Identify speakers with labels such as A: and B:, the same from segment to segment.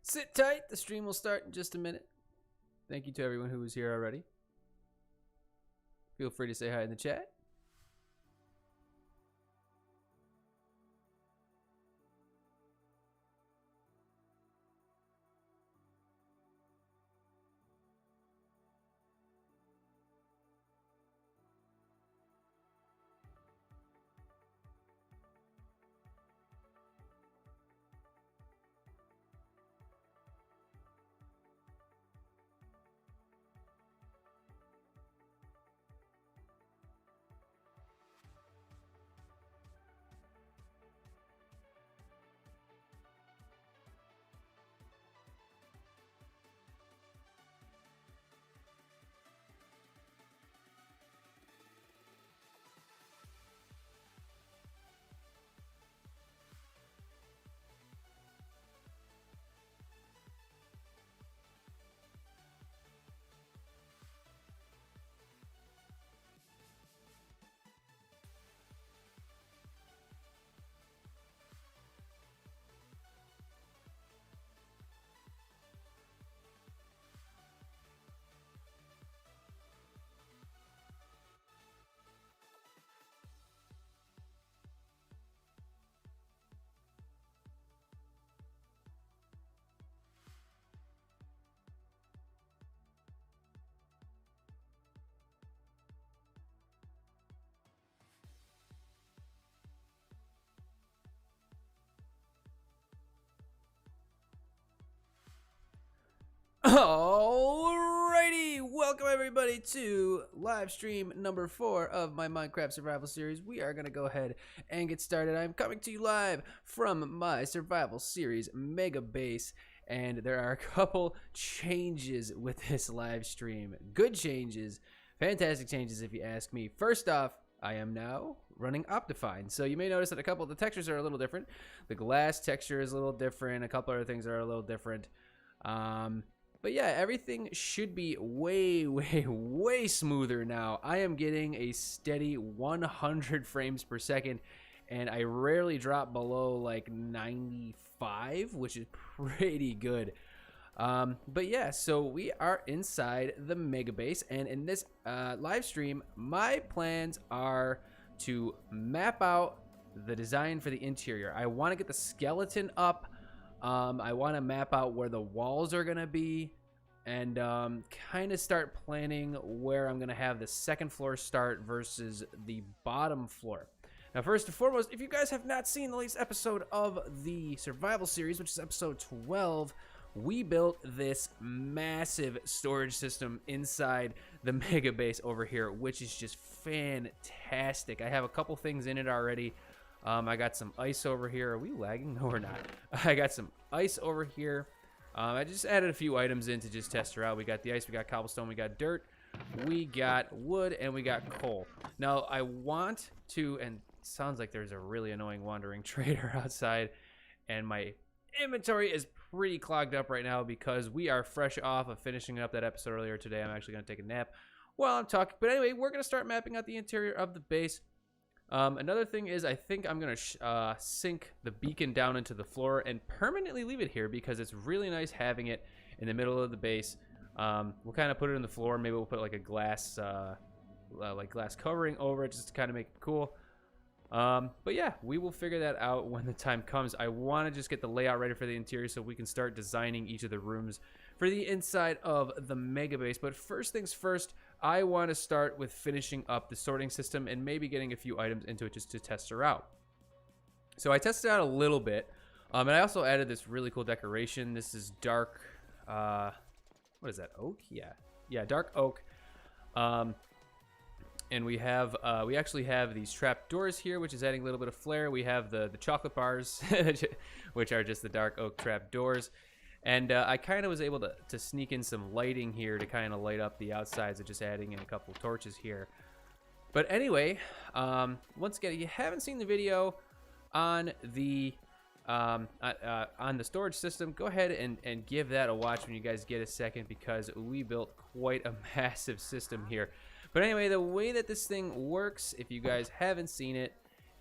A: Sit tight, the stream will start in just a minute. Thank you to everyone who was here already. Feel free to say hi in the chat. Alrighty, welcome everybody to live stream number 4 of my Minecraft survival series. We are going to go ahead and get started. I'm coming to you live from my survival series mega base, and there are a couple changes with this live stream. Good changes, fantastic changes if you ask me. First off, I am now running Optifine, so you may notice that a couple of the textures are a little different. The glass texture is a little different, a couple other things are a little different. But yeah, everything should be way smoother now. I am getting a steady 100 frames per second, and I rarely drop below like 95, which is pretty good. But yeah, so we are inside the mega base, and in this live stream, my plans are to map out the design for the interior. I want to get the skeleton up. I want to map out where the walls are going to be, and kind of start planning where I'm going to have the second floor start versus the bottom floor. Now, first and foremost, if you guys have not seen the latest episode of the survival series, which is episode 12, we built this massive storage system inside the mega base over here, which is just fantastic. I have a couple things in it already. I got some ice over here. Are we lagging? No, we're not. I got some ice over here. I just added a few items in to just test her out. We got the ice, we got cobblestone, we got dirt, we got wood, and we got coal. Now, I want to, and it sounds like there's a really annoying wandering trader outside, and my inventory is pretty clogged up right now because we are fresh off of finishing up that episode earlier today. I'm actually going to take a nap while I'm talking. But anyway, we're going to start mapping out the interior of the base. Another thing is, I think I'm going to sink the beacon down into the floor and permanently leave it here because it's really nice having it in the middle of the base. We'll kind of put it in the floor. Maybe we'll put like a glass, glass covering over it just to kind of make it cool. But yeah, we will figure that out when the time comes. I want to just get the layout ready for the interior so we can start designing each of the rooms for the inside of the mega base. But first things first, I want to start with finishing up the sorting system and maybe getting a few items into it just to test her out. So I tested out a little bit, and I also added this really cool decoration. This is dark, what is that, oak? Yeah, dark oak. And we have, we actually have these trap doors here, which is adding a little bit of flair. We have the chocolate bars, which are just the dark oak trap doors. And I kind of was able to sneak in some lighting here to kind of light up the outsides of just adding in a couple torches here. But anyway, once again, if you haven't seen the video on the storage system, go ahead and give that a watch when you guys get a second, because we built quite a massive system here. But anyway, the way that this thing works, if you guys haven't seen it,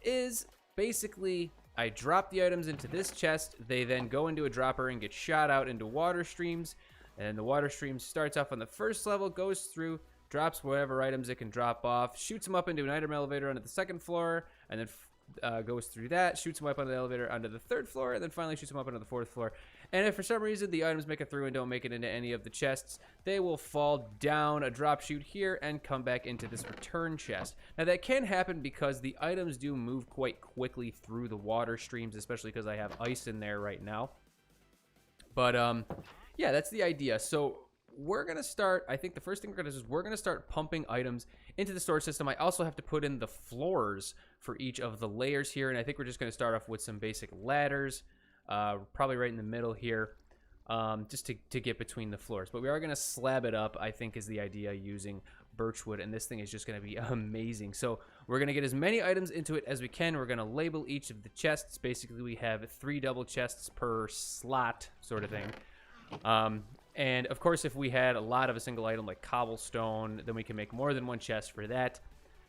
A: is basically I drop the items into this chest. They then go into a dropper and get shot out into water streams. And the water stream starts off on the first level, goes through, drops whatever items it can drop off, shoots them up into an item elevator onto the second floor, and then goes through that, shoots them up onto the elevator onto the third floor, and then finally shoots them up onto the fourth floor. And if for some reason the items make it through and don't make it into any of the chests, they will fall down a drop chute here and come back into this return chest. Now that can happen because the items do move quite quickly through the water streams, especially because I have ice in there right now. But yeah, that's the idea. So we're going to start, I think the first thing we're going to do is we're going to start pumping items into the storage system. I also have to put in the floors for each of the layers here, and I think we're just going to start off with some basic ladders, probably right in the middle here, just to get between the floors. But we are going to slab it up, I think is the idea, using birchwood, and this thing is just going to be amazing. So we're going to get as many items into it as we can. We're going to label each of the chests. Basically, we have 3 double chests per slot sort of thing. And of course, if we had a lot of a single item like cobblestone, then we can make more than one chest for that.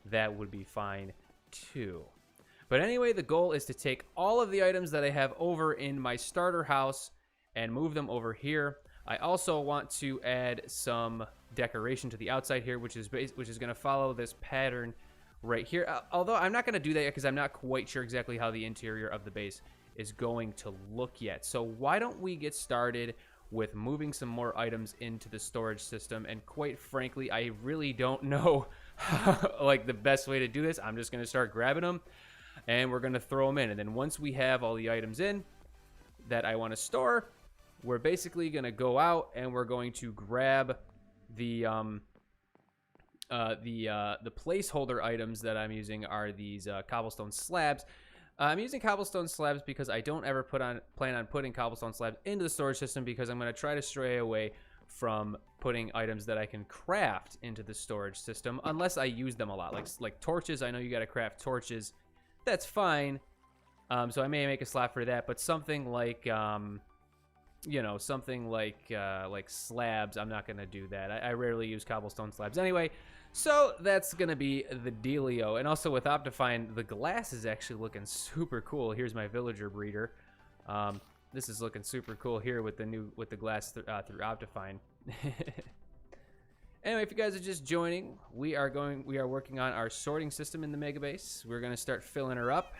A: That would be fine too. But anyway, the goal is to take all of the items that I have over in my starter house and move them over here. I also want to add some decoration to the outside here, which is going to follow this pattern right here. Although I'm not going to do that yet because I'm not quite sure exactly how the interior of the base is going to look yet. So why don't we get started with moving some more items into the storage system? And quite frankly, I really don't know like the best way to do this. I'm just going to start grabbing them and we're going to throw them in. And then once we have all the items in that I want to store, we're basically going to go out and we're going to grab the placeholder items that I'm using are these cobblestone slabs. I'm using cobblestone slabs because I don't ever plan on putting cobblestone slabs into the storage system, because I'm going to try to stray away from putting items that I can craft into the storage system unless I use them a lot. Like torches, I know you got to craft torches. That's fine. So I may make a slab for that, but something like you know, something like slabs, I'm not going to do that. I rarely use cobblestone slabs anyway. So that's going to be the dealio. And also with Optifine, the glass is actually looking super cool. Here's my villager breeder. This is looking super cool here with the glass through Optifine. Anyway, if you guys are just joining, we are working on our sorting system in the mega base. We're going to start filling her up.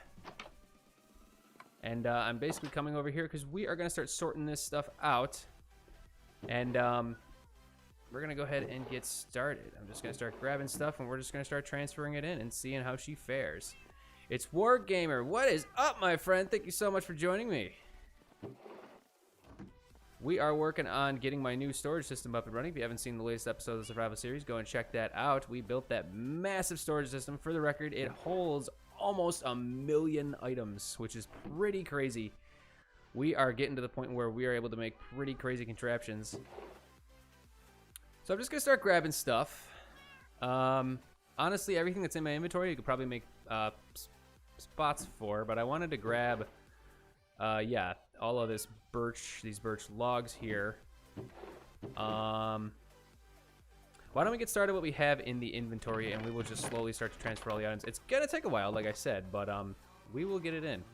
A: And I'm basically coming over here because we are going to start sorting this stuff out. And we're going to go ahead and get started. I'm just going to start grabbing stuff and we're just going to start transferring it in and seeing how she fares. It's Wargamer. What is up, my friend? Thank you so much for joining me. We are working on getting my new storage system up and running. If you haven't seen the latest episode of the Survival Series, go and check that out. We built that massive storage system. For the record, it holds almost 1 million items, which is pretty crazy. We are getting to the point where we are able to make pretty crazy contraptions. So I'm just gonna start grabbing stuff. Honestly, everything that's in my inventory you could probably make spots for, but I wanted to grab yeah, all of these birch logs here. Why don't we get started what we have in the inventory, and we will just slowly start to transfer all the items. It's gonna take a while, like I said, but we will get it in.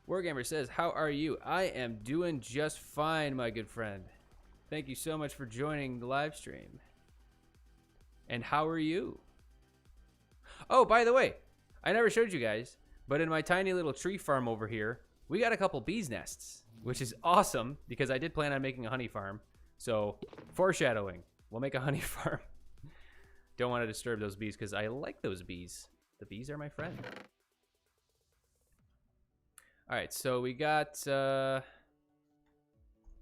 A: Wargamer says, how are you? I am doing just fine, my good friend. Thank you so much for joining the live stream. And how are you? Oh, by the way, I never showed you guys, but in my tiny little tree farm over here, we got a couple bees nests, which is awesome because I did plan on making a honey farm. So, foreshadowing, we'll make a honey farm. Don't want to disturb those bees because I like those bees. The bees are my friend. All right, so we got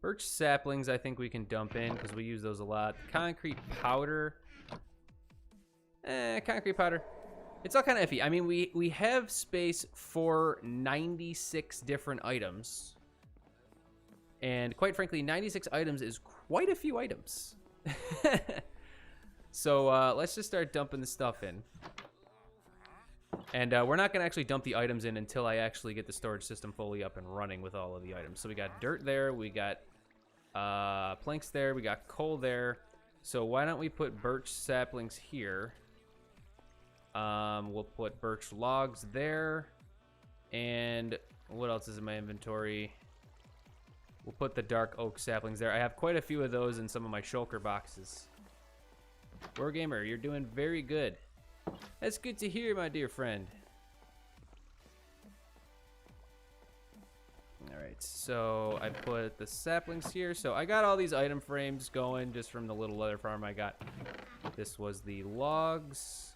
A: birch saplings I think we can dump in because we use those a lot. Concrete powder. Concrete powder. It's all kind of iffy. I mean, we have space for 96 different items. And quite frankly, 96 items is quite a few items. So let's just start dumping the stuff in. And we're not going to actually dump the items in until I actually get the storage system fully up and running with all of the items. So we got dirt there, we got planks there, we got coal there. So why don't we put birch saplings here? We'll put birch logs there. And what else is in my inventory? We'll put the dark oak saplings there. I have quite a few of those in some of my shulker boxes. Wargamer, you're doing very good. That's good to hear, my dear friend. Alright, so I put the saplings here. So I got all these item frames going just from the little leather farm I got. This was the logs.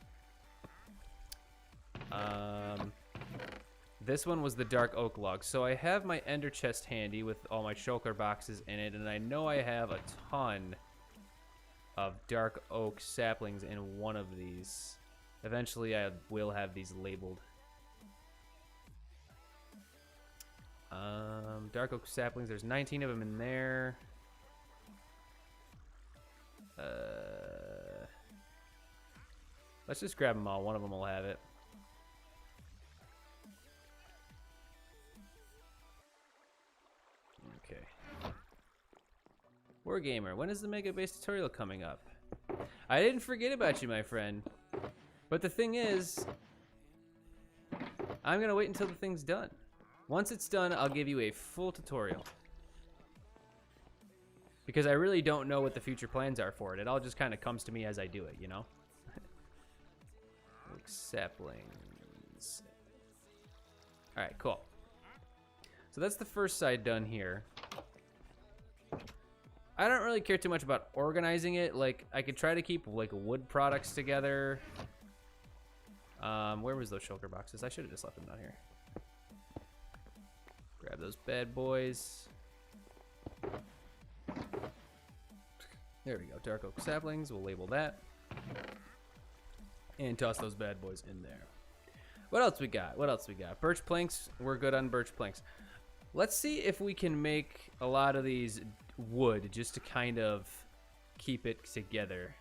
A: This one was the dark oak log. So I have my ender chest handy with all my shulker boxes in it, and I know I have a ton of dark oak saplings in one of these. Eventually I will have these labeled. Dark oak saplings, there's 19 of them in there. Let's just grab them all. One of them will have it. Okay. Wargamer, when is the Mega Base tutorial coming up? I didn't forget about you, my friend. But the thing is, I'm gonna wait until the thing's done. Once it's done, I'll give you a full tutorial. Because I really don't know what the future plans are for it. It all just kind of comes to me as I do it, you know? Oak saplings. Alright, cool. So that's the first side done here. I don't really care too much about organizing it. Like, I could try to keep, like, wood products together. Where was those shulker boxes? I should have just left them down here. Grab those bad boys. There we go. Dark oak saplings. We'll label that. And toss those bad boys in there. What else we got? What else we got? Birch planks. We're good on birch planks. Let's see if we can make a lot of these wood just to kind of keep it together.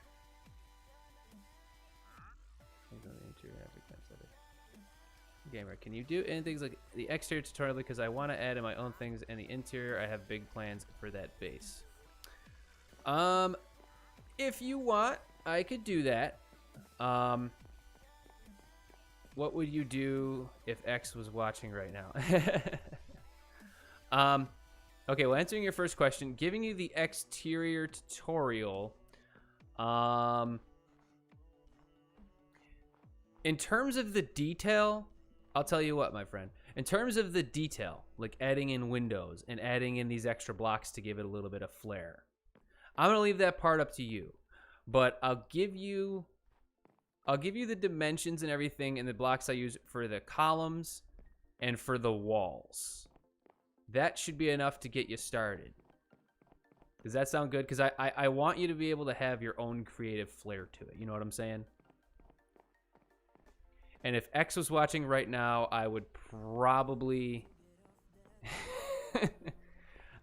A: Gamer, can you do anything like the exterior tutorial because I want to add in my own things, and the interior I have big plans for that base. If you want, I could do that. What would you do if X was watching right now? Okay, well, answering your first question, giving you the exterior tutorial. In terms of the detail, I'll tell you what, my friend. In terms of the detail, like adding in windows and adding in these extra blocks to give it a little bit of flair, I'm gonna leave that part up to you. But I'll give you the dimensions and everything and the blocks I use for the columns and for the walls. That should be enough to get you started. Does that sound good? Because I want you to be able to have your own creative flair to it. You know what I'm saying? And if X was watching right now, I would probably...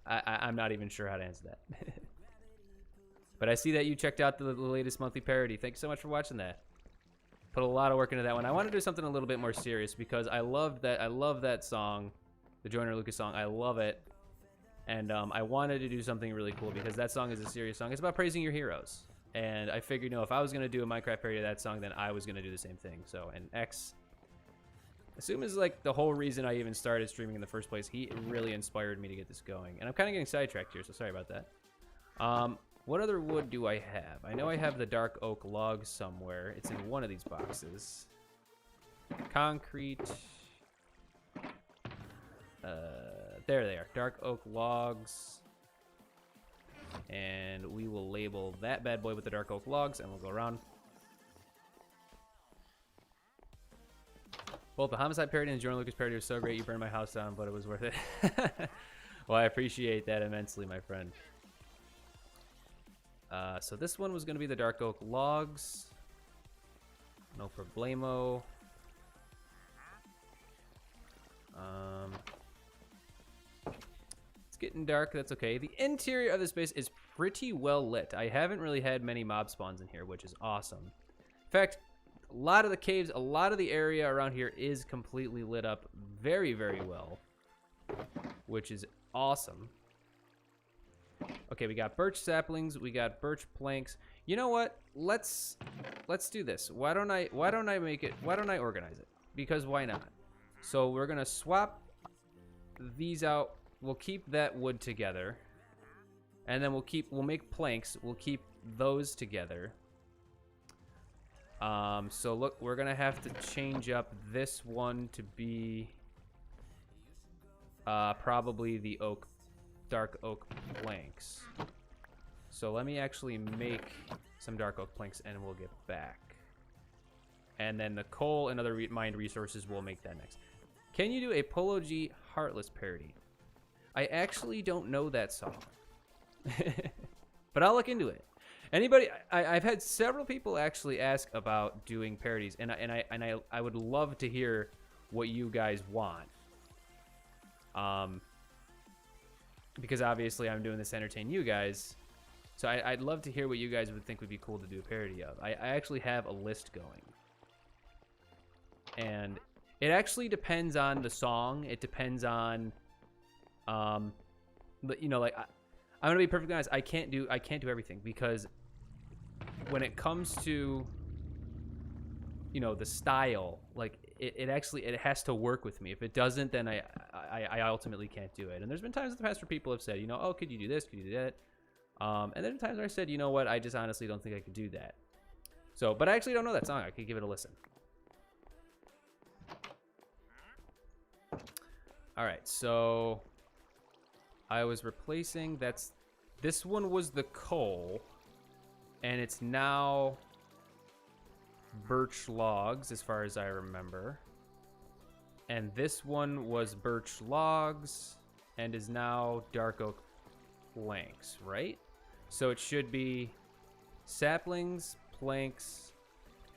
A: I'm not even sure how to answer that. But I see that you checked out the latest monthly parody. Thank you so much for watching that. Put a lot of work into that one. I want to do something a little bit more serious because I love that song, the Joyner Lucas song. I love it. And I wanted to do something really cool because that song is a serious song. It's about praising your heroes. And I figured, if I was going to do a Minecraft parody of that song, then I was going to do the same thing. So, and X, assume is like the whole reason I even started streaming in the first place. He really inspired me to get this going. And I'm kind of getting sidetracked here, so sorry about that. What other wood do I have? I know I have the dark oak log somewhere. It's in one of these boxes. Concrete. There they are. Dark oak logs. And we will label that bad boy with the dark oak logs, and we'll go around. Both the Homicide parody and the Jordan Lucas parody were so great, you burned my house down, but it was worth it. Well, I appreciate that immensely, my friend. So this one was going to be the dark oak logs. No problemo. It's getting dark, that's okay. The interior of this base is pretty well lit. I haven't really had many mob spawns in here, which is awesome. In fact, a lot of the caves, a lot of the area around here is completely lit up very, very well, which is awesome. Okay, we got birch saplings, we got birch planks. You know what? Let's do this. Why don't I organize it? Because why not? So we're gonna swap these out. We'll keep that wood together. And then we'll make planks. We'll keep those together. So look, we're gonna have to change up this one to be probably the dark oak planks. So let me actually make some dark oak planks and we'll get back. And then the coal and other mined resources, we'll make that next. Can you do a Polo G Heartless parody? I actually don't know that song. But I'll look into it. Anybody, I've had several people actually ask about doing parodies, and I would love to hear what you guys want. Because obviously I'm doing this to entertain you guys, so I'd love to hear what you guys would think would be cool to do a parody of. I actually have a list going, and it actually depends on the song. It depends on, you know, like I'm gonna be perfectly honest. I can't do everything, because when it comes to, you know, the style, like it has to work with me. If it doesn't, then I ultimately can't do it. And there's been times in the past where people have said, you know, oh, could you do this? Could you do that? And then times where I said, you know what, I just honestly don't think I could do that. So, but I actually don't know that song. I could give it a listen. All right, so I was replacing, this one was the coal, and it's now birch logs as far as I remember. And this one was birch logs and is now dark oak planks, right? So it should be saplings, planks,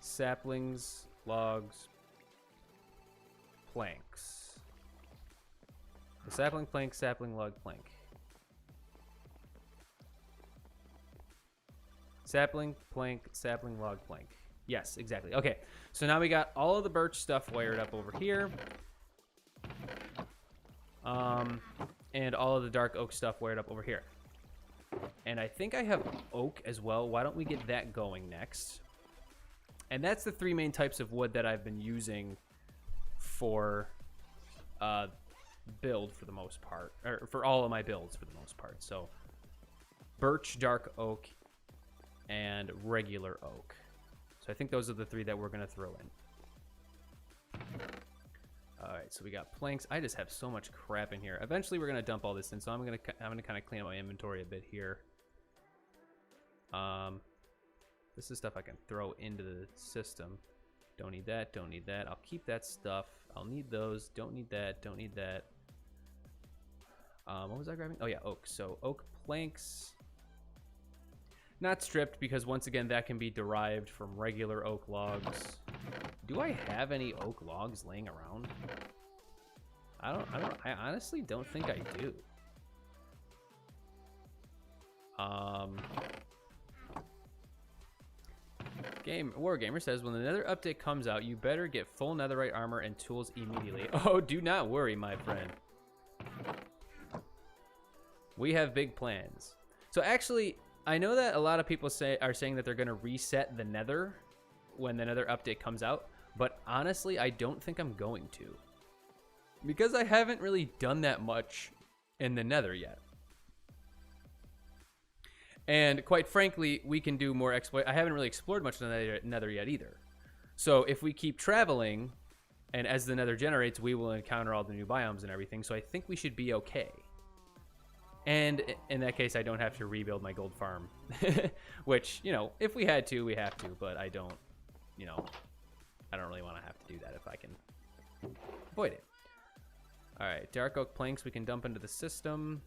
A: saplings, logs, planks. The sapling, plank, sapling, log, plank. Sapling, plank, sapling, log, plank. Yes, exactly. Okay, so now we got all of the birch stuff wired up over here. And all of the dark oak stuff wired up over here. And I think I have oak as well. Why don't we get that going next? And that's the three main types of wood that I've been using for build for the most part, or for all of my builds for the most part. So birch, dark oak, and regular oak. So I think those are the three that we're gonna throw in. All right, so we got planks. I just have so much crap in here. Eventually we're gonna dump all this in, so I'm gonna kind of clean up my inventory a bit here. This is stuff I can throw into the system. Don't need that, don't need that. I'll keep that stuff. I'll need those. Don't need that, don't need that. What was I grabbing? Oh yeah, oak. So oak planks. Not stripped, because once again that can be derived from regular oak logs. Do I have any oak logs laying around? I honestly don't think I do. Wargamer says, when the Nether update comes out, you better get full netherite armor and tools immediately. Oh, do not worry, my friend. We have big plans. So actually, I know that a lot of people are saying that they're going to reset the Nether when the Nether update comes out, but honestly, I don't think I'm going to, because I haven't really done that much in the Nether yet. And quite frankly, we can do more exploit. I haven't really explored much in the Nether yet either. So if we keep traveling, and as the Nether generates, we will encounter all the new biomes and everything. So I think we should be okay. And in that case, I don't have to rebuild my gold farm. Which, you know, if we had to, we have to. But I don't, you know, I don't really want to have to do that if I can avoid it. All right, dark oak planks we can dump into the system.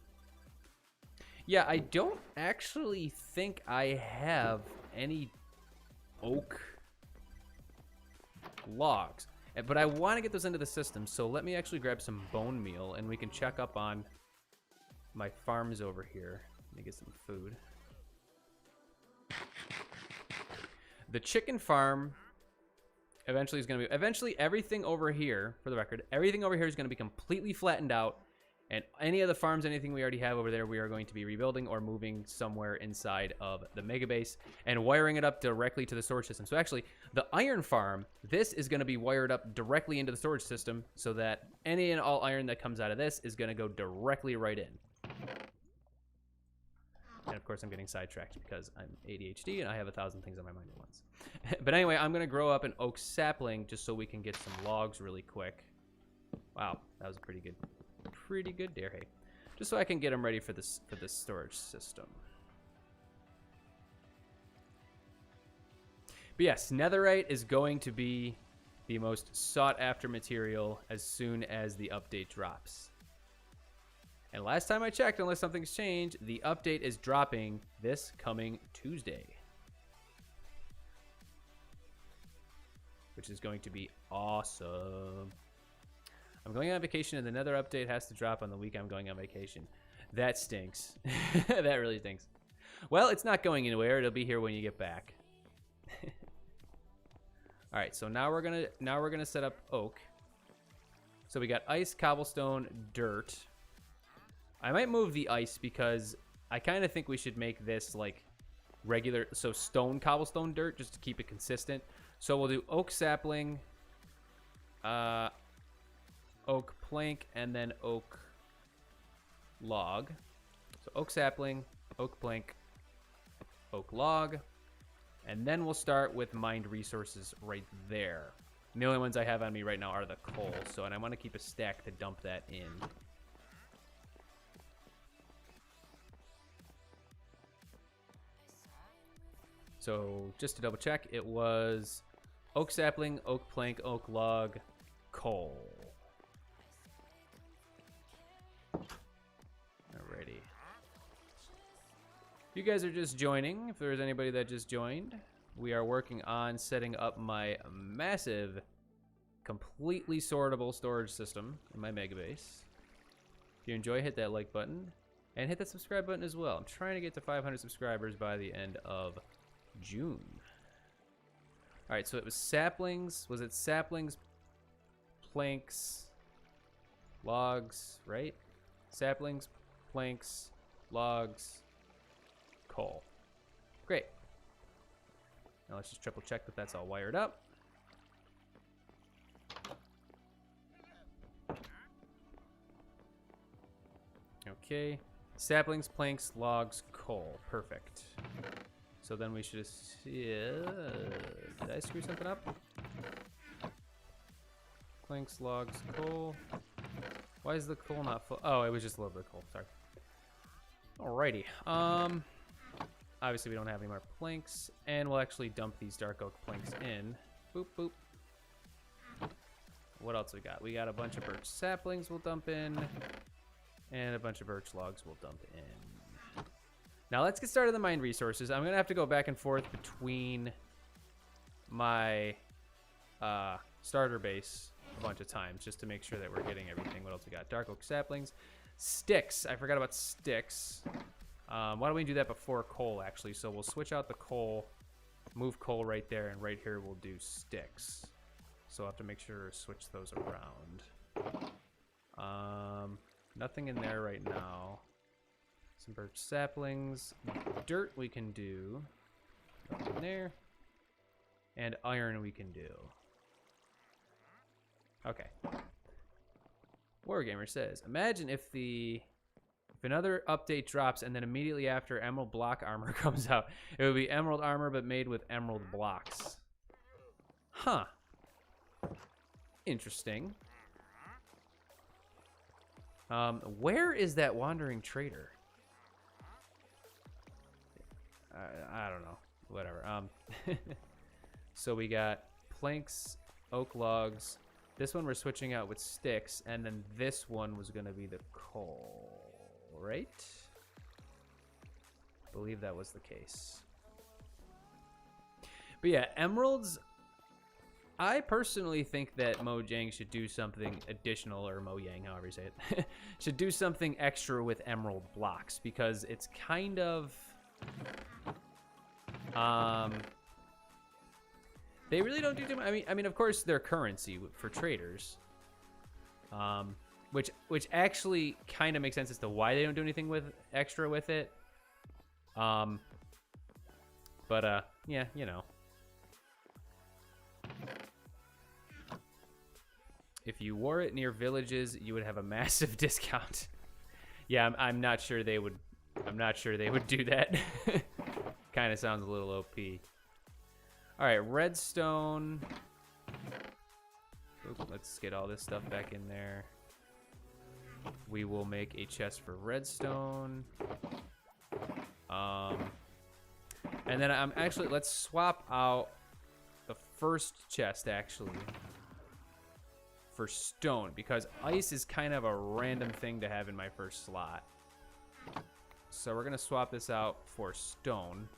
A: Yeah, I don't actually think I have any oak logs. But I want to get those into the system, so let me actually grab some bone meal, and we can check up on my farms over here. Let me get some food. The chicken farm eventually is going to be... Eventually, everything over here, for the record, everything over here is going to be completely flattened out, And any of the farms, anything we already have over there, we are going to be rebuilding or moving somewhere inside of the mega base and wiring it up directly to the storage system. So actually, the iron farm, this is going to be wired up directly into the storage system so that any and all iron that comes out of this is going to go directly right in. And of course, I'm getting sidetracked because I'm ADHD and I have 1,000 things on my mind at once. But anyway, I'm going to grow up an oak sapling just so we can get some logs really quick. Wow, that was a pretty good dare hay. Just so I can get them ready for this storage system. But yes, netherite is going to be the most sought after material as soon as the update drops. And last time I checked, unless something's changed, the update is dropping this coming Tuesday. Which is going to be awesome. I'm going on vacation and the nether update has to drop on the week I'm going on vacation. That stinks. That really stinks. Well, it's not going anywhere. It'll be here when you get back. All right, so now we're gonna set up oak. So we got ice, cobblestone, dirt. I might move the ice because I kind of think we should make this like regular, so stone, cobblestone, dirt, just to keep it consistent. So we'll do oak sapling, oak plank, and then oak log. So oak sapling, oak plank, oak log, and then we'll start with mined resources right there. And the only ones I have on me right now are the coal, so and I want to keep a stack to dump that in. So just to double check, it was oak sapling, oak plank, oak log, coal. Alrighty. If you guys are just joining, if there's anybody that just joined, we are working on setting up my massive, completely sortable storage system in my mega base. If you enjoy, hit that like button and hit that subscribe button as well. I'm trying to get to 500 subscribers by the end of June. All right, so it was saplings. Was it saplings, planks, logs, right? Saplings, planks, logs, coal. Great. Now let's just triple check that that's all wired up. Okay. Saplings, planks, logs, coal. Perfect. So then we should just, did I screw something up? Planks, logs, coal. Why is the coal not full? Oh, it was just a little bit of coal, sorry. Alrighty, obviously we don't have any more planks, and we'll actually dump these dark oak planks in. Boop, boop. What else we got? We got a bunch of birch saplings we'll dump in, and a bunch of birch logs we'll dump in. Now let's get started on the mine resources. I'm gonna have to go back and forth between my starter base a bunch of times just to make sure that we're getting everything. What else we got? Dark oak saplings. Sticks. I forgot about sticks. Why don't we do that before coal, actually? So we'll switch out the coal, move coal right there, and right here we'll do sticks. So I'll have to make sure to switch those around. Nothing in there right now. Some birch saplings. Dirt we can do. Nothing in there. And iron we can do. Okay. Wargamer says, imagine if another update drops and then immediately after emerald block armor comes out. It would be emerald armor but made with emerald blocks. Huh. Interesting. Where is that wandering trader? I don't know. Whatever. So we got planks, oak logs. This one we're switching out with sticks, and then this one was going to be the coal, right? I believe that was the case. But yeah, emeralds, I personally think that Mojang should do something additional, or Mojang, however you say it, should do something extra with emerald blocks, because it's kind of... they really don't do too much. I mean, of course, they're currency for traders. which actually kind of makes sense as to why they don't do anything with extra with it. But yeah, you know. If you wore it near villages, you would have a massive discount. Yeah, I'm not sure they would. I'm not sure they would do that. Kind of sounds a little OP. All right, redstone. Oops, let's get all this stuff back in there. We will make a chest for redstone. And then I'm actually, let's swap out the first chest actually for stone, because ice is kind of a random thing to have in my first slot. So we're gonna swap this out for stone.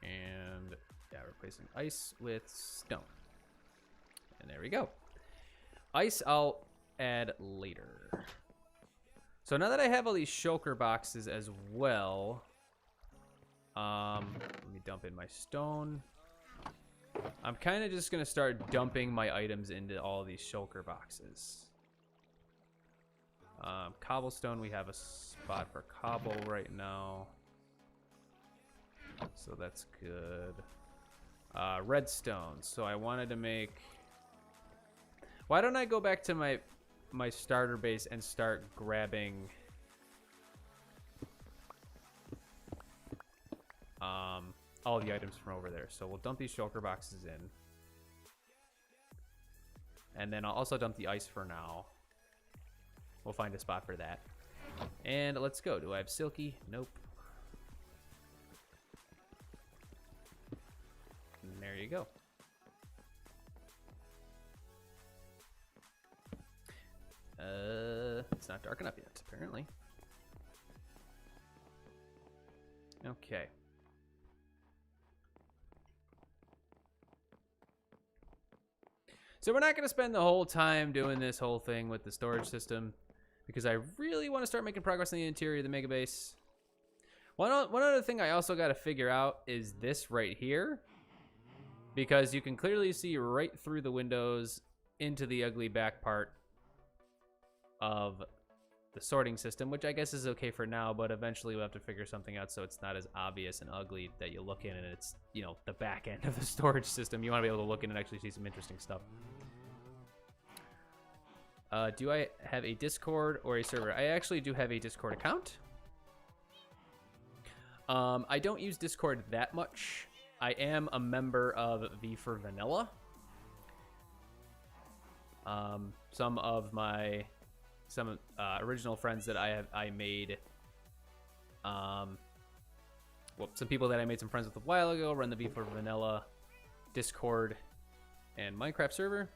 A: And yeah, replacing ice with stone. And there we go. Ice I'll add later. So now that I have all these shulker boxes as well, let me dump in my stone. I'm kind of just gonna start dumping my items into all these shulker boxes. Cobblestone, we have a spot for cobble right now, so that's good. Redstone, so I wanted to make, why don't I go back to my starter base and start grabbing all the items from over there. So we'll dump these shulker boxes in, and then I'll also dump the ice for now. We'll find a spot for that. And let's go. Do I have silky? Nope. And there you go. It's not dark enough yet, apparently. Okay. So we're not going to spend the whole time doing this whole thing with the storage system, because I really want to start making progress in the interior of the mega base. One other thing I also got to figure out is this right here, because you can clearly see right through the windows into the ugly back part of the sorting system, which I guess is okay for now, but eventually we'll have to figure something out so it's not as obvious and ugly that you look in and it's, you know, the back end of the storage system. You want to be able to look in and actually see some interesting stuff. Do I have a Discord or a server? I actually do have a Discord account. I don't use Discord that much. I am a member of V for Vanilla. Some of my original friends that I made, well, some people that I made some friends with a while ago run the V for Vanilla Discord and Minecraft server.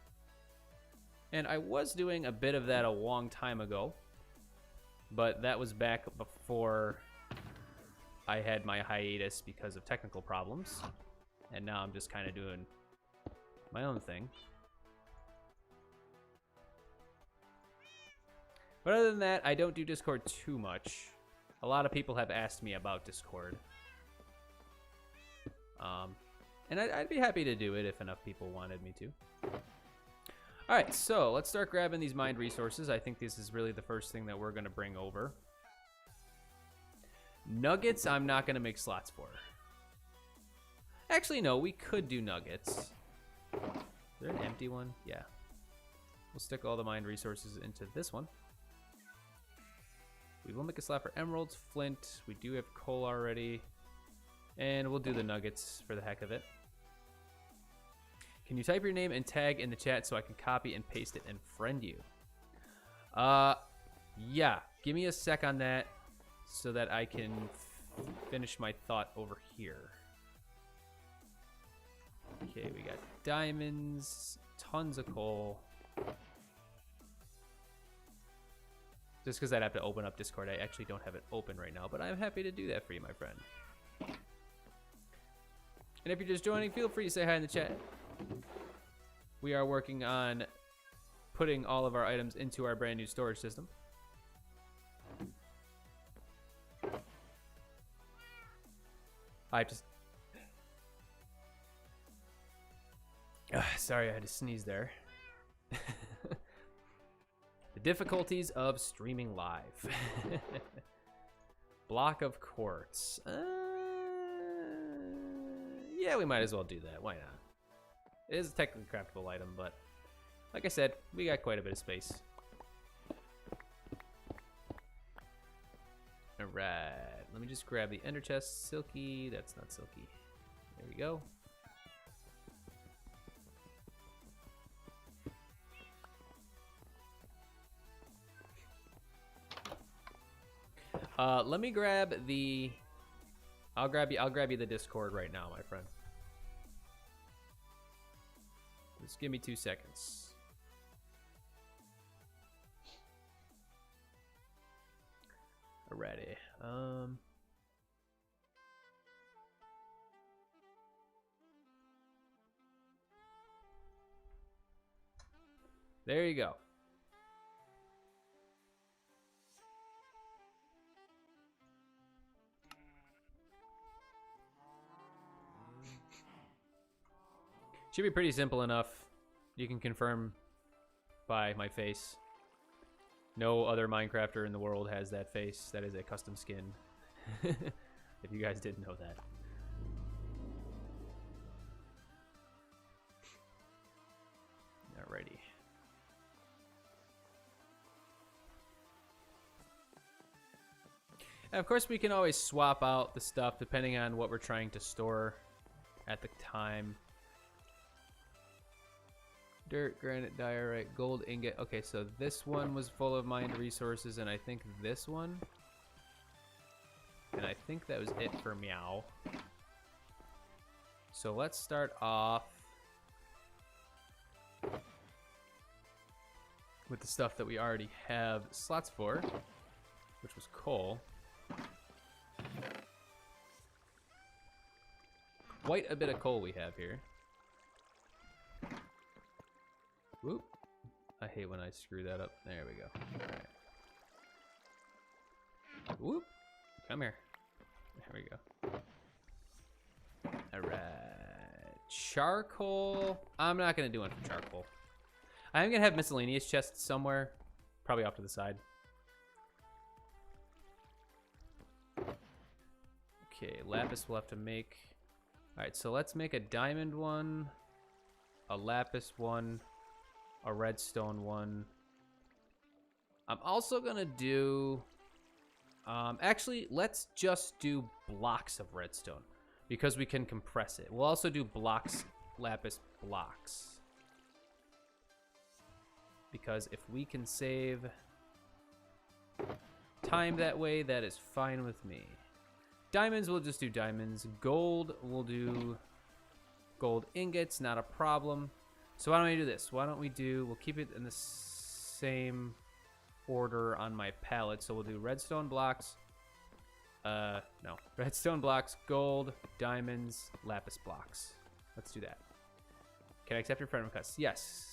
A: And I was doing a bit of that a long time ago, but that was back before I had my hiatus because of technical problems. And now I'm just kind of doing my own thing. But other than that, I don't do Discord too much. A lot of people have asked me about Discord. And I'd be happy to do it if enough people wanted me to. Alright, so let's start grabbing these mined resources. I think this is really the first thing that we're going to bring over. Nuggets, I'm not going to make slots for. Actually, no, we could do nuggets. Is there an empty one? Yeah. We'll stick all the mined resources into this one. We will make a slot for emeralds, flint. We do have coal already. And we'll do the nuggets for the heck of it. Can you type your name and tag in the chat so I can copy and paste it and friend you? Yeah. Give me a sec on that so that I can finish my thought over here. Okay, we got diamonds, tons of coal. Just because I'd have to open up Discord, I actually don't have it open right now, but I'm happy to do that for you, my friend. And if you're just joining, feel free to say hi in the chat. We are working on putting all of our items into our brand new storage system. Sorry, I had to sneeze there. The difficulties of streaming live. Block of quartz. Yeah, we might as well do that. Why not? It is a technically craftable item, but like I said, we got quite a bit of space. Alright, let me just grab the ender chest. Silky, that's not silky. There we go. Let me grab the... I'll grab you the Discord right now, my friend. Just give me 2 seconds. Alrighty. There you go. Should be pretty simple enough. You can confirm by my face. No other Minecrafter in the world has that face. That is a custom skin. If you guys didn't know that. Alrighty. And of course, we can always swap out the stuff depending on what we're trying to store at the time. Dirt, granite, diorite, gold ingot. Okay, so this one was full of mined resources, and I think this one. And I think that was it for Meow. So let's start off with the stuff that we already have slots for, which was coal. Quite a bit of coal we have here. Whoop. I hate when I screw that up. There we go. Alright. Whoop. Come here. There we go. Alright. Charcoal. I'm not going to do one for charcoal. I'm going to have miscellaneous chests somewhere. Probably off to the side. Okay, lapis we'll have to make. Alright, so let's make a diamond one, a lapis one, a redstone one. I'm also gonna do, actually, let's just do blocks of redstone because we can compress it. We'll also do blocks, lapis blocks. Because if we can save time that way, that is fine with me. Diamonds, we'll just do diamonds. Gold, we'll do gold ingots, not a problem. So why don't we do this? Why don't we do, we'll keep it in the same order on my palette. So we'll do redstone blocks. No, redstone blocks, gold, diamonds, lapis blocks. Let's do that. Can I accept your friend request? Yes.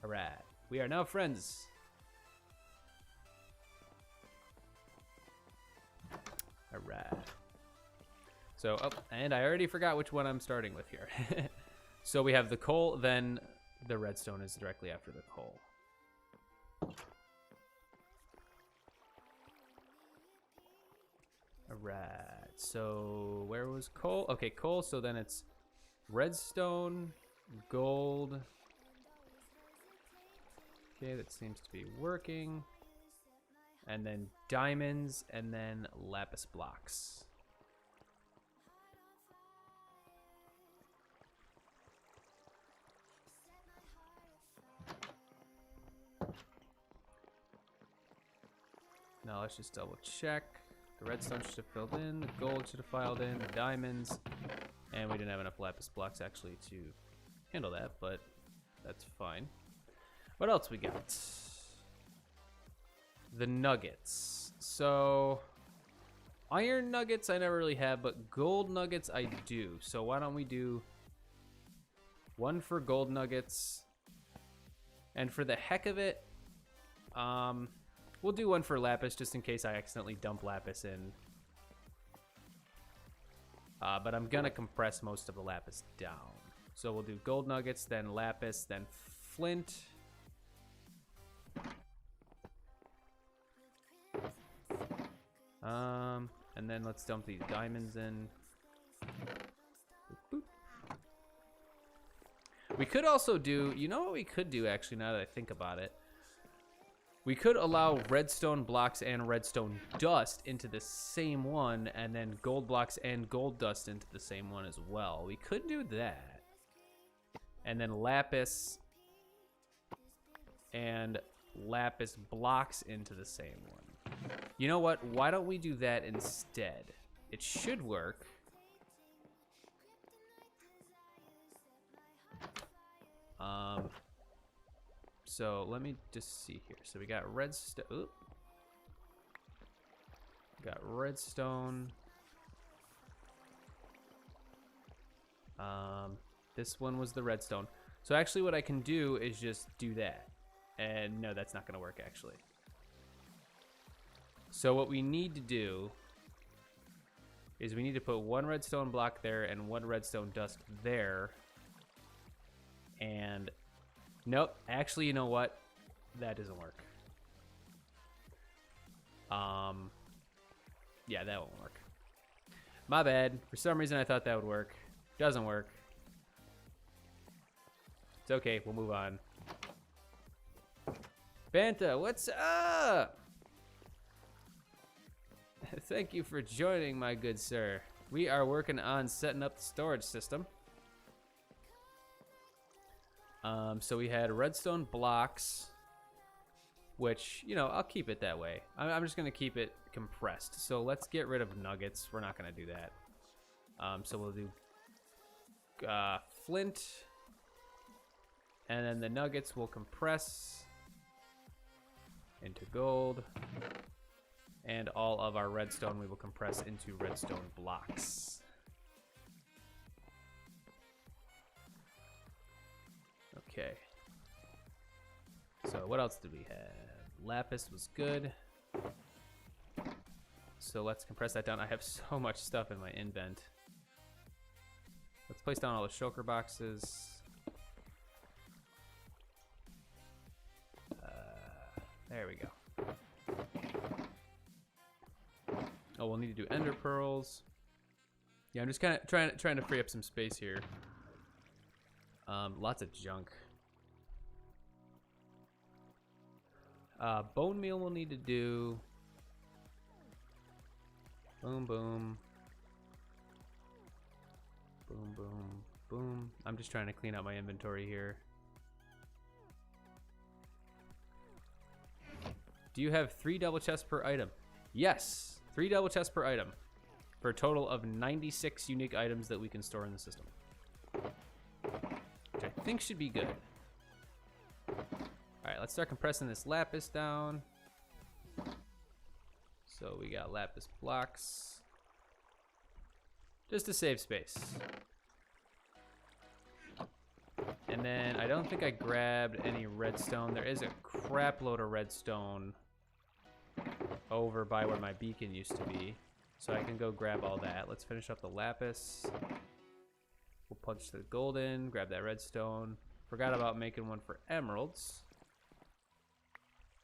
A: Alright, we are now friends. Alright. So, oh, and I already forgot which one I'm starting with here. So we have the coal, then the redstone is directly after the coal. Alright, so where was coal? Okay, coal, so then it's redstone, gold. Okay, that seems to be working. And then diamonds, and then lapis blocks. Now let's just double check. The redstone should have filled in, the gold should have filed in, the diamonds, and we didn't have enough lapis blocks actually to handle that, but that's fine. What else we got? The nuggets. So, iron nuggets I never really have, but gold nuggets I do. So why don't we do one for gold nuggets, and for the heck of it, we'll do one for lapis just in case I accidentally dump lapis in But I'm gonna compress most of the lapis down. So we'll do gold nuggets, then lapis, then flint. And then let's dump these diamonds in. Boop, boop. We could also do, you know what we could do actually, now that I think about it? We could allow redstone blocks and redstone dust into the same one, and then gold blocks and gold dust into the same one as well. We could do that. And then lapis and lapis blocks into the same one. You know what? Why don't we do that instead? It should work. So let me just see here. So we got redstone. Got redstone. This one was the redstone. So actually what I can do is just do that. And no, that's not gonna work actually. So what we need to do is we need to put one redstone block there and one redstone dust there. And nope, actually, you know what? That doesn't work. Yeah, that won't work. My bad. For some reason, I thought that would work. Doesn't work. It's okay. We'll move on. Banta, what's up? Thank you for joining, my good sir. We are working on setting up the storage system. So we had redstone blocks, which, you know, I'll keep it that way. I'm just gonna keep it compressed. So let's get rid of nuggets. We're not gonna do that. So we'll do flint, and then the nuggets will compress into gold, and all of our redstone we will compress into redstone blocks. Okay. So what else did we have? Lapis was good. So let's compress that down. I have so much stuff in my invent. Let's place down all the shulker boxes. There we go. Oh, we'll need to do ender pearls. Yeah, I'm just kind of trying to free up some space here. Lots of junk. Bone meal we'll need to do. Boom, boom. Boom, boom, boom. I'm just trying to clean out my inventory here. Do you have 3 double chests per item? Yes, 3 double chests per item. For a total of 96 unique items that we can store in the system. Which I think should be good. Alright, let's start compressing this lapis down. So we got lapis blocks. Just to save space. And then I don't think I grabbed any redstone. There is a crap load of redstone over by where my beacon used to be. So I can go grab all that. Let's finish up the lapis. We'll punch the gold in, grab that redstone. Forgot about making one for emeralds.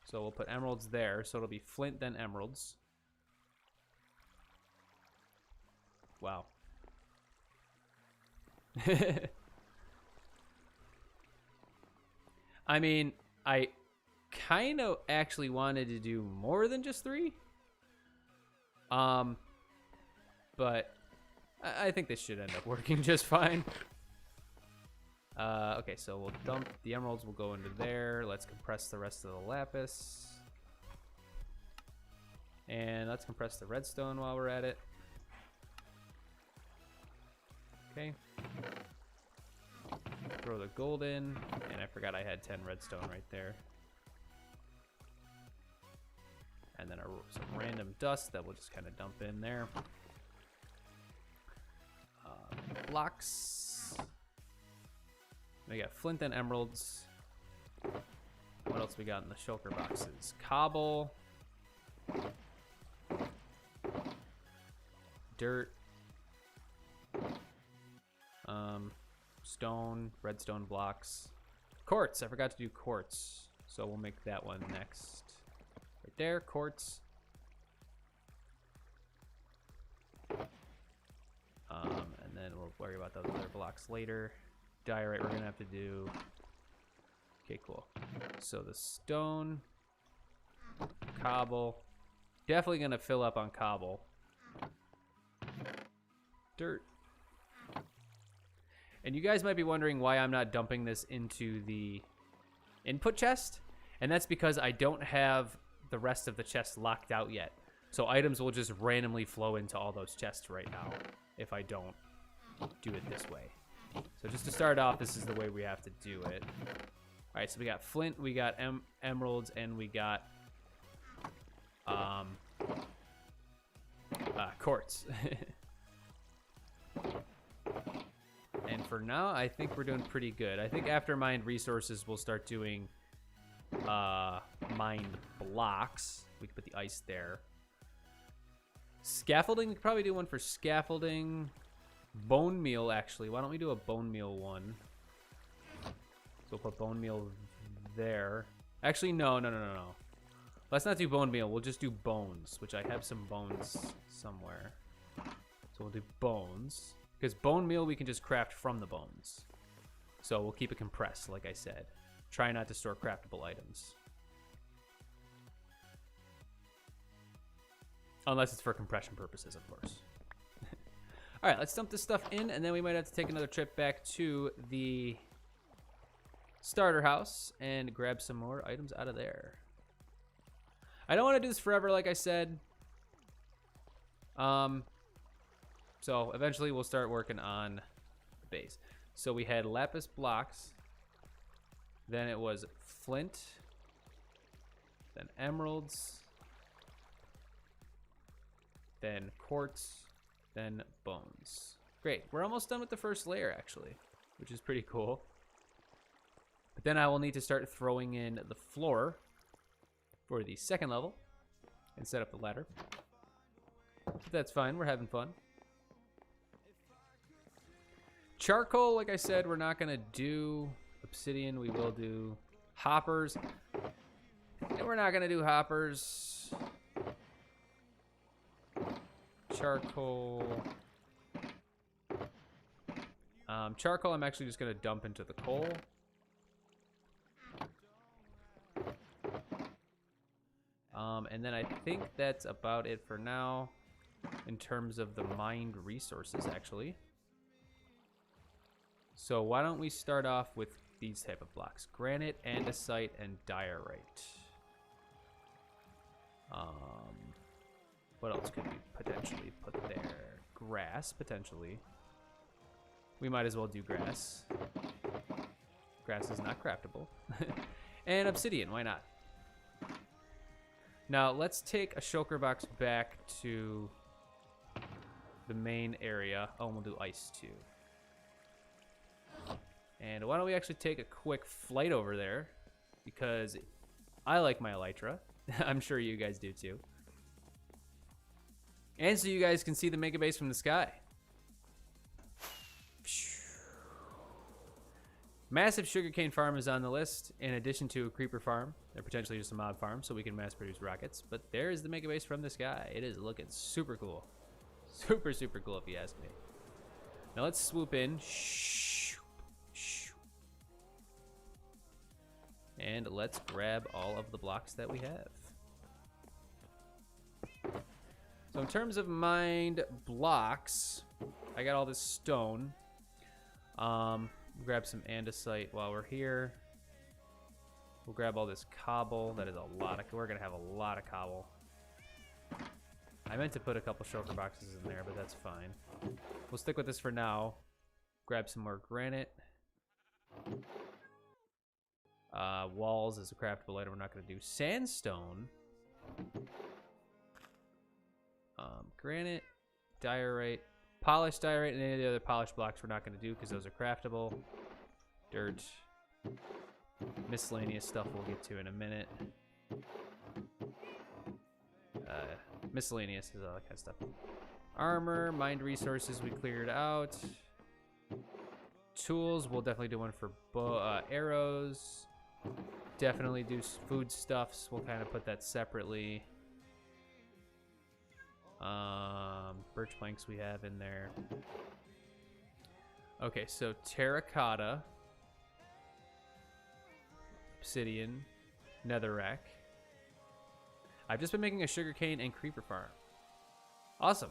A: So we'll put emeralds there. So it'll be flint, then emeralds. Wow. I mean, I kind of actually wanted to do more than just 3. But I think this should end up working just fine. Okay, so we'll dump the emeralds, will go into there. Let's compress the rest of the lapis. And let's compress the redstone while we're at it. Okay. Throw the gold in, and I forgot I had 10 redstone right there. And then some random dust that we'll just kind of dump in there. Blocks. We got flint and emeralds. What else we got in the shulker boxes? Cobble. Dirt. Stone, redstone blocks. Quartz, I forgot to do quartz. So we'll make that one next. Right there, quartz. And then we'll worry about those other blocks later. Diorite we're gonna have to do. Okay, cool. So the stone, cobble. Definitely gonna fill up on cobble. Dirt. And you guys might be wondering why I'm not dumping this into the input chest. And that's because I don't have the rest of the chest locked out yet. So items will just randomly flow into all those chests right now if I don't do it this way. So just to start off, this is the way we have to do it. All right, so we got flint, we got emeralds, and we got quartz. And for now, I think we're doing pretty good. I think after mined resources, we'll start doing mined blocks. We can put the ice there. Scaffolding, we could probably do one for scaffolding. Bone meal, actually. Why don't we do a bone meal one? So we'll put bone meal there. Actually, no. Let's not do bone meal. We'll just do bones, which I have some bones somewhere. So we'll do bones. Because bone meal we can just craft from the bones. So we'll keep it compressed, like I said. Try not to store craftable items. Unless it's for compression purposes, of course. All right, let's dump this stuff in, and then we might have to take another trip back to the starter house and grab some more items out of there. I don't want to do this forever, like I said. So eventually we'll start working on the base. So we had lapis blocks. Then it was flint. Then emeralds. Then quartz. Then bones. Great. We're almost done with the first layer, actually, which is pretty cool. But then I will need to start throwing in the floor for the second level and set up the ladder. But that's fine. We're having fun. Charcoal, like I said, we're not going to do. Obsidian, we will do. Hoppers. And we're not going to do hoppers. Charcoal. Charcoal, I'm actually just going to dump into the coal. And then I think that's about it for now in terms of the mined resources, actually. So why don't we start off with these type of blocks? Granite, andesite, and diorite. What else could we potentially put there? Grass, potentially. We might as well do grass. Grass is not craftable. And obsidian, why not? Now, let's take a shulker box back to the main area. Oh, and we'll do ice, too. And why don't we actually take a quick flight over there? Because I like my elytra. I'm sure you guys do, too. And so you guys can see the mega base from the sky. Massive sugarcane farm is on the list, in addition to a creeper farm. They're potentially just a mob farm, so we can mass produce rockets. But there is the mega base from the sky. It is looking super cool. Super, super cool, if you ask me. Now let's swoop in. And let's grab all of the blocks that we have. So in terms of mined blocks, I got all this stone. Grab some andesite while we're here. We'll grab all this cobble. That is a lot of, we're gonna have a lot of cobble. I meant to put a couple shulker boxes in there, but that's fine. We'll stick with this for now. Grab some more granite. Walls is a craftable item we're not gonna do. Sandstone. Granite, diorite, polished diorite, and any of the other polished blocks we're not going to do because those are craftable. Dirt, miscellaneous stuff we'll get to in a minute. Miscellaneous is all that kind of stuff. Armor, mined resources we cleared out. tools. We'll definitely do one for arrows. Definitely do foodstuffs. We'll kind of put that separately. Birch planks we have in there. Okay, so terracotta, obsidian, netherrack. I've just been making a sugarcane and creeper farm. Awesome.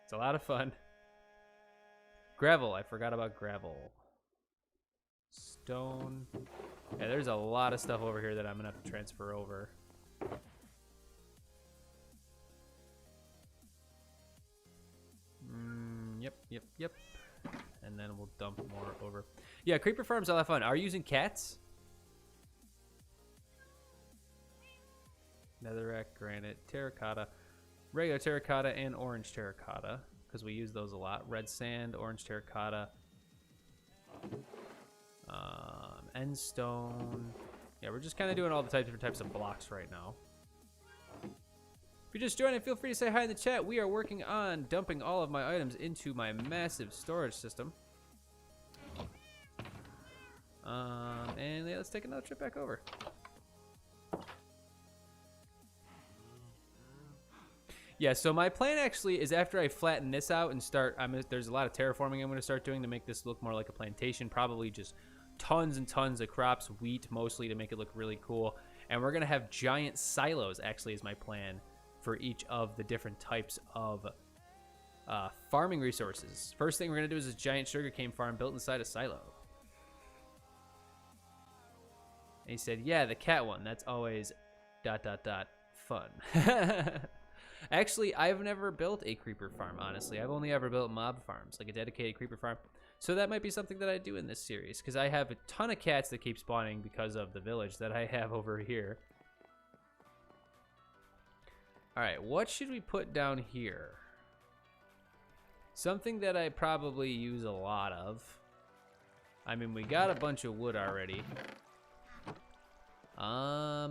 A: It's a lot of fun. Gravel. I forgot about gravel. Stone. Yeah, there's a lot of stuff over here that I'm going to have to transfer over. Yep. And then we'll dump more over. Yeah, creeper farm's a lot of fun. Are you using cats? Netherrack, granite, terracotta, regular terracotta, and orange terracotta, because we use those a lot. Red sand, orange terracotta, end stone. Yeah, we're just kind of doing all the different types of blocks right now. If you're just joining, feel free to say hi in the chat. We are working on dumping all of my items into my massive storage system. And yeah, let's take another trip back over. Yeah, so my plan actually is after I flatten this out and start, there's a lot of terraforming I'm going to start doing to make this look more like a plantation. Probably just tons and tons of crops, wheat mostly, to make it look really cool. And we're going to have giant silos, actually, is my plan for each of the different types of farming resources. First thing we're going to do is a giant sugarcane farm built inside a silo. And he said, yeah, the cat one. That's always ... fun. Actually, I've never built a creeper farm, honestly. I've only ever built mob farms, like a dedicated creeper farm. So that might be something that I do in this series, because I have a ton of cats that keep spawning because of the village that I have over here. All right, what should we put down here? Something that I probably use a lot of. I mean, we got a bunch of wood already. I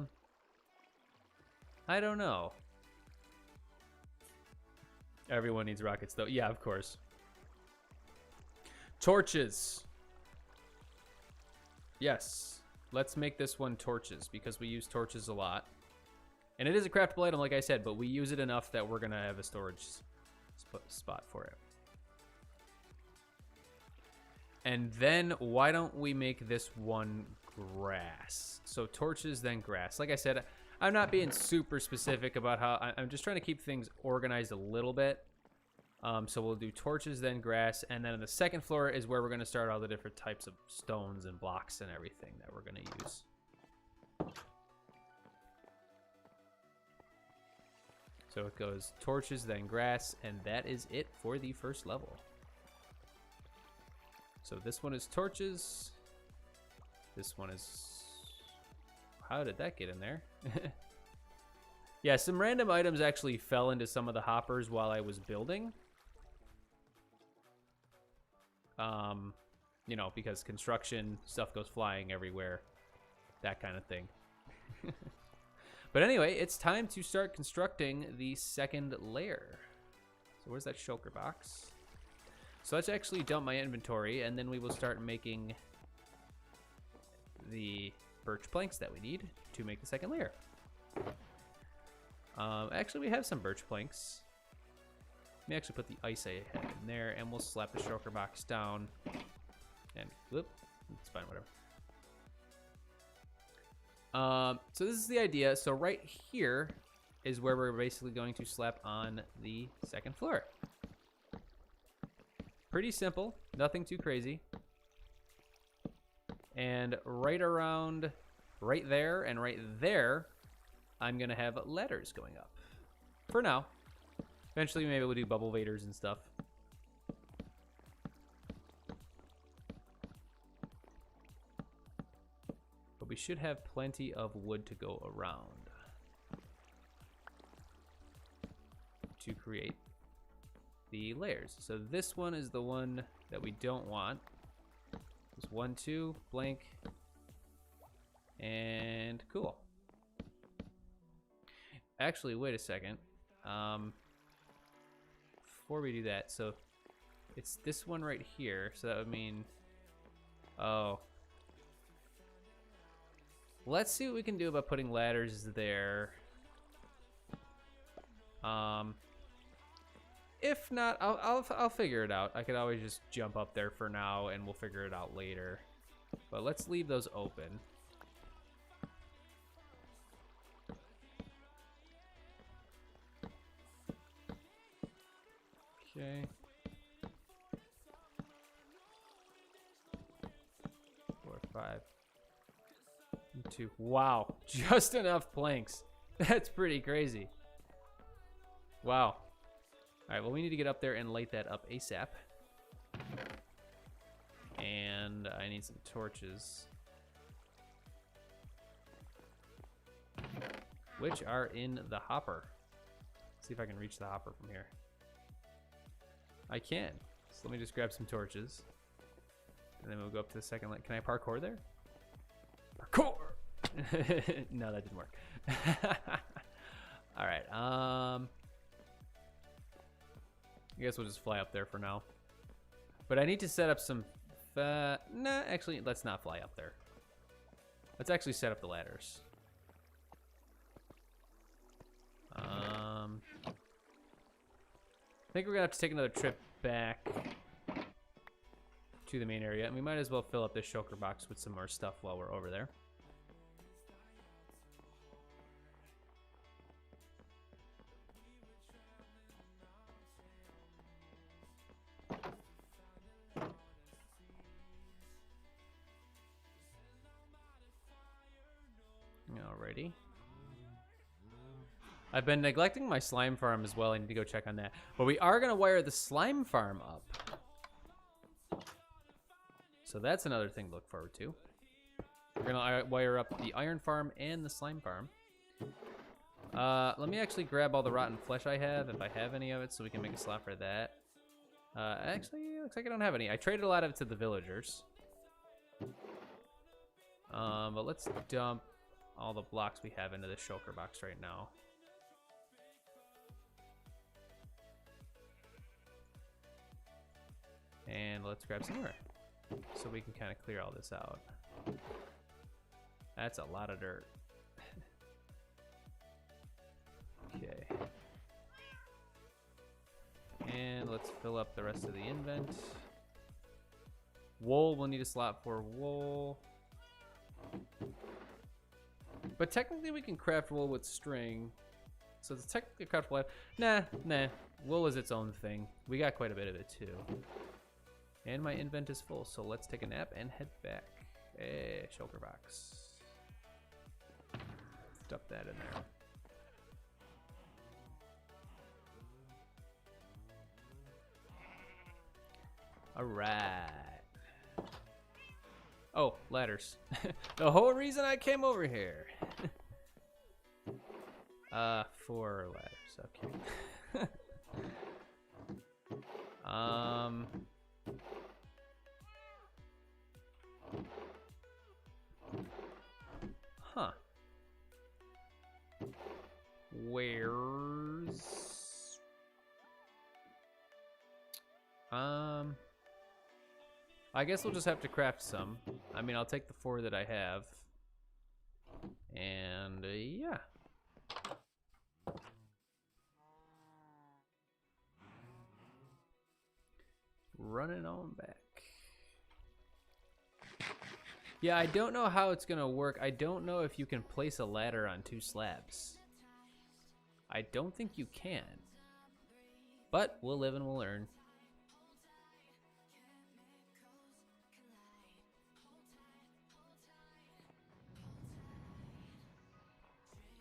A: don't know. Everyone needs rockets, though. Yeah, of course. Torches. Yes. Let's make this one torches, because we use torches a lot. And it is a craftable item, like I said, but we use it enough that we're going to have a storage spot for it. And then why don't we make this one grass? So torches, then grass. Like I said, I'm not being super specific about how... I'm just trying to keep things organized a little bit. So we'll do torches, then grass, and then on the second floor is where we're going to start all the different types of stones and blocks and everything that we're going to use. So it goes torches, then grass, and that is it for the first level. So this one is torches. This one is... How did that get in there? Yeah, some random items actually fell into some of the hoppers while I was building. You know, because construction stuff goes flying everywhere. That kind of thing. But anyway, it's time to start constructing the second layer. So where's that shulker box? So let's actually dump my inventory, and then we will start making the birch planks that we need to make the second layer. Actually, we have some birch planks. Let me actually put the ice I have in there, and we'll slap the shulker box down. And whoop, it's fine, whatever. So this is the idea. So right here is where we're basically going to slap on the second floor. Pretty simple, nothing too crazy. And right around right there and right there, I'm gonna have ladders going up. For now. Eventually maybe we'll do bubble vaders and stuff. But we should have plenty of wood to go around to create the layers. So this one is the one that we don't want. It's 1, 2, blank, and cool. Actually, wait a second. Before we do that, so it's this one right here. So that would mean Oh. Let's see what we can do about putting ladders there. If not, I'll figure it out. I could always just jump up there for now, and we'll figure it out later. But let's leave those open. Okay. 4, 5, 2. Wow, just enough planks. That's pretty crazy. Wow. All right, well, we need to get up there and light that up ASAP. And I need some torches, which are in the hopper. Let's see if I can reach the hopper from here. I can. So let me just grab some torches. And then we'll go up to the second light. Can I parkour there? Parkour! No, that didn't work. All right. I guess we'll just fly up there for now. But I need to set up some... nah, actually, let's not fly up there. Let's actually set up the ladders. I think we're gonna have to take another trip back to the main area, and we might as well fill up this shulker box with some more stuff while we're over there. Alrighty. I've been neglecting my slime farm as well. I need to go check on that. But we are going to wire the slime farm up. So that's another thing to look forward to. We're going to wire up the iron farm and the slime farm. Let me actually grab all the rotten flesh I have, if I have any of it, so we can make a slot for that. Actually, looks like I don't have any. I traded a lot of it to the villagers. But let's dump all the blocks we have into the shulker box right now. And let's grab some more so we can kind of clear all this out. That's a lot of dirt. Okay. And let's fill up the rest of the invent. Wool, we'll need a slot for wool. But technically we can craft wool with string. So it's technically craftable. Nah. Wool is its own thing. We got quite a bit of it too. And my invent is full, so let's take a nap and head back. Hey, shulker box. Stuff that in there. All right. Oh, ladders. The whole reason I came over here. 4 ladders, okay. Huh. Where's... I guess we'll just have to craft some. I mean, I'll take the 4 that I have. And, yeah. Running on back. Yeah, I don't know how it's gonna work. I don't know if you can place a ladder on 2 slabs. I don't think you can. But we'll live and we'll learn.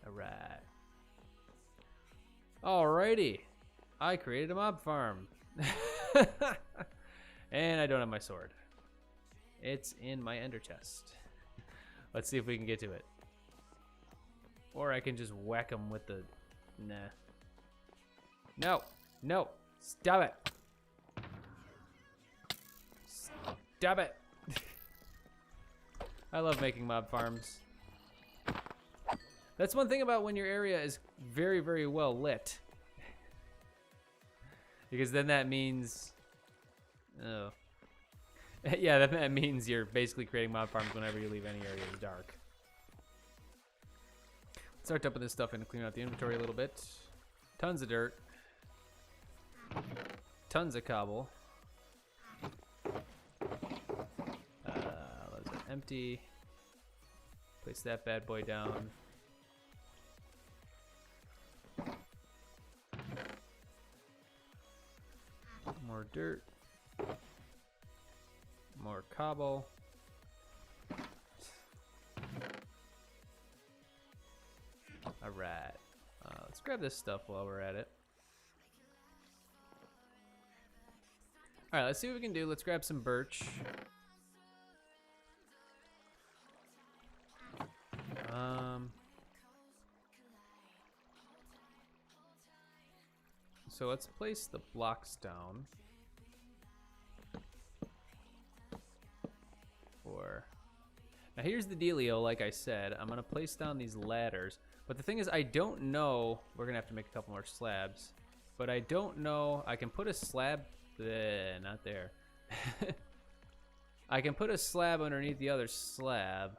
A: Alright. Alrighty. I created a mob farm. And I don't have my sword. It's in my ender chest. Let's see if we can get to it. Or I can just whack them with the... Nah. No. No. Stop it. Stop it. I love making mob farms. That's one thing about when your area is very, very well lit. Because then that means... Oh. Yeah, that means you're basically creating mob farms whenever you leave any area dark. Let's start dumping this stuff in to clean out the inventory a little bit. Tons of dirt. Tons of cobble. Those are empty. Place that bad boy down. More dirt. More cobble. Alright. Let's grab this stuff while we're at it. Alright, let's see what we can do. Let's grab some birch. So let's place the blocks down. Now here's the dealio, like I said, I'm gonna place down these ladders, but the thing is I don't know, we're gonna have to make a couple more slabs, but I don't know, I can put a slab, not there. I can put a slab underneath the other slab,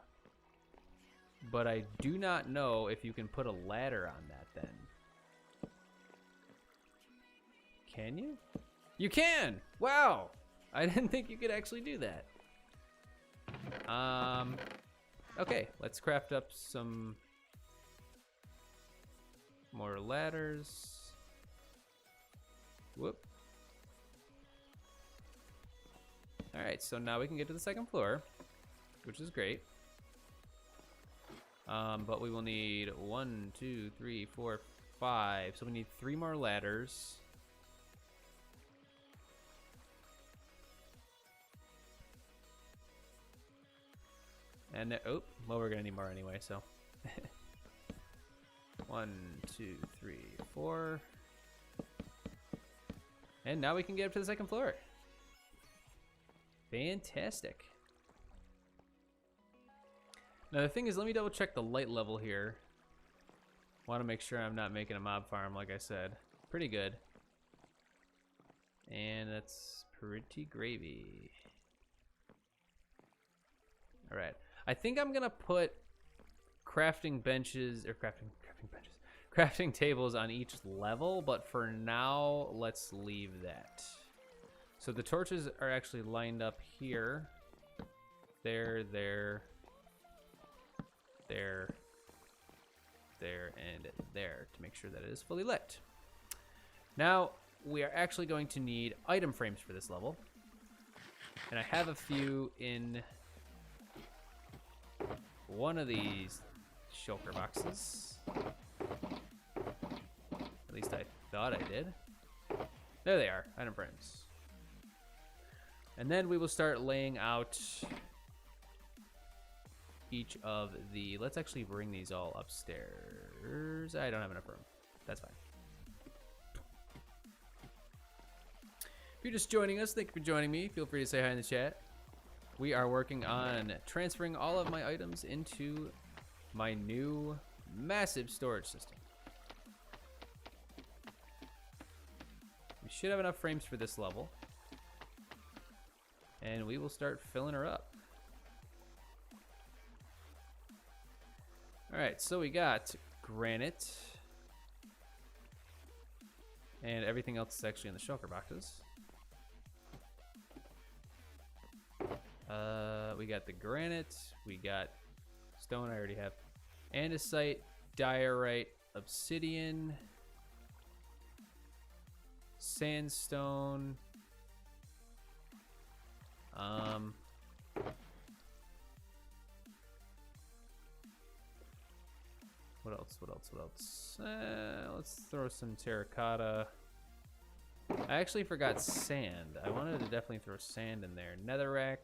A: but I do not know if you can put a ladder on that then. Can you? You can! Wow! I didn't think you could actually do that. Okay, let's craft up some more ladders. Whoop. Alright, so now we can get to the second floor, which is great. But we will need 1, 2, 3, 4, 5. So we need 3 more ladders. And oh, well, we're gonna need more anyway, so. 1, 2, 3, 4. And now we can get up to the second floor. Fantastic. Now the thing is, let me double check the light level here. Want to make sure I'm not making a mob farm, like I said. Pretty good. And that's pretty gravy. All right. I think I'm gonna put crafting benches or crafting tables on each level, but for now, let's leave that. So the torches are actually lined up here. There, there, there, and there to make sure that it is fully lit. Now, we are actually going to need item frames for this level. And I have a few in one of these shulker boxes. At least I thought I did. There they are, item frames. And then we will start laying out each of the, let's actually bring these all upstairs. I don't have enough room. That's fine. If you're just joining us, thank you for joining me. Feel free to say hi in the chat. We are working on transferring all of my items into my new massive storage system. We should have enough frames for this level. And we will start filling her up. Alright, so we got granite. And everything else is actually in the shulker boxes. We got the granite, we got stone, I already have, andesite, diorite, obsidian, sandstone, what else? Let's throw some terracotta. I actually forgot sand. I wanted to definitely throw sand in there. Netherrack.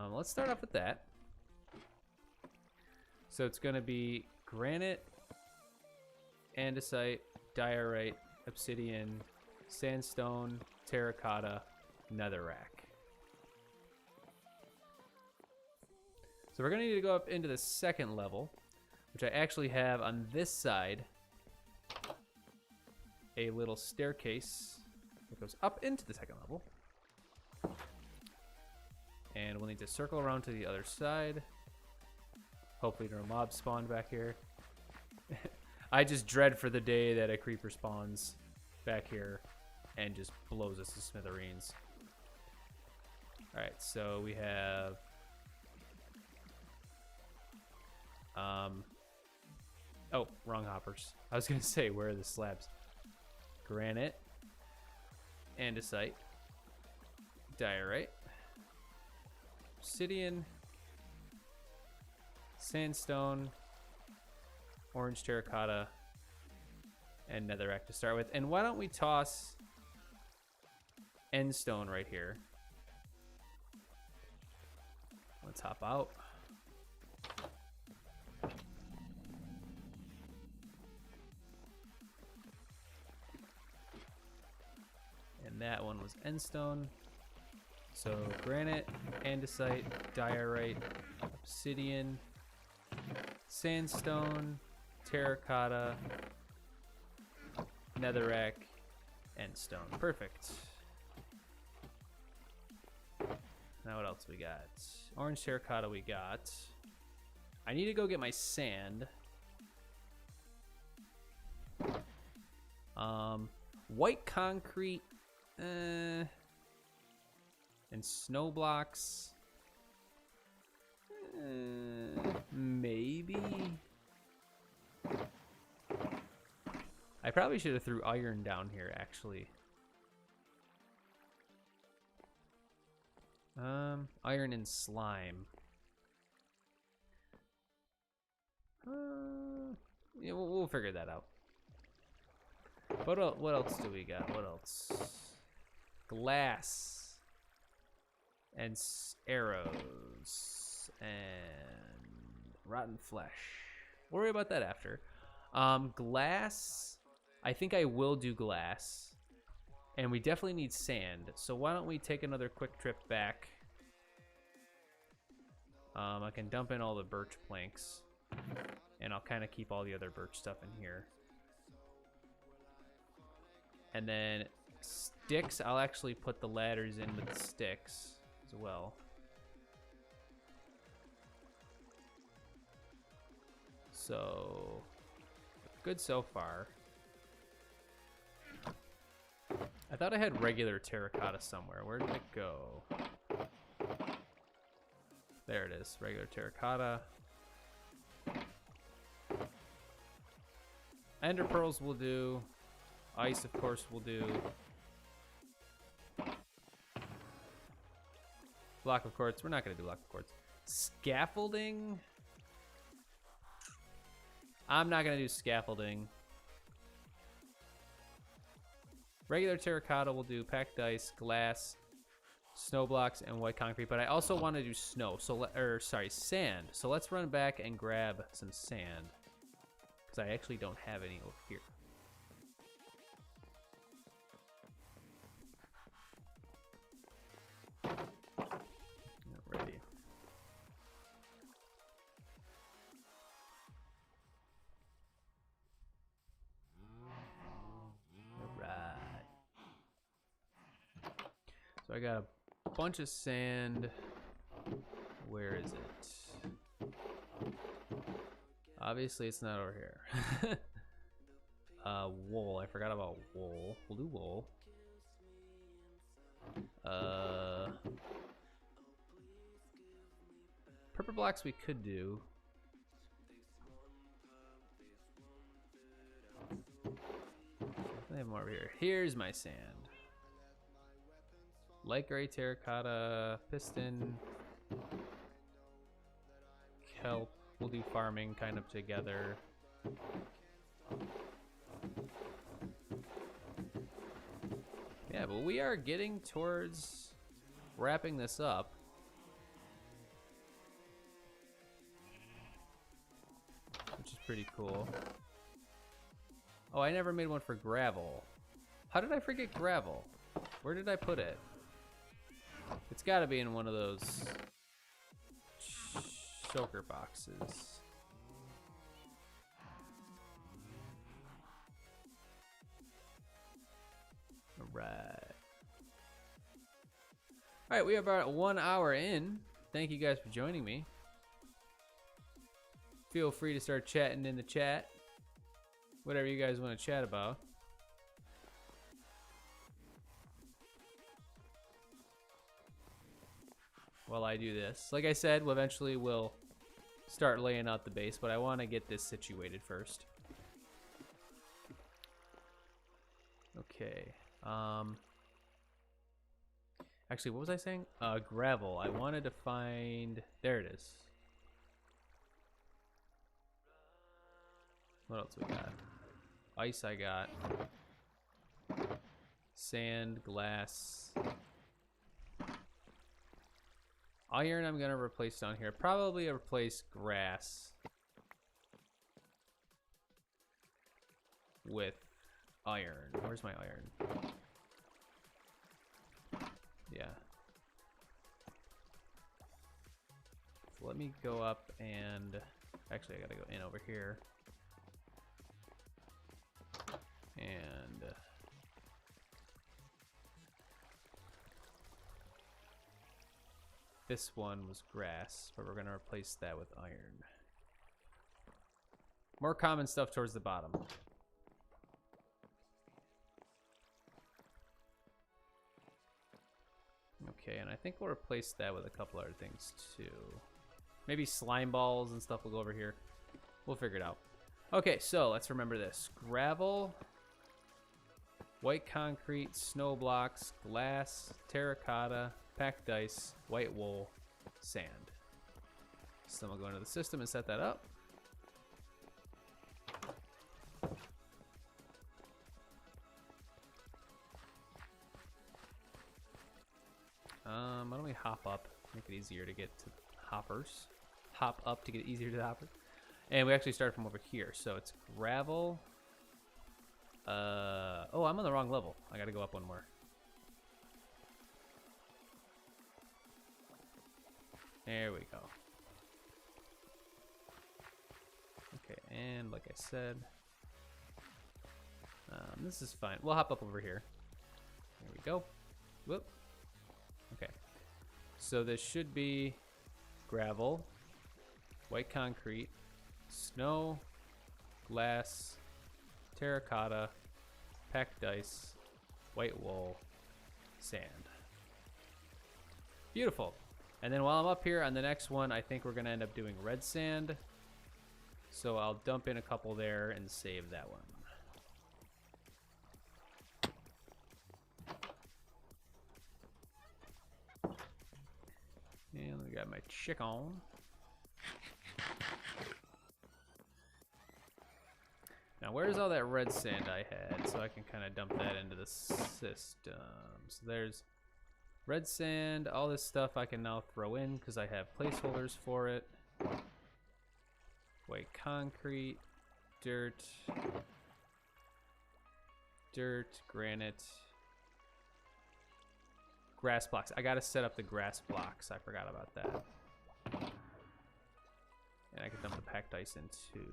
A: Let's start off with that. So it's going to be granite, andesite, diorite, obsidian, sandstone, terracotta, netherrack. So we're going to need to go up into the second level, which I actually have on this side a little staircase that goes up into the second level. And we'll need to circle around to the other side. Hopefully no mobs spawn back here. I just dread for the day that a creeper spawns back here and just blows us to smithereens. Alright, so we have oh, wrong hoppers. I was gonna say, where are the slabs? Granite, andesite, diorite, obsidian, sandstone, orange terracotta, and netherrack to start with. And why don't we toss endstone right here? Let's hop out. And that one was endstone. So granite, andesite, diorite, obsidian, sandstone, terracotta, netherrack, and stone. Perfect. Now what else we got? Orange terracotta we got. I need to go get my sand. White concrete and snow blocks. Maybe. I probably should have threw iron down here, actually. Iron and slime. Yeah, we'll figure that out. What else do we got? What else? Glass and arrows and rotten flesh. We'll worry about that after. Glass. I think I will do glass. And we definitely need sand. So why don't we take another quick trip back? I can dump in all the birch planks. And I'll kind of keep all the other birch stuff in here. And then sticks, I'll actually put the ladders in with the sticks as well. So, good so far. I thought I had regular terracotta somewhere. Where did it go? There it is, regular terracotta. Ender pearls will do. Ice, of course, will do. Block of quartz. We're not going to do block of quartz. Scaffolding. I'm not going to do scaffolding. Regular terracotta will do. Packed ice, glass, snow blocks, and white concrete. But I also want to do snow. So, sand. So let's run back and grab some sand. Because I actually don't have any over here. Alrighty. Alright. So I got a bunch of sand. Where is it? Obviously it's not over here. Wool. I forgot about wool. We'll do wool. Purple blocks we could do. I have more over here. Here's my sand. Light gray terracotta, piston, kelp. We'll do farming kind of together. Yeah, but we are getting towards wrapping this up. Which is pretty cool. Oh, I never made one for gravel. How did I forget gravel? Where did I put it? It's gotta be in one of those choker boxes. Alright. All right, we are about 1 hour in. Thank you guys for joining me. Feel free to start chatting in the chat. Whatever you guys want to chat about. While I do this. Like I said, eventually we'll start laying out the base, but I want to get this situated first. Okay. Actually, what was I saying? Gravel. I wanted to find... There it is. What else we got? Ice I got. Sand, glass. Iron I'm going to replace down here. Probably replace grass with iron. Where's my iron? Yeah. So let me go up and... Actually, I gotta go in over here. And... this one was grass, but we're gonna replace that with iron. More common stuff towards the bottom. Okay, and I think we'll replace that with a couple other things too. Maybe slime balls and stuff will go over here. We'll figure it out. Okay, so let's remember this. Gravel, white concrete, snow blocks, glass, terracotta, packed ice, white wool, sand. So then we'll go into the system and set that up. Why don't we hop up, make it easier to get to hoppers. Hop up to get it easier to the hoppers. And we actually start from over here. So it's gravel. Oh, I'm on the wrong level. I gotta go up one more. There we go. Okay, and like I said, this is fine. We'll hop up over here. There we go. Whoop. Okay. So this should be gravel, white concrete, snow, glass, terracotta, packed ice, white wool, sand. Beautiful. And then while I'm up here on the next one, I think we're going to end up doing red sand. So I'll dump in a couple there and save that one. And we got my chicken. Now where's all that red sand I had so I can kind of dump that into the system. So there's red sand, all this stuff I can now throw in because I have placeholders for it. White concrete, dirt, granite, grass blocks. I gotta set up the grass blocks. I forgot about that. And I can dump the packed ice into.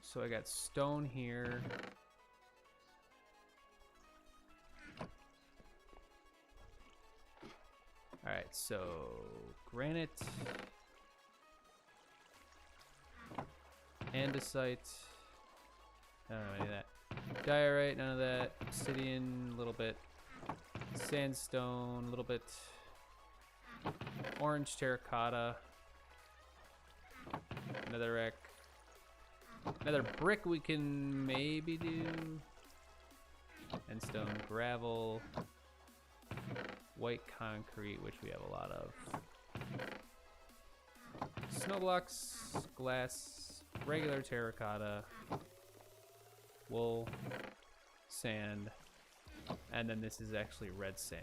A: So I got stone here. All right, so granite, andesite, I don't know any of that. Diorite, none of that. Obsidian, a little bit. Sandstone, a little bit. Orange terracotta. Another brick we can maybe do. And stone, gravel. White concrete, which we have a lot of. Snow blocks, glass, regular terracotta, wool, sand, and then this is actually red sand.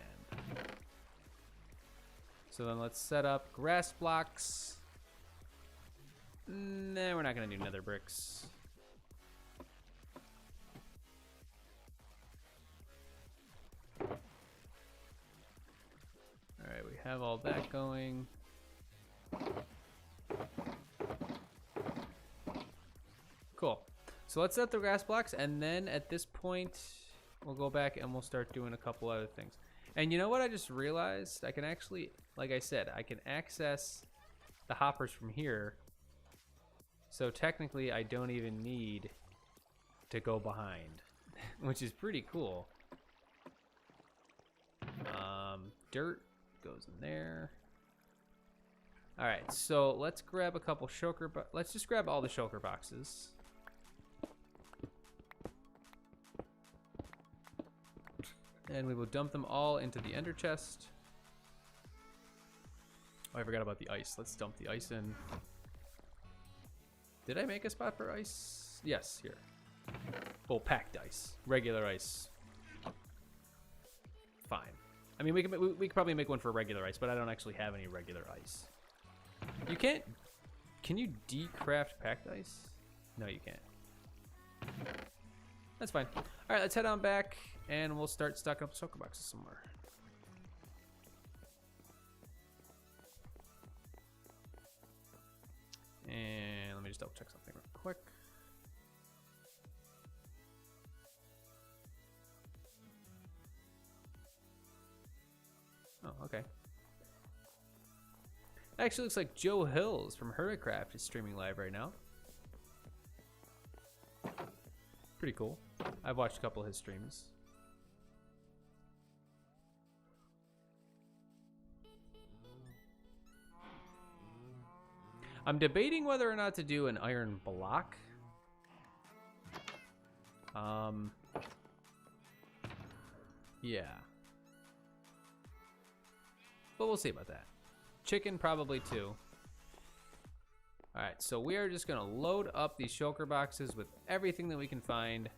A: So then let's set up grass blocks. Nah, we're not gonna do nether bricks. Alright, we have all that going. Cool. So let's set the grass blocks, and then at this point, we'll go back and we'll start doing a couple other things. And you know what I just realized? I can actually, like I said, I can access the hoppers from here. So technically I don't even need to go behind, which is pretty cool. Dirt goes in there. All right, so let's grab a couple shulker, let's just grab all the shulker boxes. And we will dump them all into the ender chest. Oh, I forgot about the ice. Let's dump the ice in. Did I make a spot for ice? Yes, here. Oh, packed ice. Regular ice. Fine. I mean, we could probably make one for regular ice, but I don't actually have any regular ice. You can't... Can you decraft packed ice? No, you can't. That's fine. All right, let's head on back, and we'll start stocking up the shulker boxes somewhere. And let me just double check something real quick. Oh, okay. Actually looks like Joe Hills from Hermitcraft is streaming live right now. Pretty cool. I've watched a couple of his streams. I'm debating whether or not to do an iron block. Yeah. But we'll see about that. Chicken probably too. Alright, so we are just gonna load up these shulker boxes with everything that we can find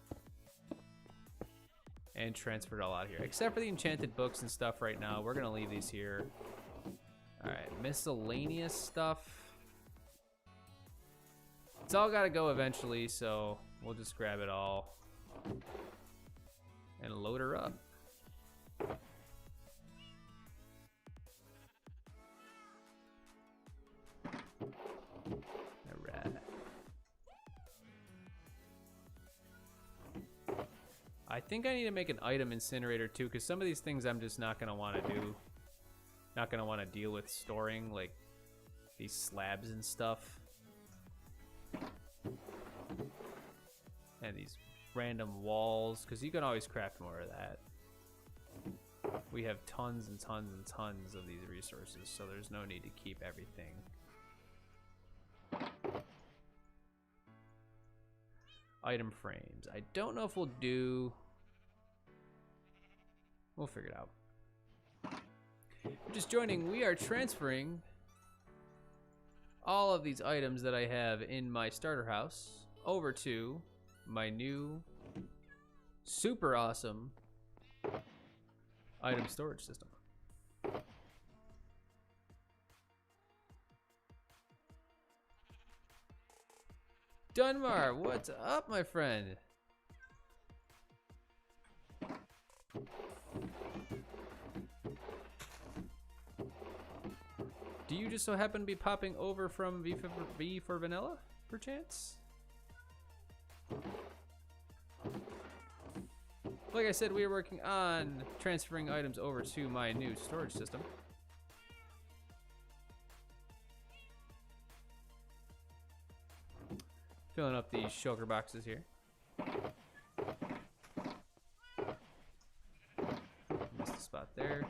A: and transfer it all out here. Except for the enchanted books and stuff right now. We're gonna leave these here. Alright, miscellaneous stuff. It's all gotta go eventually, so we'll just grab it all and load her up. Alright. I think I need to make an item incinerator too, because some of these things I'm just not gonna want to do. Not gonna want to deal with storing, like these slabs and stuff. And these random walls, because you can always craft more of that. We have tons and tons and tons of these resources, so there's no need to keep everything. Item frames. I don't know if we'll do... We'll figure it out. If you're just joining, we are transferring all of these items that I have in my starter house over to my new super awesome item storage system. Dunmar, what's up, my friend? Do you just so happen to be popping over from V for Vanilla, perchance? Like I said, we are working on transferring items over to my new storage system. Filling up these shulker boxes here. Missed a spot there.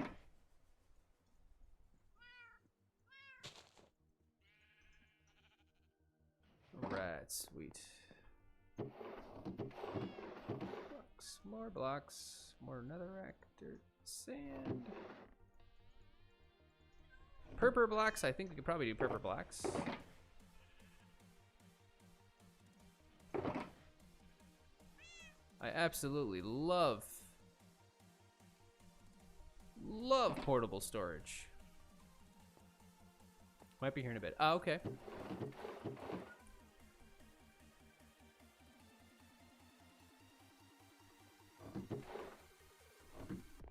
A: Alright, sweet. Blocks, more netherrack, dirt, sand. Purple blocks, I think we could probably do purple blocks. I absolutely love portable storage. Might be here in a bit. Ah, okay.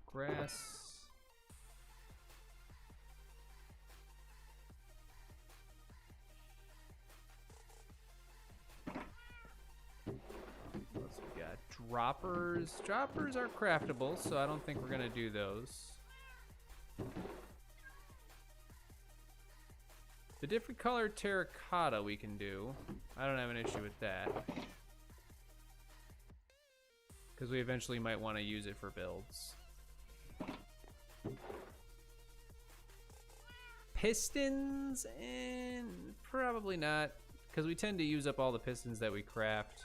A: Grass. What else we got? droppers. Droppers are craftable, so I don't think we're gonna do those. The different colored terracotta we can do. I don't have an issue with that. Because we eventually might want to use it for builds. Pistons? And probably not. Because we tend to use up all the pistons that we craft.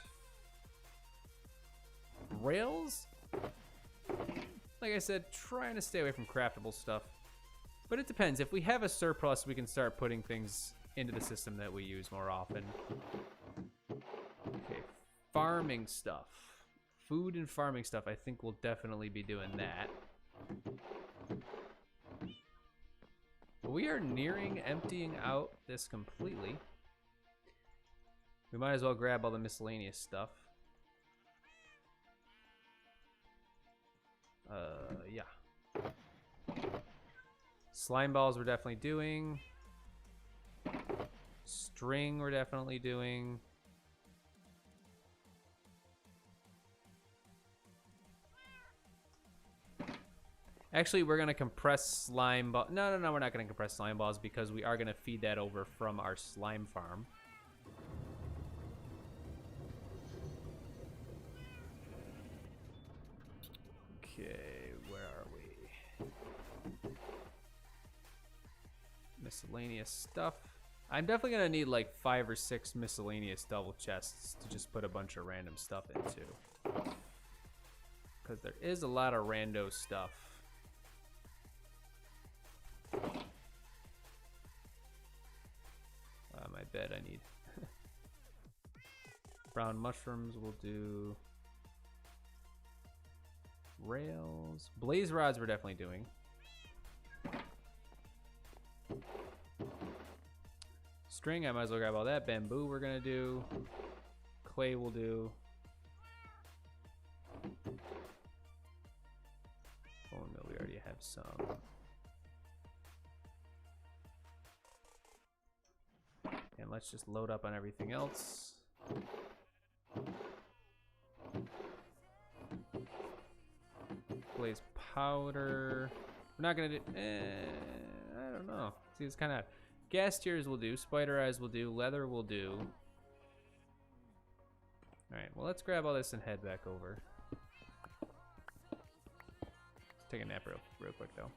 A: Rails? Like I said, trying to stay away from craftable stuff. But it depends. If we have a surplus, we can start putting things into the system that we use more often. Okay, farming stuff. Food and farming stuff, I think we'll definitely be doing that. But we are nearing emptying out this completely. We might as well grab all the miscellaneous stuff. Yeah. Slime balls we're definitely doing. String we're definitely doing. Actually, we're gonna compress slime ball. No, we're not gonna compress slime balls because we are gonna feed that over from our slime farm. Okay, where are we? Miscellaneous stuff. I'm definitely gonna need like 5 or 6 miscellaneous double chests to just put a bunch of random stuff into. Because there is a lot of rando stuff. My bed I need. Brown mushrooms will do. Rails. Blaze rods we're definitely doing. String, I might as well grab all that. Bamboo we're gonna do. Clay will do. Bone meal we already have some. And let's just load up on everything else. Blaze powder. We're not gonna do. I don't know. See, it's kind of. Gas tears will do. Spider eyes will do. Leather will do. All right. Well, let's grab all this and head back over. Let's take a nap real quick though.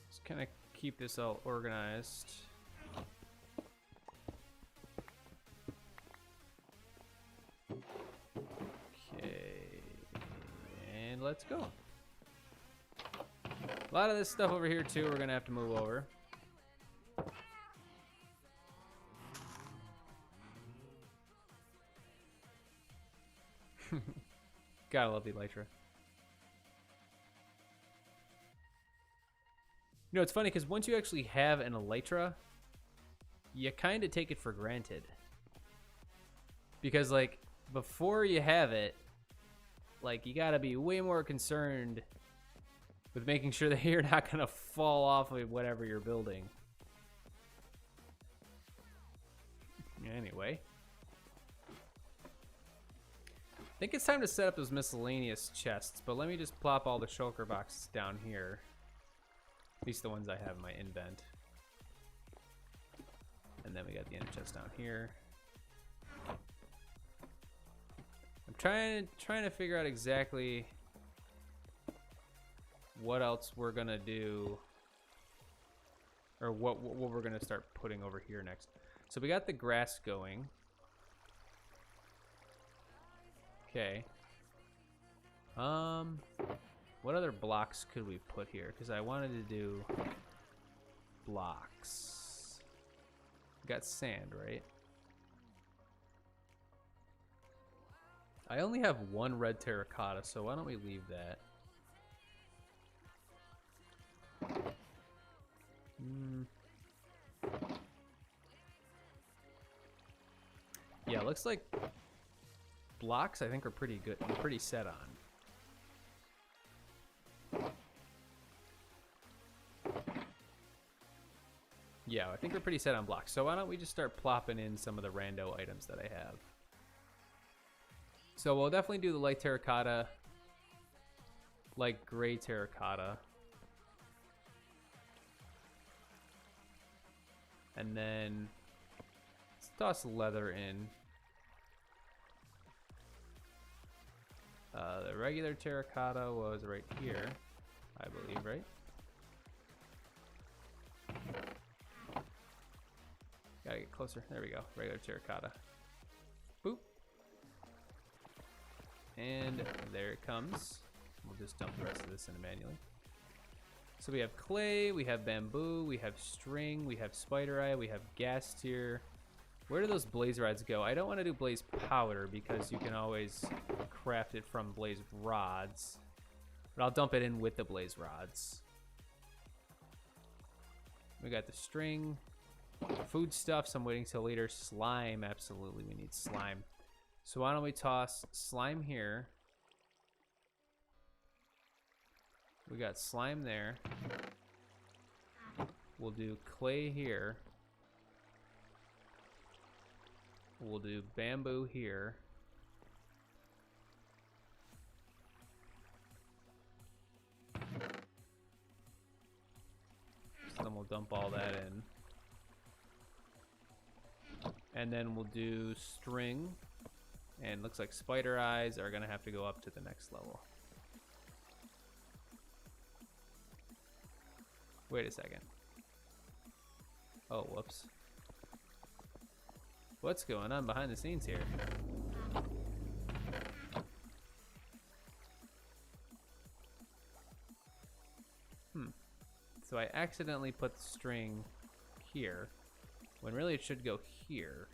A: Just kind of keep this all organized. Let's go. A lot of this stuff over here too we're gonna have to move over. Gotta love the elytra. You know, it's funny because once you actually have an elytra, you kind of take it for granted. Because like before you have it, like, you gotta be way more concerned with making sure that you're not gonna fall off of whatever you're building. Anyway. I think it's time to set up those miscellaneous chests, but let me just plop all the shulker boxes down here. At least the ones I have in my invent. And then we got the inner chest down here. I'm trying to figure out exactly what else we're gonna do, or what we're gonna start putting over here next. So we got the grass going. Okay. What other blocks could we put here? Because I wanted to do blocks. We got sand, right? I only have 1 red terracotta, so why don't we leave that? Yeah, looks like blocks I think are pretty good. I'm pretty set on. Yeah, I think we're pretty set on blocks. So why don't we just start plopping in some of the rando items that I have. So we'll definitely do the light terracotta, light gray terracotta. And then let's toss leather in. The regular terracotta was right here, I believe, right? Gotta get closer. There we go. Regular terracotta. Boop. And there it comes. We'll just dump the rest of this in manually. So we have clay, we have bamboo, we have string, we have spider eye, we have gas tier. Where do those blaze rods go? I don't want to do blaze powder because you can always craft it from blaze rods. But I'll dump it in with the blaze rods. We got the string. Foodstuffs, I'm waiting till later. Slime, absolutely, we need slime. So why don't we toss slime here. We got slime there. We'll do clay here. We'll do bamboo here. So then we'll dump all that in. And then we'll do string. And looks like spider eyes are gonna have to go up to the next level. Wait a second. Oh, whoops. What's going on behind the scenes here? So I accidentally put the string here, when really it should go here.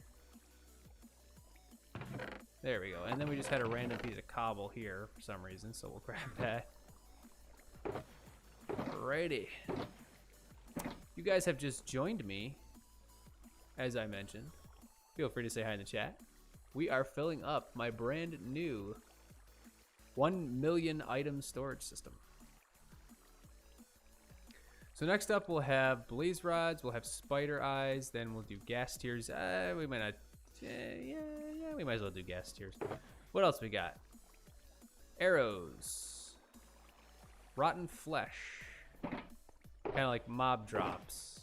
A: There we go. And then we just had a random piece of cobble here for some reason, so we'll grab that. Alrighty. You guys have just joined me, as I mentioned. Feel free to say hi in the chat. We are filling up my brand new 1 million item storage system. So next up we'll have blaze rods, we'll have spider eyes, then we'll do gas tiers. We might not, yeah, we might as well do gas tiers. What else we got? Arrows, rotten flesh, kind of like mob drops.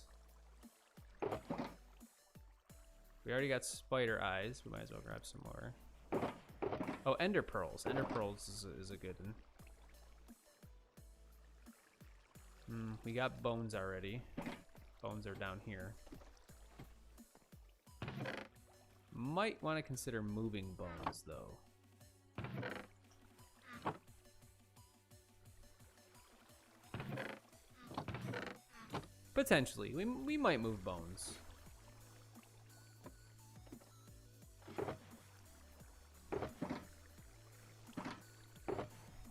A: We already got spider eyes. We might as well grab some more. Oh, ender pearls. Ender pearls is a good one. We got bones already. Bones are down here. Might want to consider moving bones, though. Potentially. We might move bones.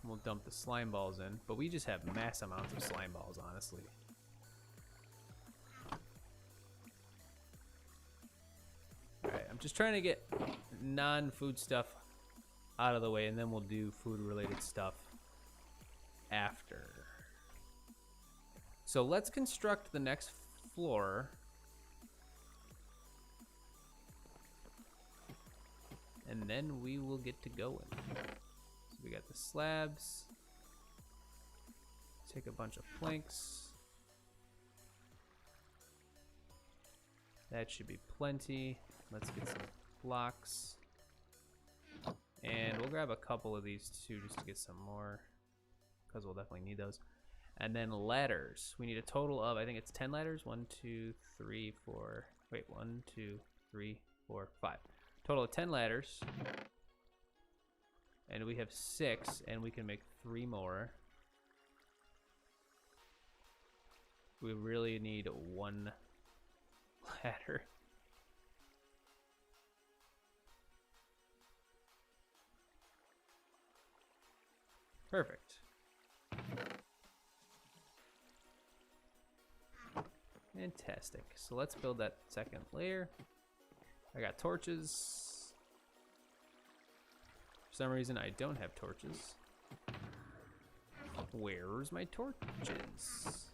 A: We'll dump the slime balls in, but we just have mass amounts of slime balls, honestly. Alright, I'm just trying to get non-food stuff out of the way, and then we'll do food-related stuff after. So let's construct the next floor. And then we will get to going. We got the slabs. Take a bunch of planks. That should be plenty. Let's get some blocks. And we'll grab a couple of these too just to get some more, because we'll definitely need those. And then ladders. We need a total of, I think it's 10 ladders. 1, 2, 3, 4. Wait, 1, 2, 3, 4, 5. Total of 10 ladders. And we have 6, and we can make 3 more. We really need 1 ladder. Perfect. Fantastic. So let's build that second layer. I got torches. For some reason, I don't have torches. Where's my torches?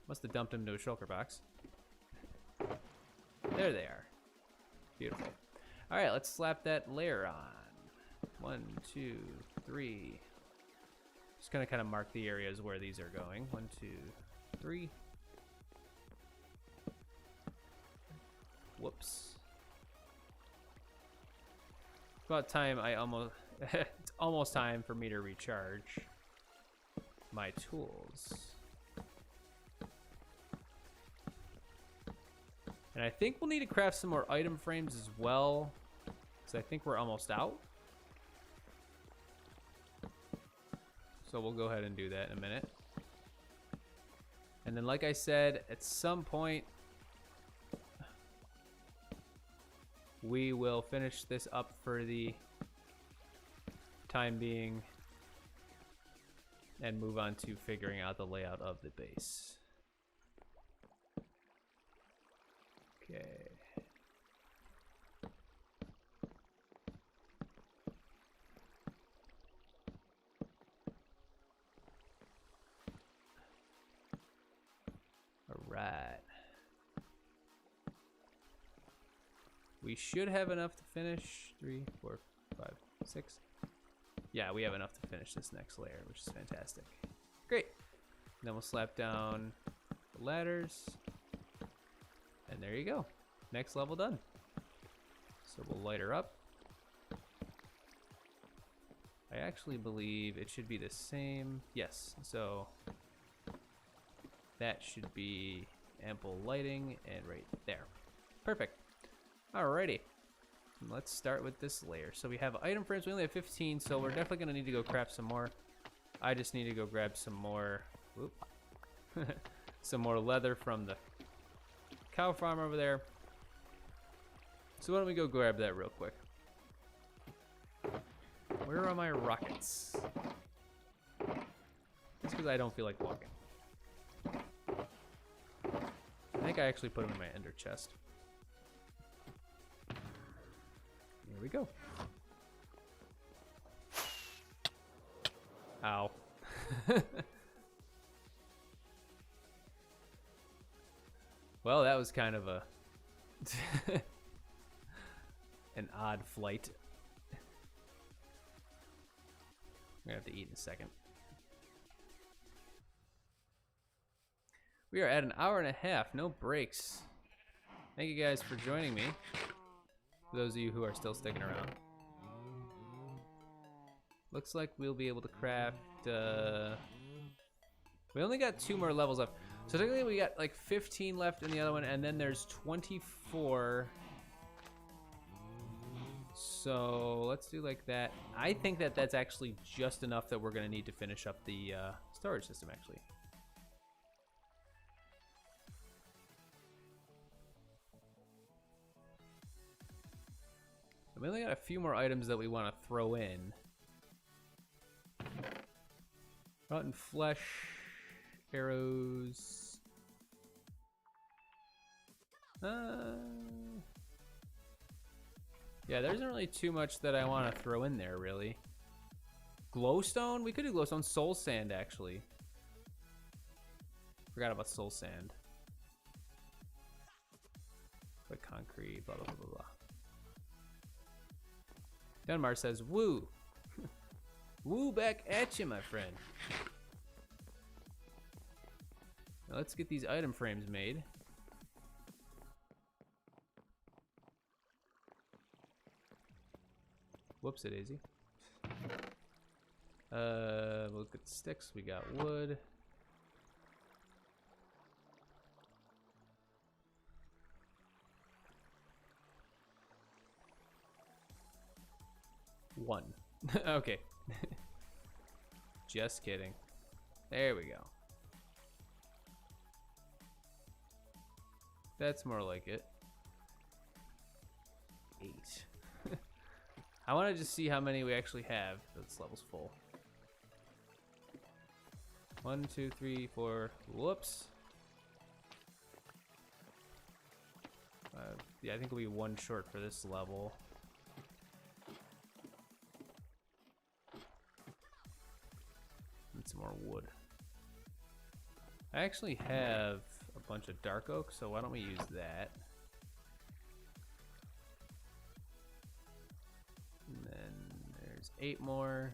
A: Must Must have dumped them into a shulker box. There they are. Beautiful. All right, let's slap that layer on. 1, 2, 3. Just gonna kind of mark the areas where these are going. 1, 2, 3. Whoops. About time I almost it's almost time for me to recharge my tools. And I think we'll need to craft some more item frames as well, because I think we're almost out. So we'll go ahead and do that in a minute. And then, like I said, at some point, we will finish this up for the time being and move on to figuring out the layout of the base. Okay. All right. We should have enough to finish 3, 4, 5, 6. Yeah, we have enough to finish this next layer, which is fantastic. Great. And then we'll slap down the ladders. And there you go. Next level done. So we'll light her up. I actually believe it should be the same. Yes, so that should be ample lighting and right there. Perfect. Alrighty. Let's start with this layer. So we have item frames. We only have 15, so we're definitely going to need to go craft some more. I just need to go grab some more, whoop, some more leather from the cow farm over there. So why don't we go grab that real quick? Where are my rockets? It's because I don't feel like walking. I think I actually put them in my ender chest. Here we go. Ow. Well, that was kind of a an odd flight. I'm gonna have to eat in a second. We are at an hour and a half, no breaks. Thank you guys for joining me. For those of you who are still sticking around. Looks like we'll be able to craft, we only got 2 more levels left. So technically we got like 15 left in the other one, and then there's 24. So let's do like that. I think that that's actually just enough that we're gonna need to finish up the storage system actually. We only got a few more items that we want to throw in. Rotten flesh, arrows. Yeah, there isn't really too much that I want to throw in there, really. Glowstone? We could do glowstone. Soul sand, actually. Forgot about soul sand. But concrete, blah, blah, blah, blah, blah. Dunmar says, woo. Woo back at you, my friend. Now let's get these item frames made. Whoopsie daisy. Look at the sticks. We got wood. One. Okay. Just kidding. There we go. That's more like it. 8. I want to just see how many we actually have. This level's full. 1, 2, 3, 4. Whoops. Yeah, I think we'll be 1 short for this level. Need some more wood. I actually have a bunch of dark oak, so why don't we use that? And then there's 8 more.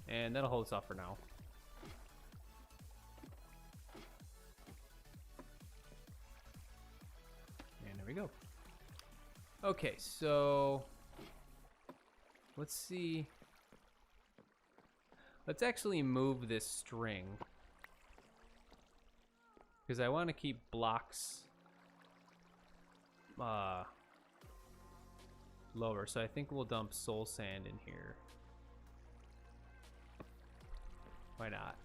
A: And that'll hold us off for now. And there we go. Okay, so let's see. Let's actually move this string, because I want to keep blocks lower. So I think we'll dump soul sand in here. Why not?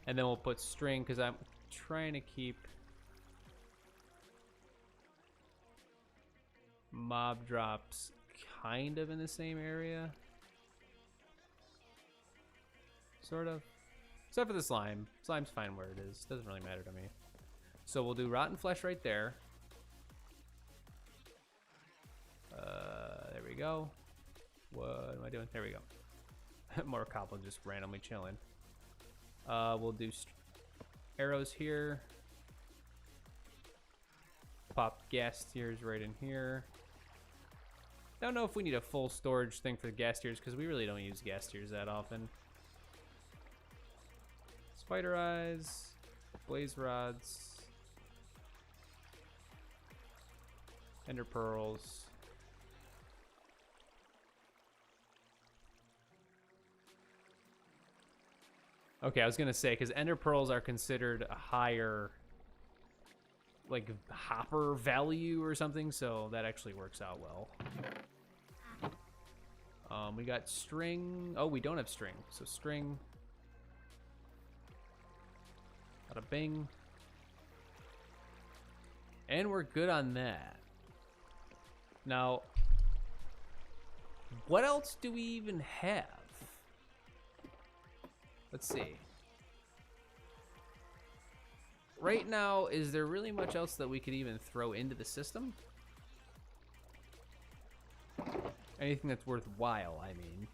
A: And then we'll put string, because I'm trying to keep mob drops kind of in the same area. Sort of. Except for the slime. Slime's fine where it is. Doesn't really matter to me. So we'll do rotten flesh right there. There we go. What am I doing? There we go. More cobble just randomly chilling. We'll do arrows here. Pop gas tiers right in here. Don't know if we need a full storage thing for the gas tiers, because we really don't use gas tiers that often. Spider eyes, blaze rods, ender pearls. Okay, I was gonna say, because ender pearls are considered a higher, like, hopper value or something, so that actually works out well. We got string. Oh, we don't have string, so string. Bada bing. And we're good on that. Now, what else do we even have? Let's see. Right now, is there really much else that we could even throw into the system? Anything that's worthwhile, I mean.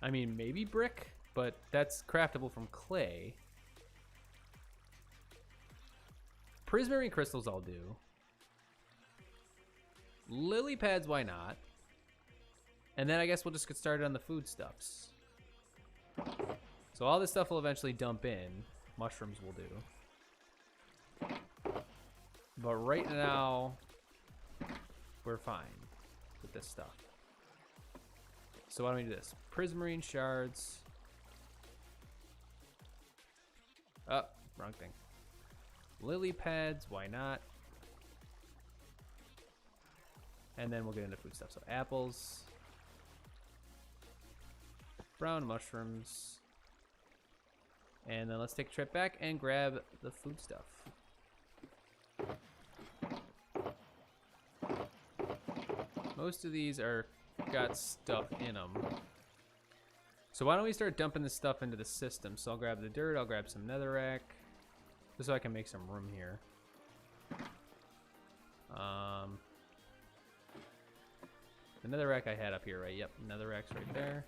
A: I mean, maybe brick, but that's craftable from clay. Prismarine crystals I'll do. Lily pads, why not? And then I guess we'll just get started on the foodstuffs. So all this stuff will eventually dump in. Mushrooms will do. But right now, we're fine with this stuff. So why don't we do this? Prismarine shards. Oh, wrong thing. Lily pads, why not? And then we'll get into food stuff. So apples, brown mushrooms, and then let's take a trip back and grab the food stuff. Most of these are got stuff in them. So why don't we start dumping this stuff into the system? So I'll grab the dirt, I'll grab some netherrack, just so I can make some room here. The netherrack I had up here, right? Yep, netherrack's right there.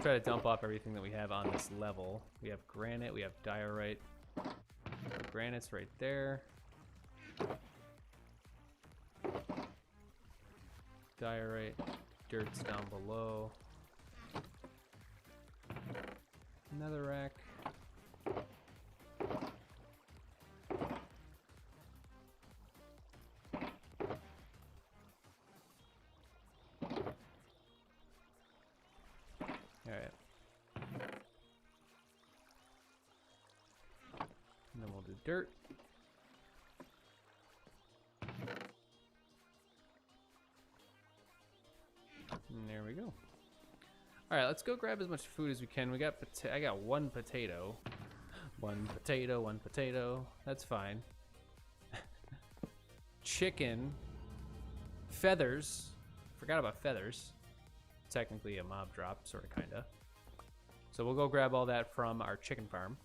A: Try to dump off everything that we have on this level. We have granite, we have diorite. Granite's right there. Diorite, dirt's down below. Netherrack. Alright. And then we'll do dirt. And there we go. Alright, let's go grab as much food as we can. We got I got one potato. One potato. That's fine. Chicken. Feathers. Forgot about feathers. Technically a mob drop, sort of, kinda. So we'll go grab all that from our chicken farm.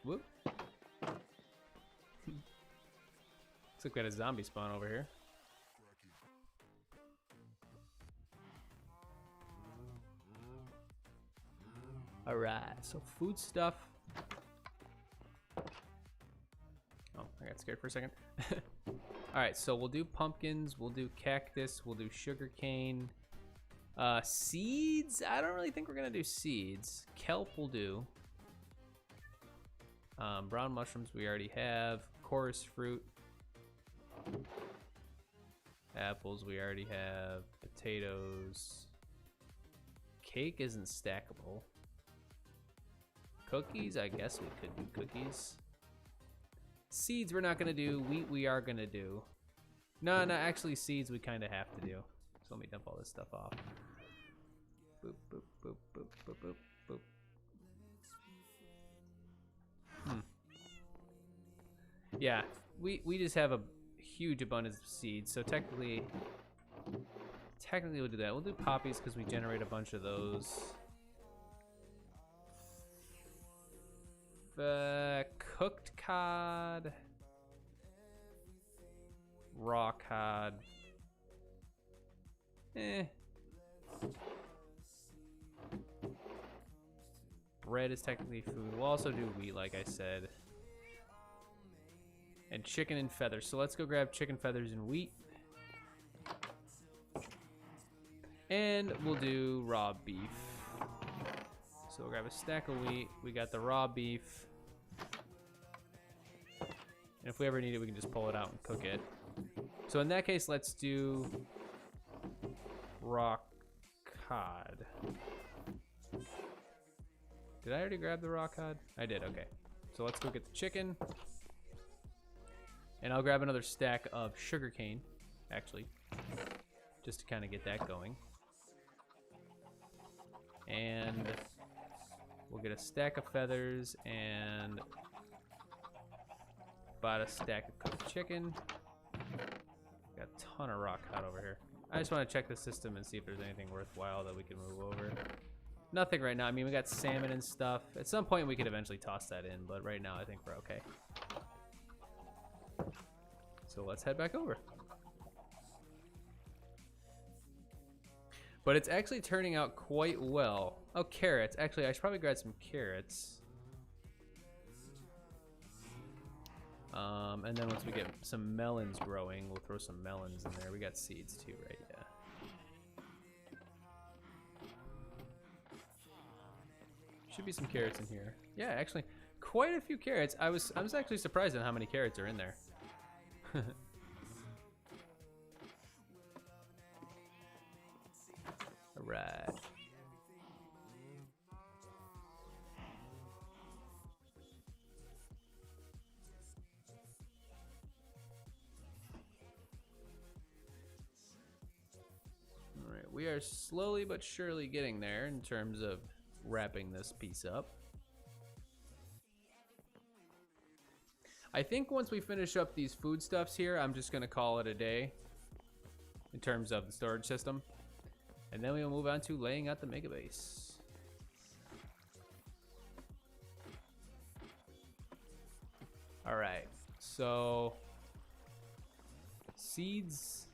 A: Whoop. Looks like we had a zombie spawn over here. Alright, so food stuff. Oh, I got scared for a second. Alright, so we'll do pumpkins, we'll do cactus, we'll do sugarcane. Seeds? I don't really think we're gonna do seeds. Kelp will do. Brown mushrooms we already have. Chorus fruit. Apples we already have. Potatoes. Cake isn't stackable. Cookies, I guess we could do cookies. Seeds we're not gonna do. Wheat we are gonna do. No, actually seeds we kind of have to do. So let me dump all this stuff off. Boop, boop, boop, boop, boop, boop, boop. Yeah, we just have a huge abundance of seeds, so technically we'll do that. We'll do poppies because we generate a bunch of those. Cooked cod, raw cod. Bread is technically food. We'll also do wheat, like I said. And chicken and feathers. So let's go grab chicken feathers and wheat. And we'll do raw beef. So we'll grab a stack of wheat. We got the raw beef. And if we ever need it, we can just pull it out and cook it. So in that case, let's do raw cod. Did I already grab the raw cod? I did, okay. So let's go get the chicken. And I'll grab another stack of sugarcane, actually, just to kind of get that going. And we'll get a stack of feathers and about a stack of cooked chicken. Got a ton of raw cod over here. I just want to check the system and see if there's anything worthwhile that we can move over. Nothing right now. I mean, we got salmon and stuff. At some point, we could eventually toss that in, but right now, I think we're okay. So let's head back over. But it's actually turning out quite well. Oh, carrots. Actually, I should probably grab some carrots. And then once we get some melons growing, we'll throw some melons in there. We got seeds too, right? Yeah. Should be some carrots in here. Yeah, actually, quite a few carrots. I was actually surprised at how many carrots are in there. All right. All right, we are slowly but surely getting there in terms of wrapping this piece up. I think once we finish up these foodstuffs here, I'm just gonna call it a day in terms of the storage system. And then we'll move on to laying out the mega base. All right, so seeds.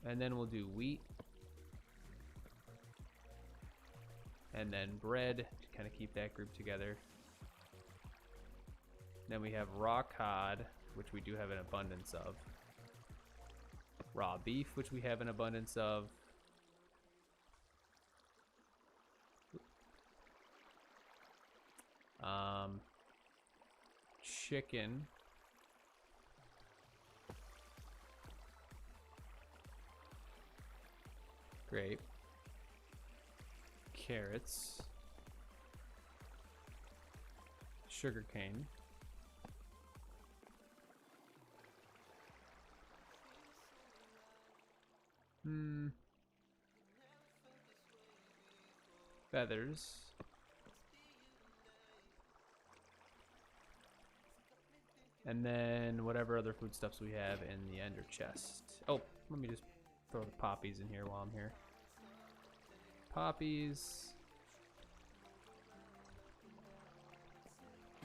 A: And then we'll do wheat. And then bread to kind of keep that group together. Then we have raw cod, which we do have an abundance of. Raw beef, which we have an abundance of. Chicken. Great. Carrots. Sugarcane. Feathers. And then whatever other foodstuffs we have in the ender chest. Oh, let me just throw the poppies in here while I'm here. Poppies.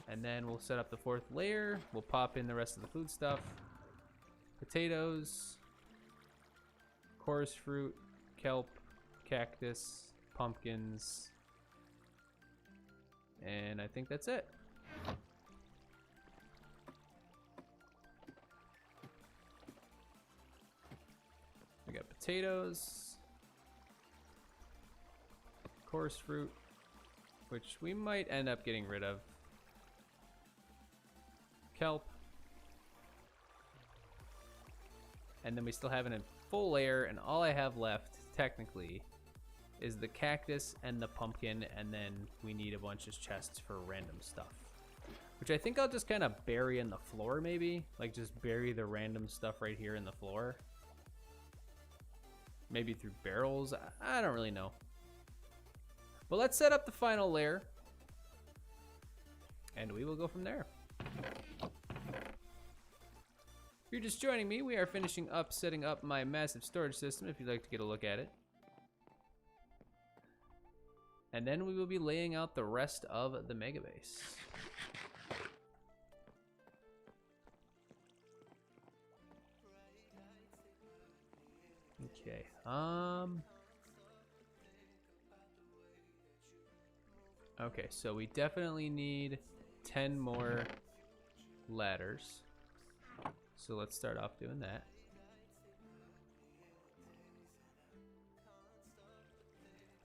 A: And then we'll set up the 4th layer. We'll pop in the rest of the food stuff. Potatoes, chorus fruit, kelp, cactus, pumpkins, and I think that's it. We got potatoes, chorus fruit, which we might end up getting rid of. Kelp. And then we still have it in full layer, and all I have left, technically, is the cactus and the pumpkin, and then we need a bunch of chests for random stuff. Which I think I'll just kind of bury in the floor, maybe? Like, just bury the random stuff right here in the floor. Maybe through barrels? I don't really know. But let's set up the final layer, and we will go from there. If you're just joining me, we are finishing up setting up my massive storage system if you'd like to get a look at it. And then we will be laying out the rest of the mega base. Okay, okay, so we definitely need 10 more ladders. So let's start off doing that.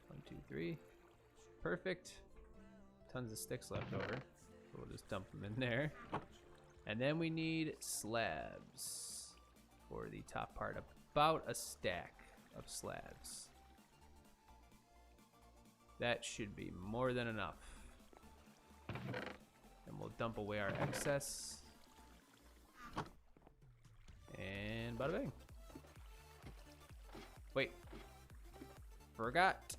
A: One, two, three. Perfect. Tons of sticks left over. So we'll just dump them in there. And then we need slabs for the top part. About a stack of slabs. That should be more than enough. And we'll dump away our excess. And bada bing. Wait. Forgot.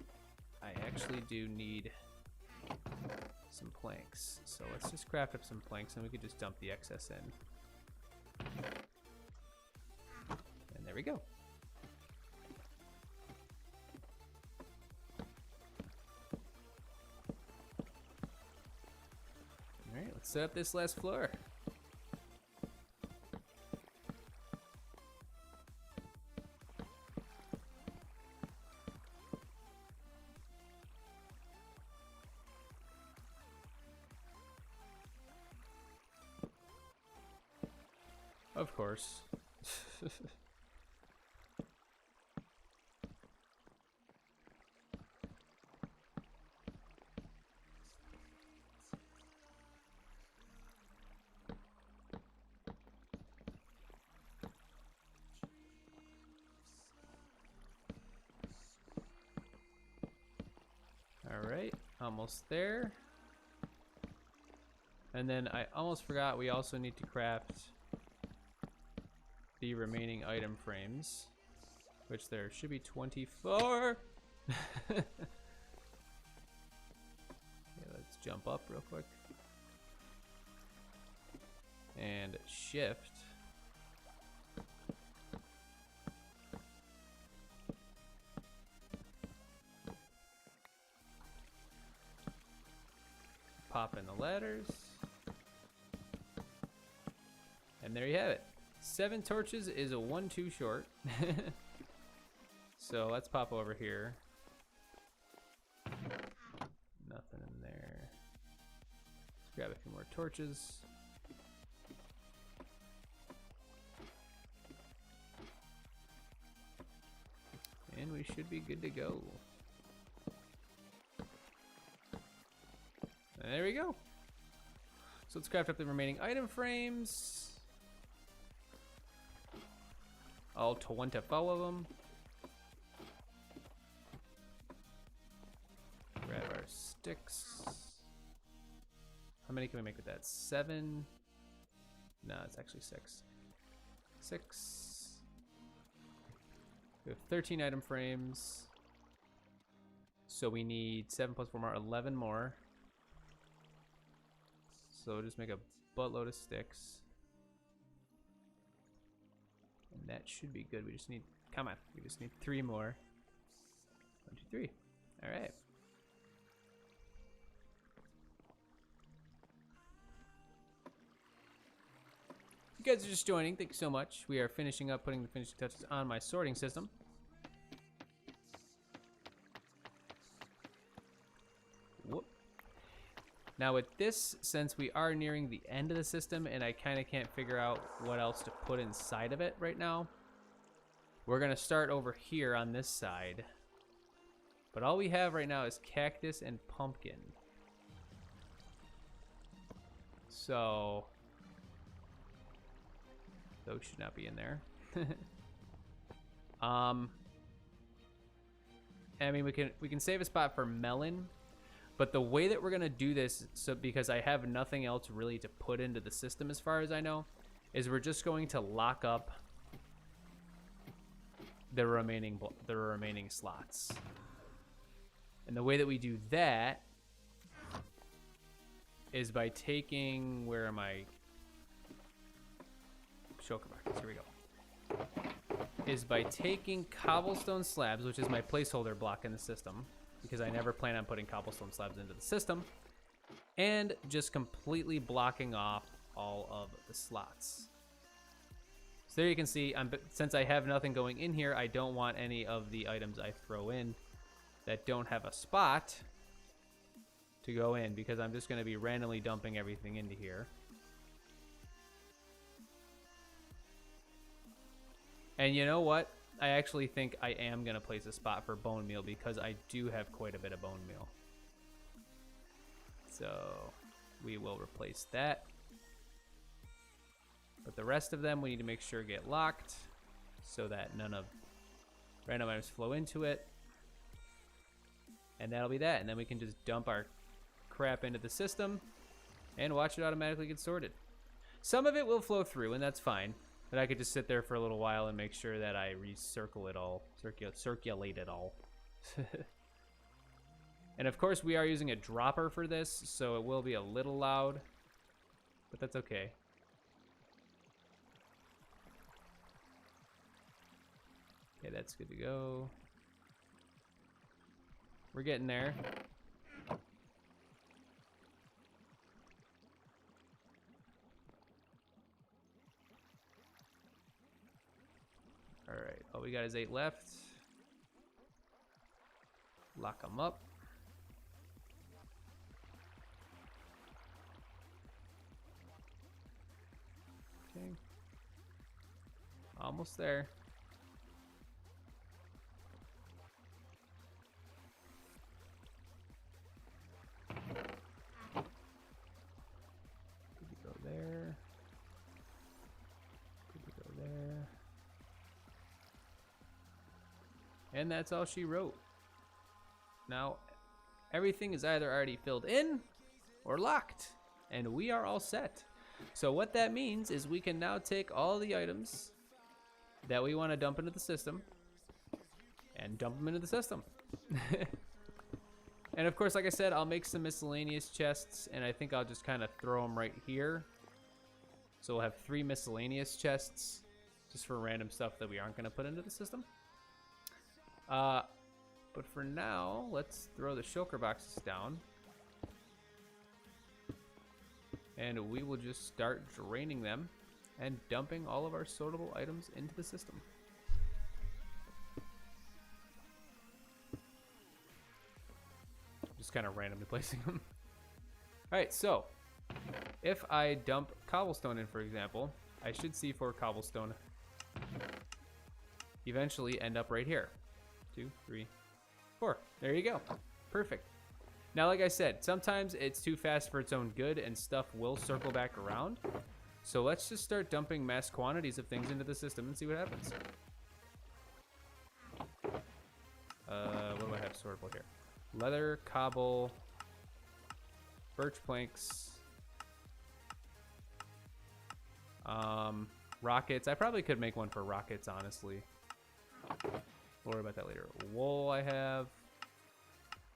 A: I actually do need some planks. So let's just craft up some planks and we could just dump the excess in. And there we go. Alright, let's set up this last floor. Of course. All right, almost there. And then I almost forgot we also need to craft the remaining item frames, which there should be 24. Okay, let's jump up real quick and shift. Pop in the ladders, and there you have it. 7 torches is a 1-2 short. So let's pop over here. Nothing in there. Let's grab a few more torches. And we should be good to go. And there we go. So let's craft up the remaining item frames. All 24 of them. Grab our sticks. How many can we make with that? 7? No, it's actually 6. 6. We have 13 item frames. So we need 7 plus 4 more, 11 more. So we'll just make a buttload of sticks. that should be good. We just need, come on, we just need 3 more. 1, 2, 3. All right. If you guys are just joining, thank you so much. We are finishing up putting the finishing touches on my sorting system. Whoop. Now with this, since we are nearing the end of the system and I kind of can't figure out what else to put inside of it right now, we're going to start over here on this side. But all we have right now is cactus and pumpkin. So those should not be in there. I mean, we can save a spot for melon, but the way that we're gonna do this, so because I have nothing else really to put into the system as far as I know, is we're just going to lock up the remaining slots. And the way that we do that is by taking, where am I? Shulker buckets, here we go. Is by taking cobblestone slabs, which is my placeholder block in the system, because I never plan on putting cobblestone slabs into the system, and just completely blocking off all of the slots. So there you can see, since I have nothing going in here, I don't want any of the items I throw in that don't have a spot to go in, because I'm just going to be randomly dumping everything into here. And you know what? I actually think I am going to place a spot for bone meal, because I do have quite a bit of bone meal. So we will replace that. But the rest of them we need to make sure get locked so that none of random items flow into it. And that'll be that. And then we can just dump our crap into the system and watch it automatically get sorted. Some of it will flow through, and that's fine. But I could just sit there for a little while and make sure that I recircle it all, circulate it all. And of course we are using a dropper for this, so it will be a little loud, but that's okay. Okay, that's good to go. We're getting there. All right, all we got is 8 left. Lock them up. Okay. Almost there. Go there. Go there. And that's all she wrote. Now, everything is either already filled in or locked, and we are all set. So what that means is we can now take all the items that we want to dump into the system and dump them into the system. And of course, like I said, I'll make some miscellaneous chests, and I think I'll just kind of throw them right here. So we'll have 3 miscellaneous chests just for random stuff that we aren't going to put into the system. But for now, let's throw the shulker boxes down. And we will just start draining them and dumping all of our sortable items into the system. Just kind of randomly placing them. Alright, so if I dump cobblestone in, for example, I should see 4 cobblestone eventually end up right here. 2, 3, 4. There you go. Perfect. Now, like I said, sometimes it's too fast for its own good and stuff will circle back around. So let's just start dumping mass quantities of things into the system and see what happens. What do I have sortable here? Leather, cobble, birch planks, rockets. I probably could make one for rockets, honestly. We'll worry about that later. Wool I have,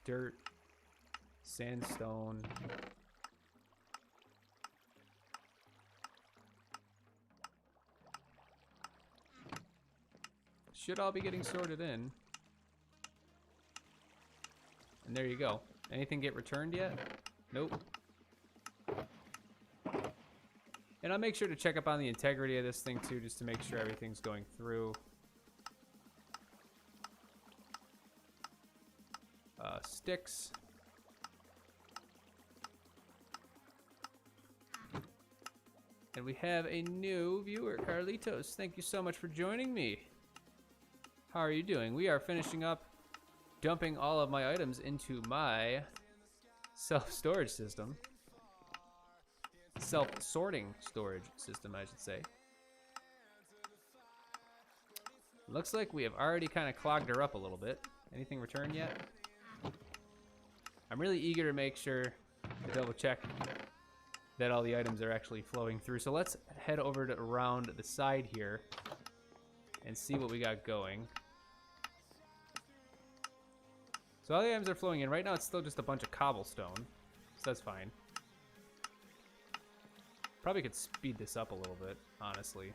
A: dirt, sandstone. should all be getting sorted in. And there you go. Anything get returned yet? Nope. And I'll make sure to check up on the integrity of this thing too, just to make sure everything's going through. Sticks. And we have a new viewer, Carlitos. Thank you so much for joining me. How are you doing? We are finishing up dumping all of my items into my self-storage system. Self-sorting storage system, I should say. Looks like we have already kind of clogged her up a little bit. Anything returned yet? I'm really eager to make sure to double check that all the items are actually flowing through. So let's head over to around the side here and see what we got going. So all the items are flowing in. Right now it's still just a bunch of cobblestone, so that's fine. Probably could speed this up a little bit, honestly.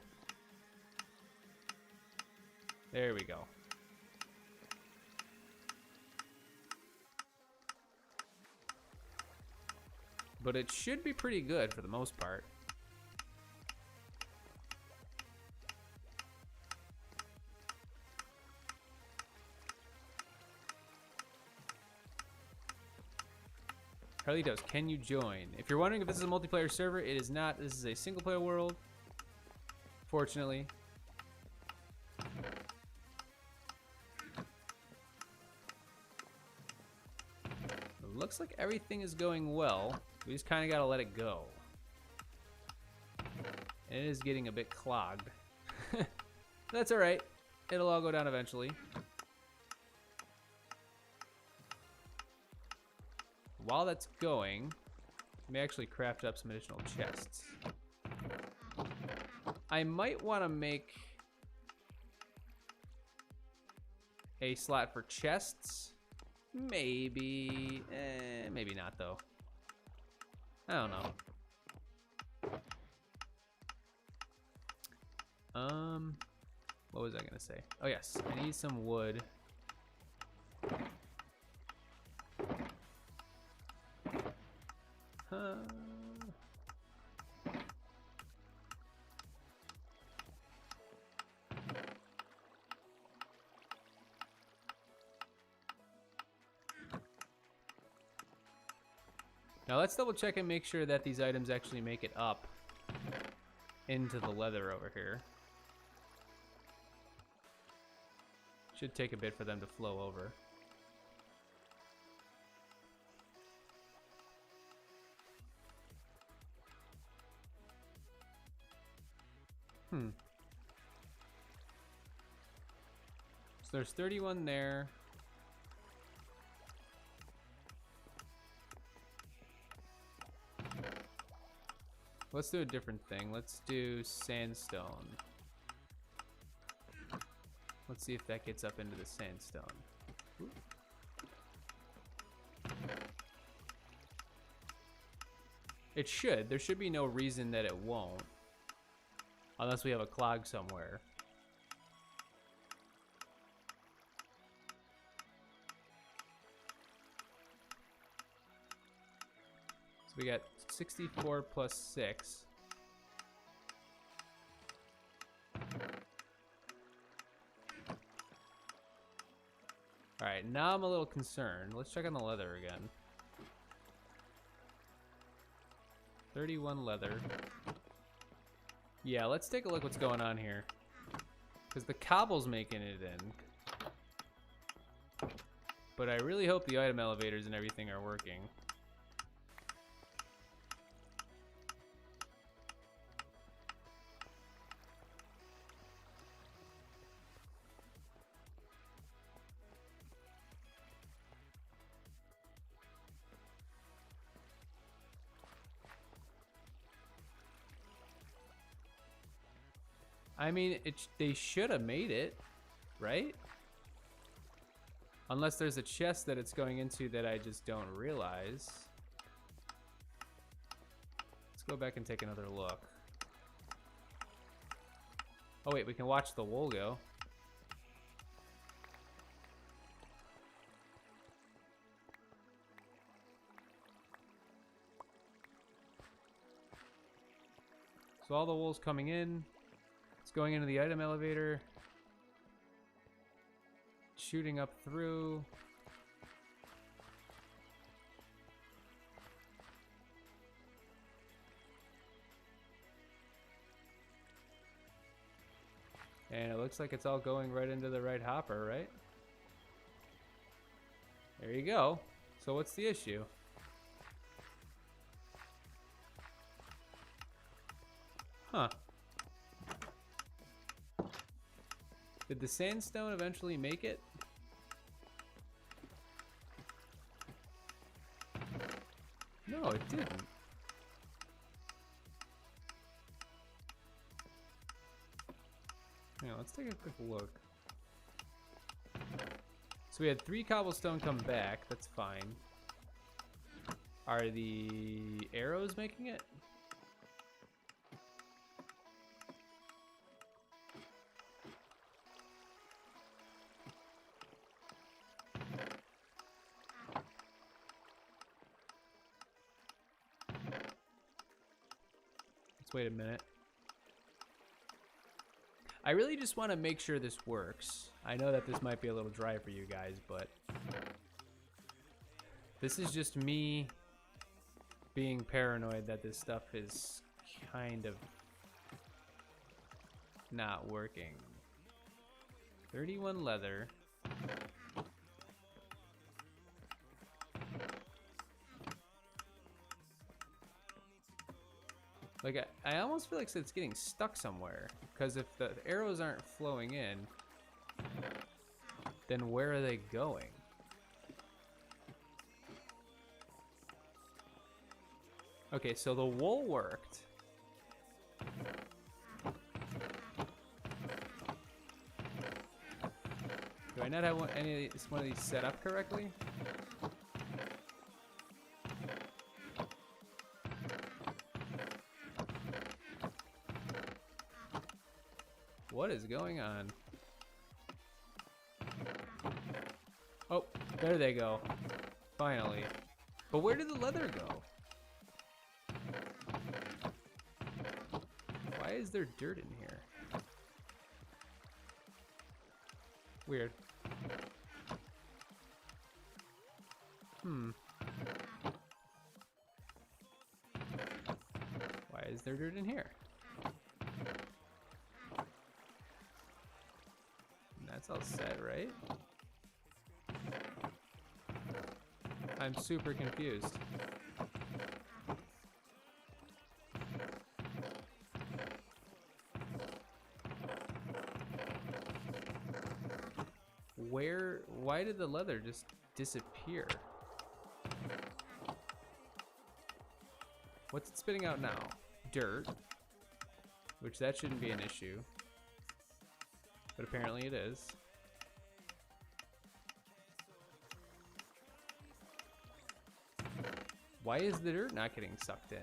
A: There we go. But it should be pretty good for the most part. Carlitos, can you join? If you're wondering if this is a multiplayer server, it is not. This is a single player world, fortunately. It looks like everything is going well. We just kind of got to let it go. And it is getting a bit clogged. That's all right. It'll all go down eventually. While that's going, we may actually craft up some additional chests. I might want to make a slot for chests. Maybe, maybe not though. I don't know. What was I gonna say? Oh yes, I need some wood. Now let's double check and make sure that these items actually make it up into the leather over here. Should take a bit for them to flow over. So there's 31 there. Let's do a different thing. Let's do sandstone. Let's see if that gets up into the sandstone. Ooh. It should. There should be no reason that it won't. Unless we have a clog somewhere. So we got 64 plus 6. Alright, now I'm a little concerned. Let's check on the leather again. 31 leather. Yeah, let's take a look what's going on here. Because the cobble's making it in. But I really hope the item elevators and everything are working. I mean, they should have made it, right? Unless there's a chest that it's going into that I just don't realize. Let's go back and take another look. Oh wait, we can watch the wool go. So all the wool's coming in. It's going into the item elevator. Shooting up through. And it looks like it's all going right into the right hopper, right? There you go. So what's the issue? Huh. Did the sandstone eventually make it? No, it didn't. Yeah, let's take a quick look. So we had 3 cobblestone come back. That's fine. Are the arrows making it? Let's wait a minute. I really just want to make sure this works. I know that this might be a little dry for you guys, but this is just me being paranoid that this stuff is kind of not working. 31 leather. Like, I almost feel like it's getting stuck somewhere. Because if the arrows aren't flowing in, then where are they going? Okay, so the wool worked. Do I not have one of these set up correctly? What is going on? Oh, there they go. Finally. But where did the leather go? Why is there dirt in here? Weird. Why is there dirt in here? That's all set, right? I'm super confused. Why did the leather just disappear? What's it spitting out now? Dirt, which that shouldn't be an issue. But apparently it is. Why is the dirt not getting sucked in?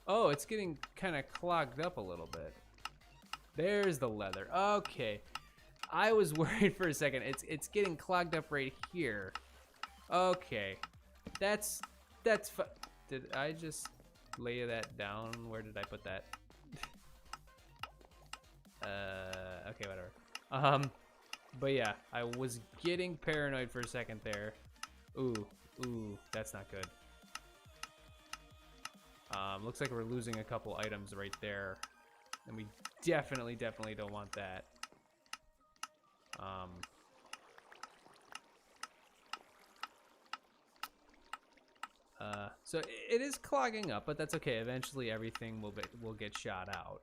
A: Oh, it's getting kind of clogged up a little bit. There's the leather. Okay. I was worried for a second. It's getting clogged up right here. Okay. That's did I just lay that down? Where did I put that? Okay, whatever. But yeah, I was getting paranoid for a second there. Ooh, that's not good. Looks like we're losing a couple items right there. And we definitely don't want that. So it is clogging up, but that's okay. Eventually everything will get shot out.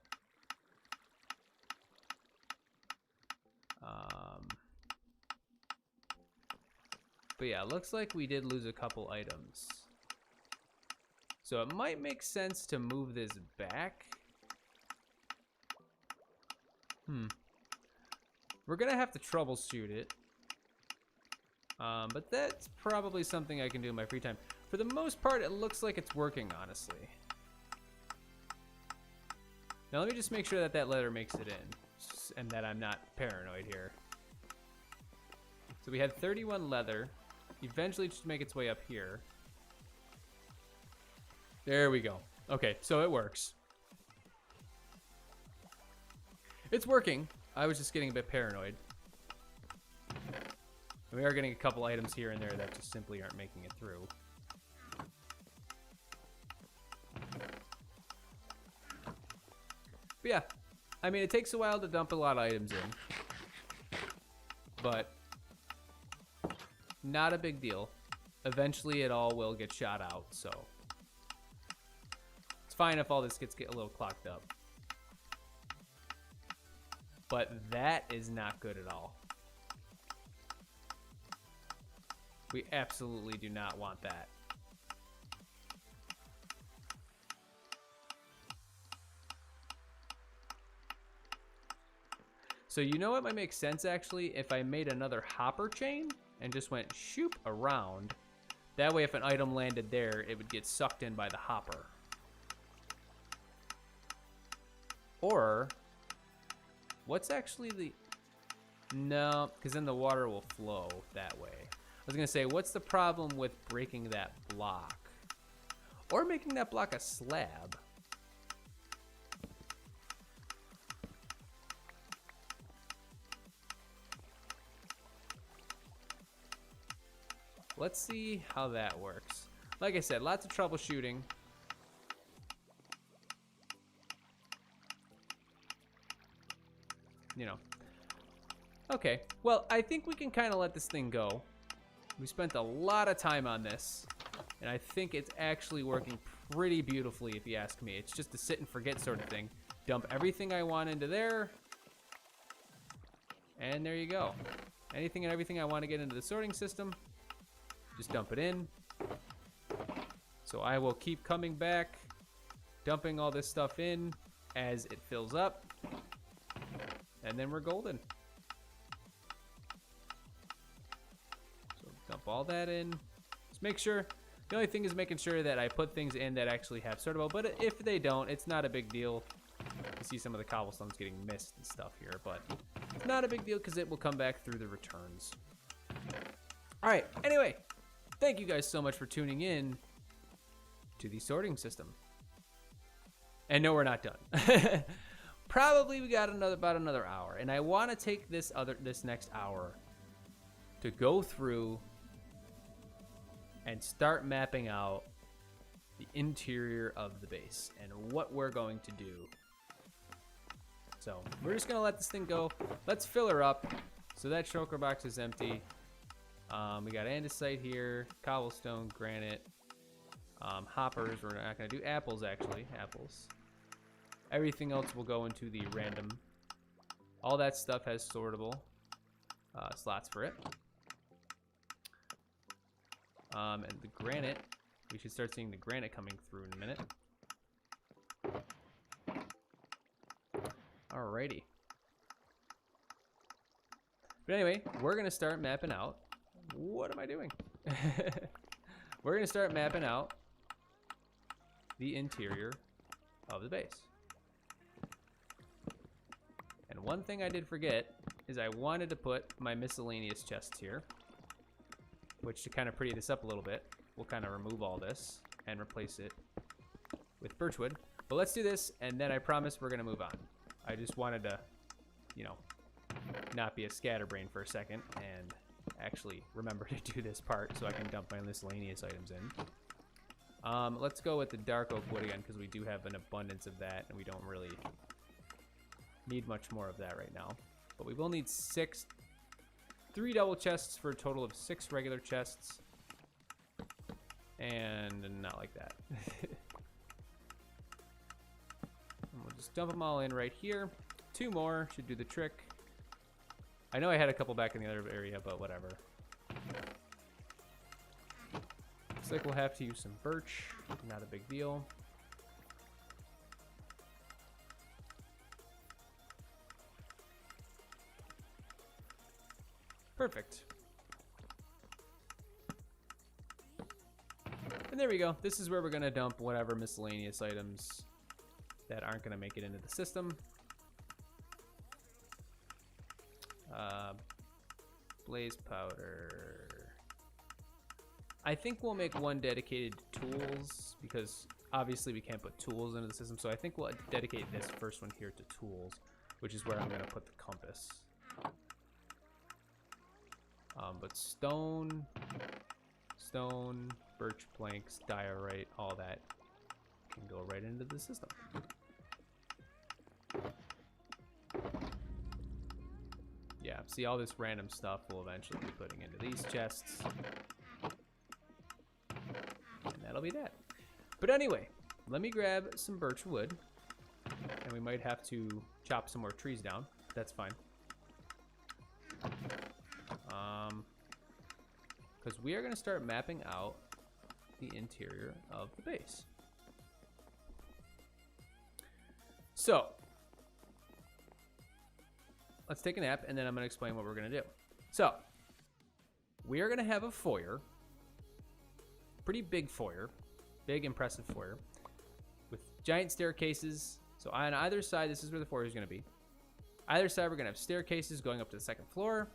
A: But yeah, looks like we did lose a couple items. So it might make sense to move this back. We're gonna have to troubleshoot it. But that's probably something I can do in my free time. For the most part, it looks like it's working, honestly. Now let me just make sure that that leather makes it in, and that I'm not paranoid here. So we had 31 leather. Eventually just make its way up here. There we go. Okay, so it works. It's working. I was just getting a bit paranoid. We are getting a couple items here and there that just simply aren't making it through. But yeah, I mean, it takes a while to dump a lot of items in, but not a big deal. Eventually, it all will get shot out, so it's fine if all this gets a little clogged up. But that is not good at all. We absolutely do not want that. So you know what might make sense actually? If I made another hopper chain and just went shoop around. That way if an item landed there, it would get sucked in by the hopper. Or, what's actually the... No, because then the water will flow that way. I was going to say, what's the problem with breaking that block? Or making that block a slab? Let's see how that works. Like I said, lots of troubleshooting. You know. Okay, well, I think we can kind of let this thing go. We spent a lot of time on this, and I think it's actually working pretty beautifully, if you ask me. It's just a sit and forget sort of thing. Dump everything I want into there, and there you go. Anything and everything I want to get into the sorting system, just dump it in. So I will keep coming back, dumping all this stuff in as it fills up, and then we're golden. So dump all that in. Just make sure, the only thing is making sure that I put things in that actually have sortable, but if they don't, it's not a big deal. You see some of the cobblestones getting missed and stuff here, but it's not a big deal because it will come back through the returns. All right, anyway, thank you guys so much for tuning in to the sorting system. And no, we're not done. Probably we got about another hour, and I want to take this next hour to go through and start mapping out the interior of the base and what we're going to do. So we're just gonna let this thing go. Let's fill her up. So that shulker box is empty. We got andesite here, cobblestone, granite, hoppers. We're not gonna do apples actually. Apples. Everything else will go into the random. All that stuff has sortable slots for it. And the granite, we should start seeing the granite coming through in a minute. Alrighty. But anyway, we're gonna start mapping out. What am I doing? We're gonna start mapping out the interior of the base. And one thing I did forget is I wanted to put my miscellaneous chests here, which to kind of pretty this up a little bit, we'll kind of remove all this and replace it with birchwood. But let's do this, and then I promise we're gonna move on. I just wanted to, you know, not be a scatterbrain for a second and actually remember to do this part so I can dump my miscellaneous items in. Let's go with the dark oak wood again because we do have an abundance of that and we don't really need much more of that right now. But we will need 3 double chests for a total of 6 regular chests. And not like that. We'll just dump them all in right here. 2 more should do the trick. I know I had a couple back in the other area, but whatever. Looks like we'll have to use some birch. Not a big deal. Perfect. And there we go. This is where we're going to dump whatever miscellaneous items that aren't going to make it into the system. Blaze powder. I think we'll make one dedicated to tools because obviously we can't put tools into the system. So I think we'll dedicate this first one here to tools, which is where I'm going to put the compass. But stone, birch planks, diorite, all that can go right into the system. Yeah, see, all this random stuff we'll eventually be putting into these chests. And that'll be that. But anyway, let me grab some birch wood. And we might have to chop some more trees down. That's fine. Because we are going to start mapping out the interior of the base. So, let's take a nap, and then I'm going to explain what we're going to do. So, we are going to have a foyer. Pretty big foyer. Big, impressive foyer. With giant staircases. So, on either side, this is where the foyer is going to be. Either side, we're going to have staircases going up to the second floor.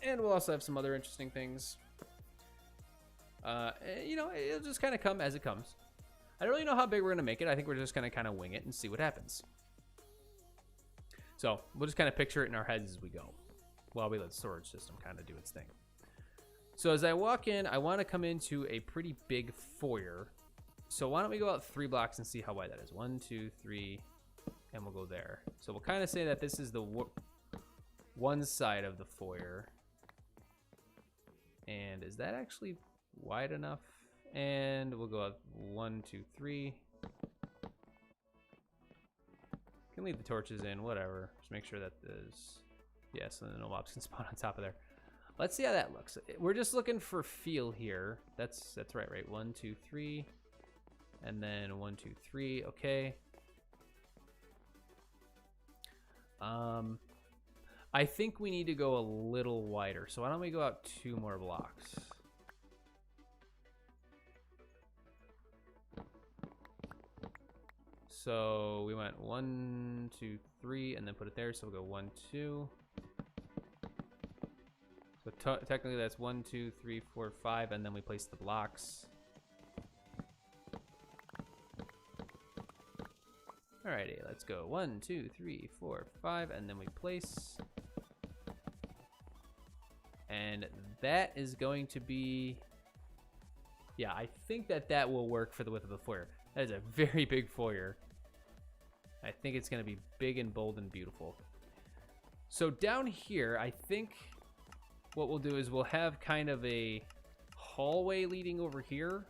A: And we'll also have some other interesting things. You know, it'll just kind of come as it comes. I don't really know how big we're going to make it. I think we're just going to kind of wing it and see what happens. So we'll just kind of picture it in our heads as we go while we let the storage system kind of do its thing. So as I walk in, I want to come into a pretty big foyer. So why don't we go out 3 blocks and see how wide that is? 1, 2, 3, and we'll go there. So we'll kind of say that this is the one side of the foyer. And is that actually wide enough? And we'll go up 1, 2, 3. Can leave the torches in, whatever. Just make sure that there's, yeah, so no mobs can spawn on top of there. Let's see how that looks. We're just looking for feel here. That's right. 1, 2, 3, and then 1, 2, 3. Okay. I think we need to go a little wider. So why don't we go out 2 more blocks? So we went 1, 2, 3, and then put it there. So we'll go 1, 2. So technically that's 1, 2, 3, 4, 5, and then we place the blocks. Alrighty, let's go 1, 2, 3, 4, 5, and then we place. And that is going to be, yeah, I think that will work for the width of the foyer. That is a very big foyer. I think it's going to be big and bold and beautiful. So down here, I think what we'll do is we'll have kind of a hallway leading over here.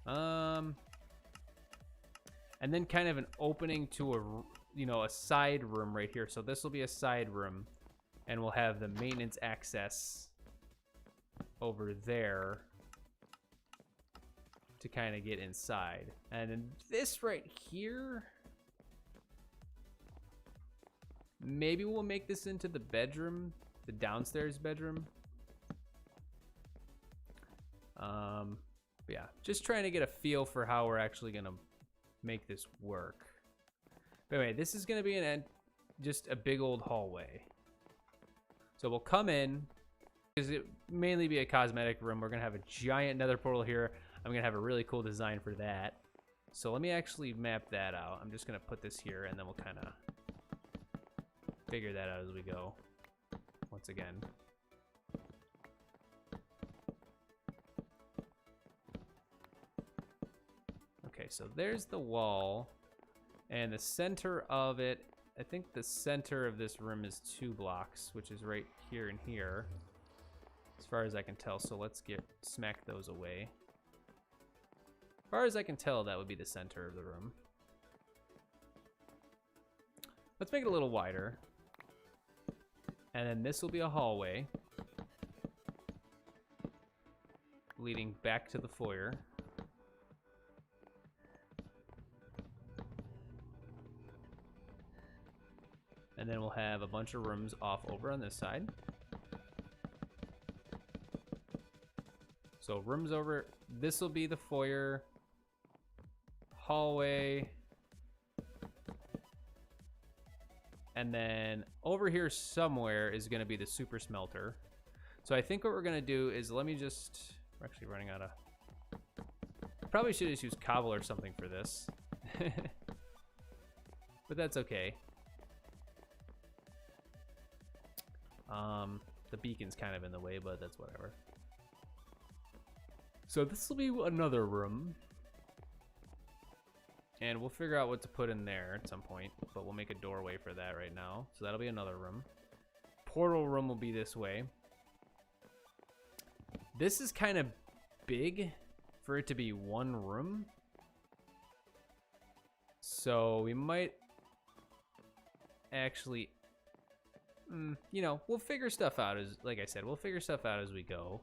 A: And then kind of an opening to a side room right here. So this will be a side room. And we'll have the maintenance access over there to kind of get inside. And then this right here, maybe we'll make this into the bedroom, the downstairs bedroom. Yeah, just trying to get a feel for how we're actually gonna make this work. But anyway, this is gonna be just a big old hallway. So we'll come in, because it mainly be a cosmetic room. We're gonna have a giant nether portal here. I'm gonna have a really cool design for that. So let me actually map that out. I'm just gonna put this here, and then we'll kind of figure that out as we go. Once again. Okay, so there's the wall, and the center of it, I think the center of this room is 2 blocks, which is right here and here, as far as I can tell. So let's smack those away. As far as I can tell, that would be the center of the room. Let's make it a little wider. And then this will be a hallway leading back to the foyer. And then we'll have a bunch of rooms off over on this side. So rooms over, this will be the foyer, hallway, and then over here somewhere is gonna be the super smelter. So I think what we're gonna do is, let me just, we're actually running out of, probably should just use cobble or something for this. But that's okay. The beacon's kind of in the way, but that's whatever. So this will be another room. And we'll figure out what to put in there at some point, but we'll make a doorway for that right now. So that'll be another room. Portal room will be this way. This is kind of big for it to be one room. So we might actually, you know, we'll figure stuff out as, like I said, we'll figure stuff out as we go.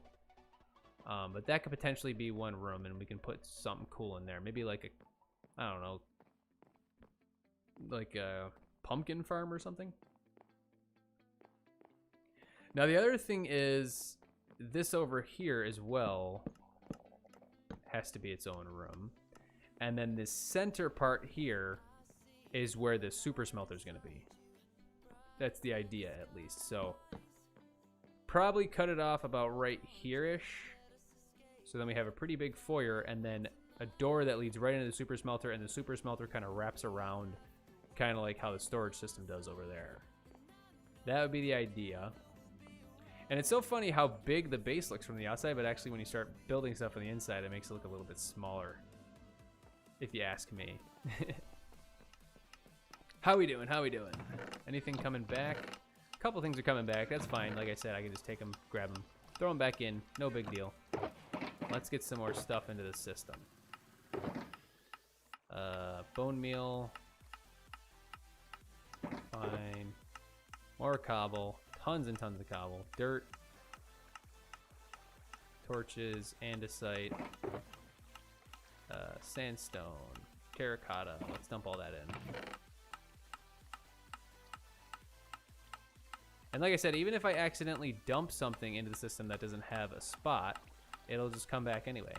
A: But that could potentially be one room, and we can put something cool in there. Maybe like a, I don't know, like a pumpkin farm or something. Now the other thing is, this over here as well has to be its own room. And then this center part here is where the super smelter is going to be. That's the idea, at least. So probably cut it off about right here-ish. So then we have a pretty big foyer, and then a door that leads right into the super smelter, and the super smelter kind of wraps around, kind of like how the storage system does over there. That would be the idea. And it's so funny how big the base looks from the outside, but actually when you start building stuff on the inside, it makes it look a little bit smaller, if you ask me. How we doing? How we doing? Anything coming back? A couple things are coming back. That's fine. Like I said, I can just take them, grab them, throw them back in. No big deal. Let's get some more stuff into the system. Bone meal. Fine. More cobble. Tons and tons of cobble. Dirt. Torches. Andesite. Sandstone. Terracotta. Let's dump all that in. And like I said, even if I accidentally dump something into the system that doesn't have a spot, it'll just come back anyway.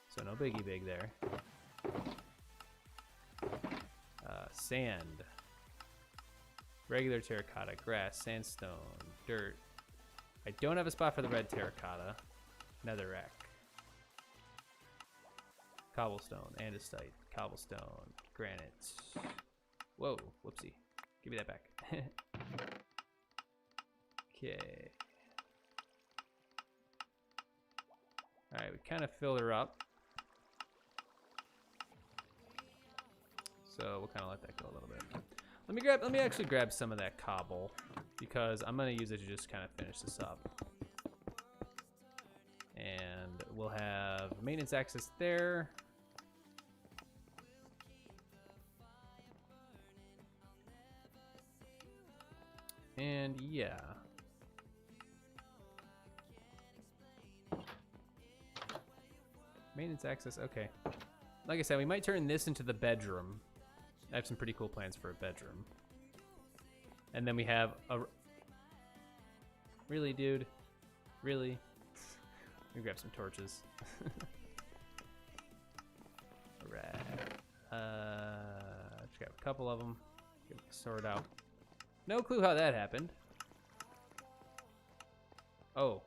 A: So no biggie big there. Sand. Regular terracotta, grass, sandstone, dirt. I don't have a spot for the red terracotta. Netherrack. Cobblestone, andesite, cobblestone, granite. Whoa, whoopsie. Give me that back. Okay. Alright, we kind of filled her up. So we'll kind of let that go a little bit. Let me actually grab some of that cobble, because I'm gonna use it to just kind of finish this up. And we'll have maintenance access there. And yeah. Maintenance access, okay. Like I said, we might turn this into the bedroom. I have some pretty cool plans for a bedroom. And then we have a... Really, dude? Really? Let me grab some torches. Alright. Just grab a couple of them. Get it sorted out. No clue how that happened. Oh.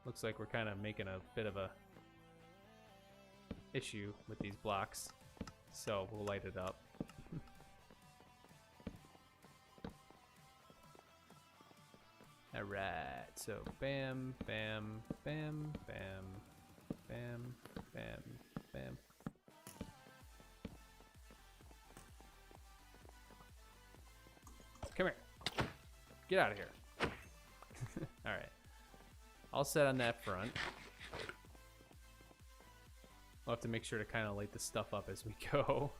A: Looks like we're kind of making a bit of a issue with these blocks. So we'll light it up. Alright, so bam, bam, bam, bam, bam, bam, bam. Come here. Get out of here. Alright. All set on that front. We'll have to make sure to kind of light the stuff up as we go.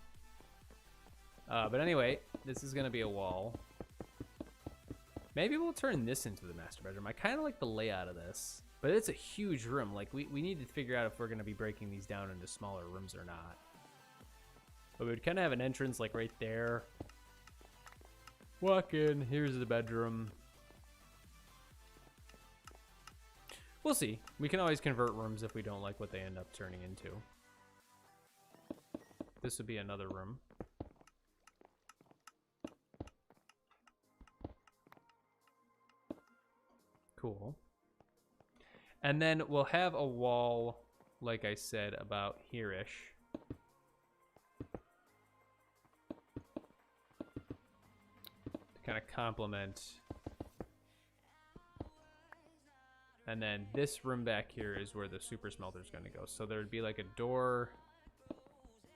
A: But anyway, this is going to be a wall. Maybe we'll turn this into the master bedroom. I kind of like the layout of this, but it's a huge room. Like, we need to figure out if we're going to be breaking these down into smaller rooms or not. But we would kind of have an entrance like right there. Walk in, here's the bedroom. We'll see. We can always convert rooms if we don't like what they end up turning into. This would be another room. Cool. And then we'll have a wall, like I said, about here-ish. To kind of complement. And then this room back here is where the super smelter is going to go. So there'd be like a door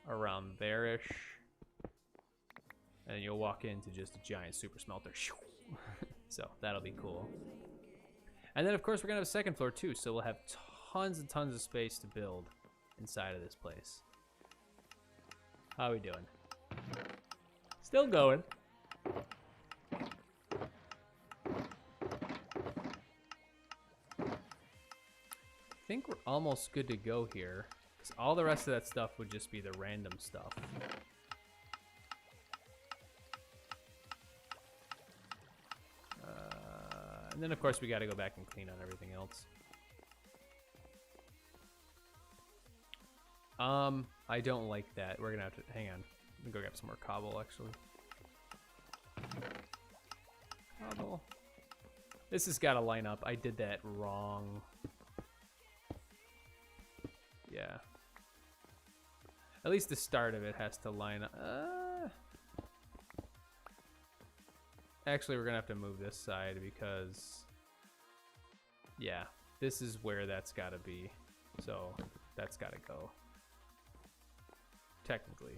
A: around there-ish. And you'll walk into just a giant super smelter. So that'll be cool. And then, of course, we're going to have a second floor, too. So we'll have tons and tons of space to build inside of this place. How are we doing? Still going. I think we're almost good to go here. Because all the rest of that stuff would just be the random stuff. And then, of course, we got to go back and clean on everything else. I don't like that. We're going to have to... Hang on. Let me go grab some more cobble, actually. Cobble. This has got to line up. I did that wrong. Yeah. At least the start of it has to line up. Actually, we're going to have to move this side because, yeah, this is where that's got to be. So that's got to go. Technically.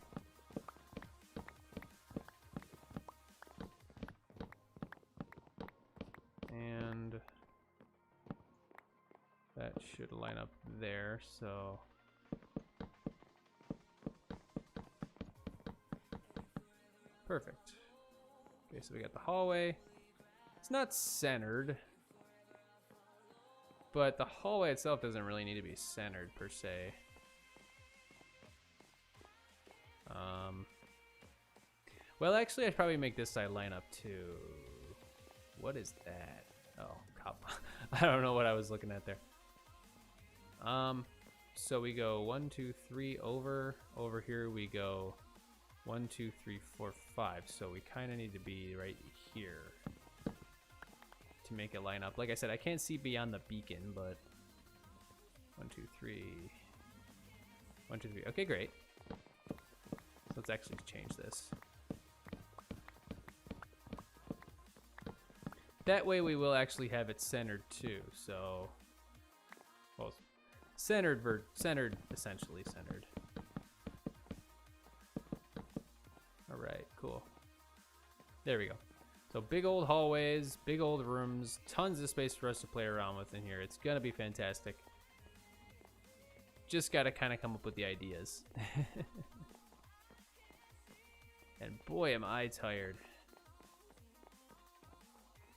A: And that should line up there, so... Perfect. Okay, so we got the hallway. It's not centered, but the hallway itself doesn't really need to be centered per se. Well, actually, I'd probably make this side line up too. What is that? Oh, cop. I don't know what I was looking at there. So we go 1, 2, 3 over. Over here we go 1, 2, 3, 4, 5. So we kind of need to be right here to make it line up. Like I said, I can't see beyond the beacon, but 1, 2, 3. 1, 2, 3. Okay, great. So let's actually change this. That way we will actually have it centered too. So, well, centered, essentially centered. All right, cool. There we go. So big old hallways, big old rooms, tons of space for us to play around with in here. It's gonna be fantastic. Just gotta kind of come up with the ideas. And boy, am I tired.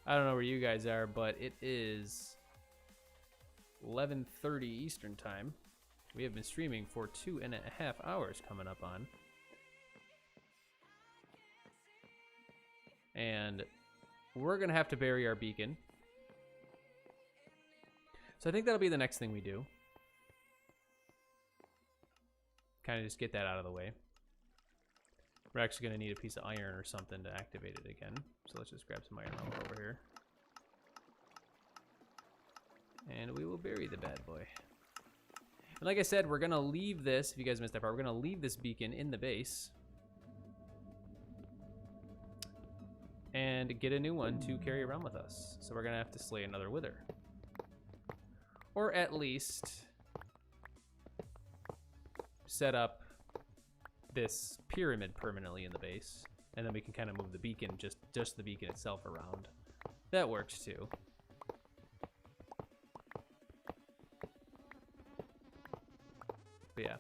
A: I don't know where you guys are, but it is 11:30 Eastern time. We have been streaming for 2.5 hours coming up on. And we're going to have to bury our beacon. So I think that'll be the next thing we do. Kind of just get that out of the way. We're actually going to need a piece of iron or something to activate it again. So let's just grab some iron over here. And we will bury the bad boy. And like I said, we're going to leave this, if you guys missed that part, we're going to leave this beacon in the base. And get a new one to carry around with us. So we're going to have to slay another wither. Or at least set up this pyramid permanently in the base, and then we can kind of move the beacon, just the beacon itself around. That works too. But yeah,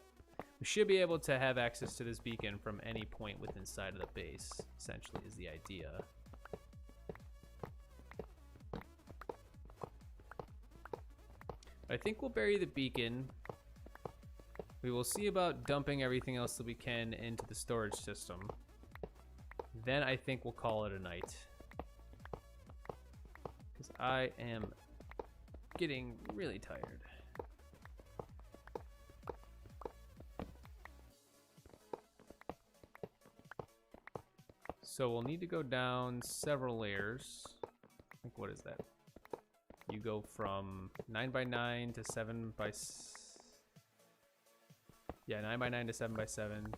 A: we should be able to have access to this beacon from any point within inside of the base, essentially is the idea. I think we'll bury the beacon. We will see about dumping everything else that we can into the storage system. Then I think we'll call it a night. Because I am getting really tired. So we'll need to go down several layers. Like, what is that? You go from 9x9 to 7x... Yeah, 9x9 to 7x7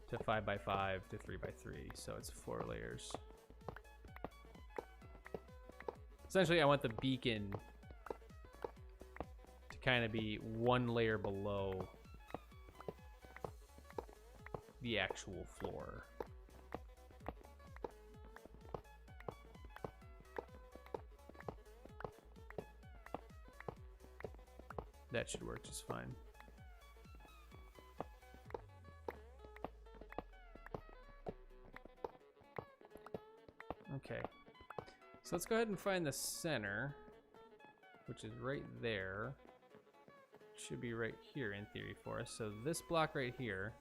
A: to 5x5 to 3x3. So it's 4 layers. Essentially, I want the beacon to kind of be 1 layer below the actual floor. That should work just fine. Okay. So let's go ahead and find the center, which is right there. Should be right here in theory for us. So this block right here.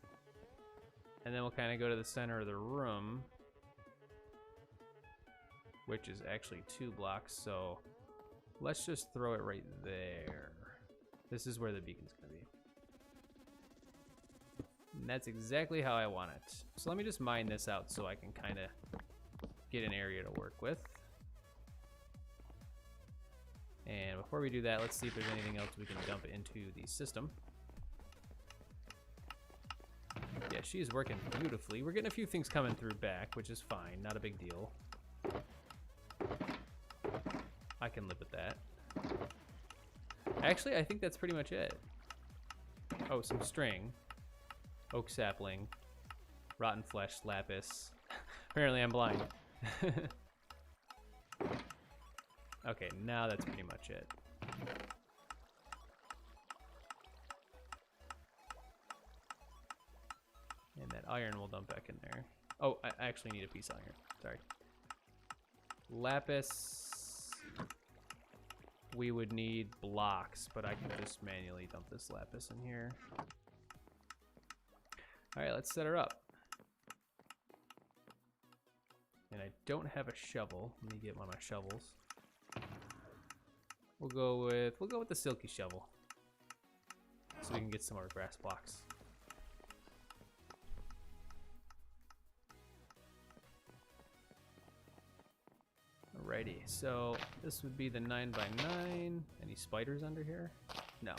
A: And then we'll kind of go to the center of the room, which is actually 2 blocks. So let's just throw it right there. This is where the beacon's gonna be. And that's exactly how I want it. So let me just mine this out so I can kind of get an area to work with. And before we do that, let's see if there's anything else we can dump into the system. Yeah, she's working beautifully. We're getting a few things coming through back, which is fine, not a big deal. I can live with that. Actually, I think that's pretty much it. Oh, some string. Oak sapling. Rotten flesh, lapis. Apparently I'm blind. Okay, now that's pretty much it. And that iron we'll dump back in there. Oh, I actually need a piece of iron. Sorry. Lapis. We would need blocks, but I can just manually dump this lapis in here. All right, let's set her up. And I don't have a shovel. Let me get one of my shovels. We'll go with the silky shovel, so we can get some more grass blocks. Alrighty, so this would be the 9x9. Any spiders under here? No.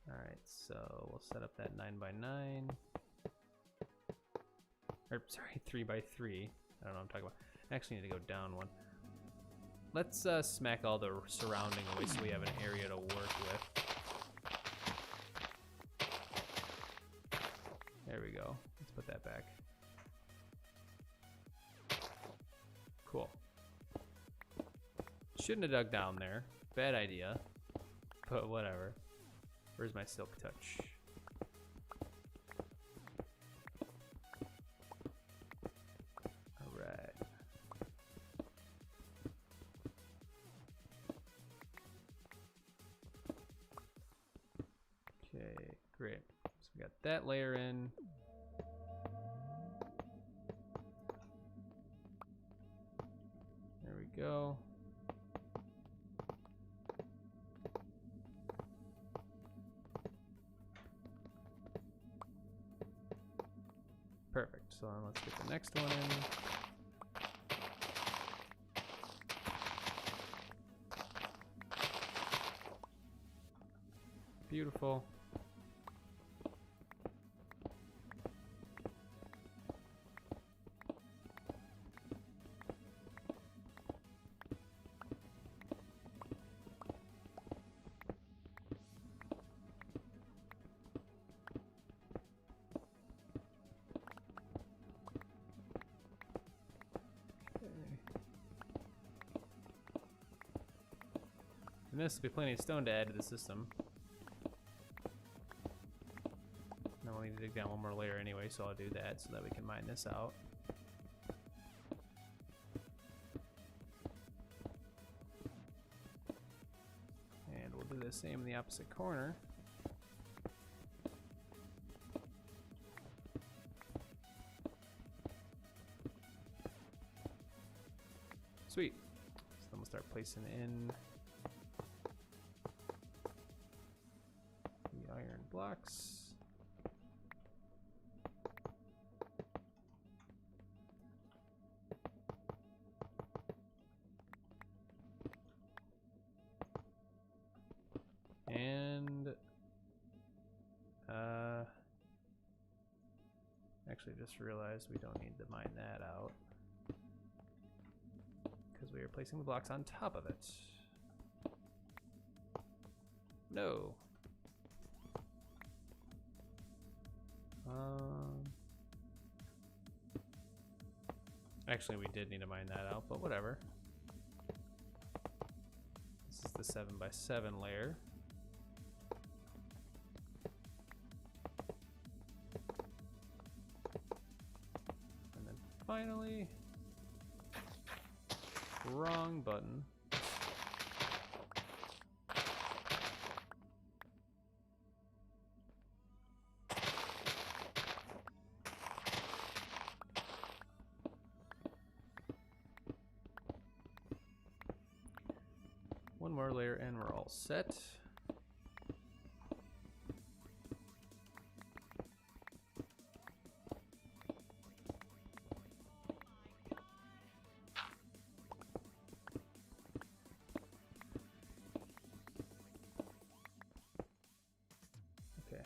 A: Alright, so we'll set up that 9x9. Or, sorry, 3x3. I don't know what I'm talking about. I actually need to go down one. Let's smack all the surrounding away so we have an area to work with. There we go. Let's put that back. Cool. Shouldn't have dug down there. Bad idea. But whatever. Where's my silk touch? Alright. Okay, great. So we got that layer in. There we go. Perfect. So let's get the next one in. Beautiful. And this will be plenty of stone to add to the system. Now we'll need to dig down one more layer anyway, so I'll do that so that we can mine this out. And we'll do the same in the opposite corner. Sweet. placing in the iron blocks. And actually just realized we don't need to mine that out because we are placing the blocks on top of it. No. Actually, we did need to mine that out, but whatever. This is the 7x7 layer. And then finally, wrong button. One more layer and we're all set. Okay.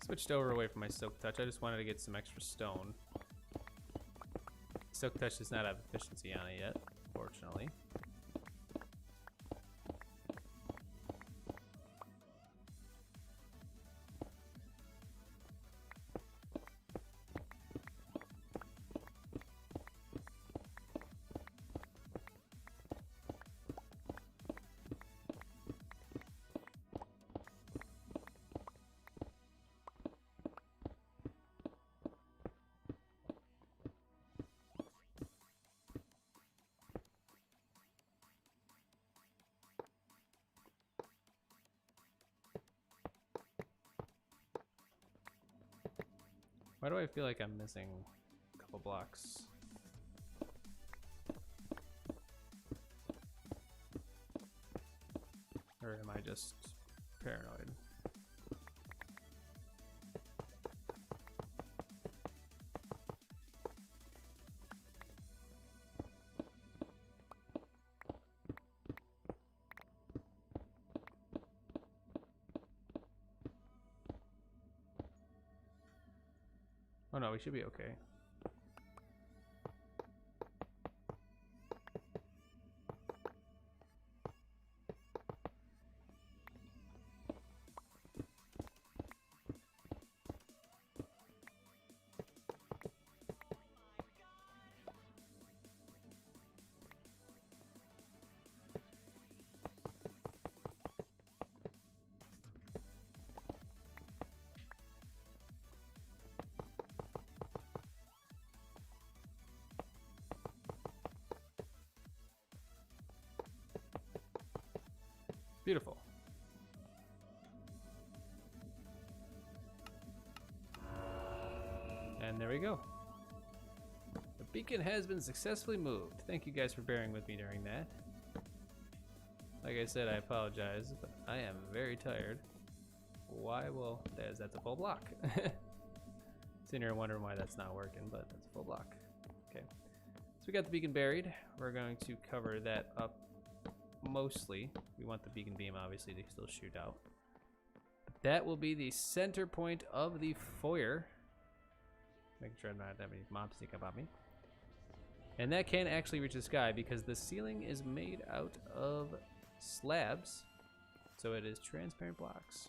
A: Switched over away from my Silk Touch. I just wanted to get some extra stone. Silk Touch does not have efficiency on it yet, fortunately. Why do I feel like I'm missing a couple blocks? Or am I just paranoid? Oh no, we should be okay. Beautiful. And there we go. The beacon has been successfully moved. Thank you guys for bearing with me during that. Like I said, I apologize, but I am very tired. Why? Well, that's a full block. Sitting here wondering why that's not working, but that's a full block. Okay. So we got the beacon buried. We're going to cover that up mostly. We want the beacon beam obviously to still shoot out. That will be the center point of the foyer. Making sure I'm not having any mobs sneak up on me. And that can actually reach the sky because the ceiling is made out of slabs. So it is transparent blocks.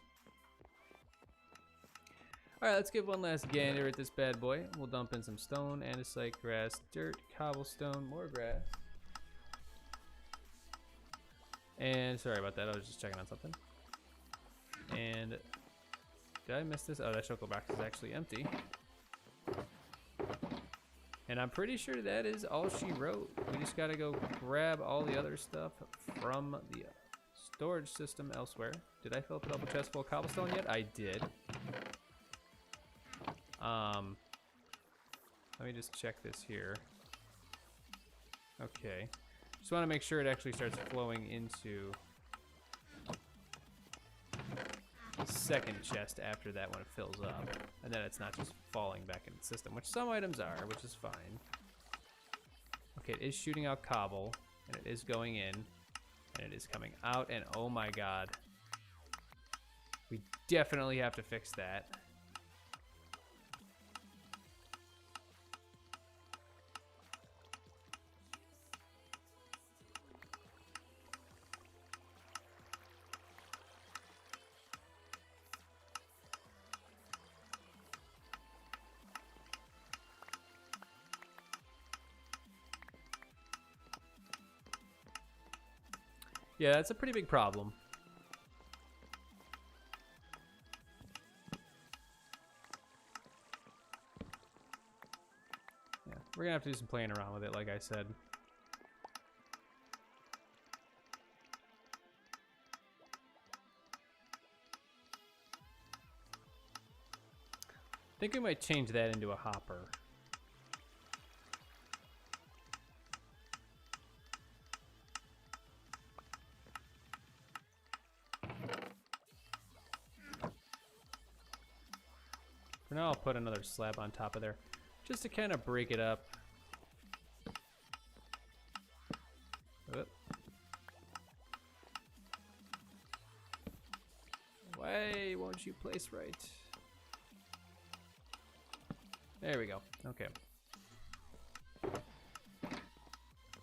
A: Alright, let's give one last gander at this bad boy. We'll dump in some stone, andesite, grass, dirt, cobblestone, more grass. And sorry about that, I was just checking on something. And did I miss this? Oh, that choco box is actually empty. And I'm pretty sure that is all she wrote. We just gotta go grab all the other stuff from the storage system elsewhere. Did I fill up a double chest full of cobblestone yet? I did. Let me just check this here. Okay. Just want to make sure it actually starts flowing into the second chest after that when it fills up. And then it's not just falling back into the system, which some items are, which is fine. Okay, it is shooting out cobble, and it is going in, and it is coming out, and oh my god. We definitely have to fix that. Yeah, that's a pretty big problem. Yeah, we're gonna have to do some playing around with it, like I said. I think we might change that into a hopper. For now, I'll put another slab on top of there, just to kind of break it up. Oop. Why won't you place right? There we go. Okay.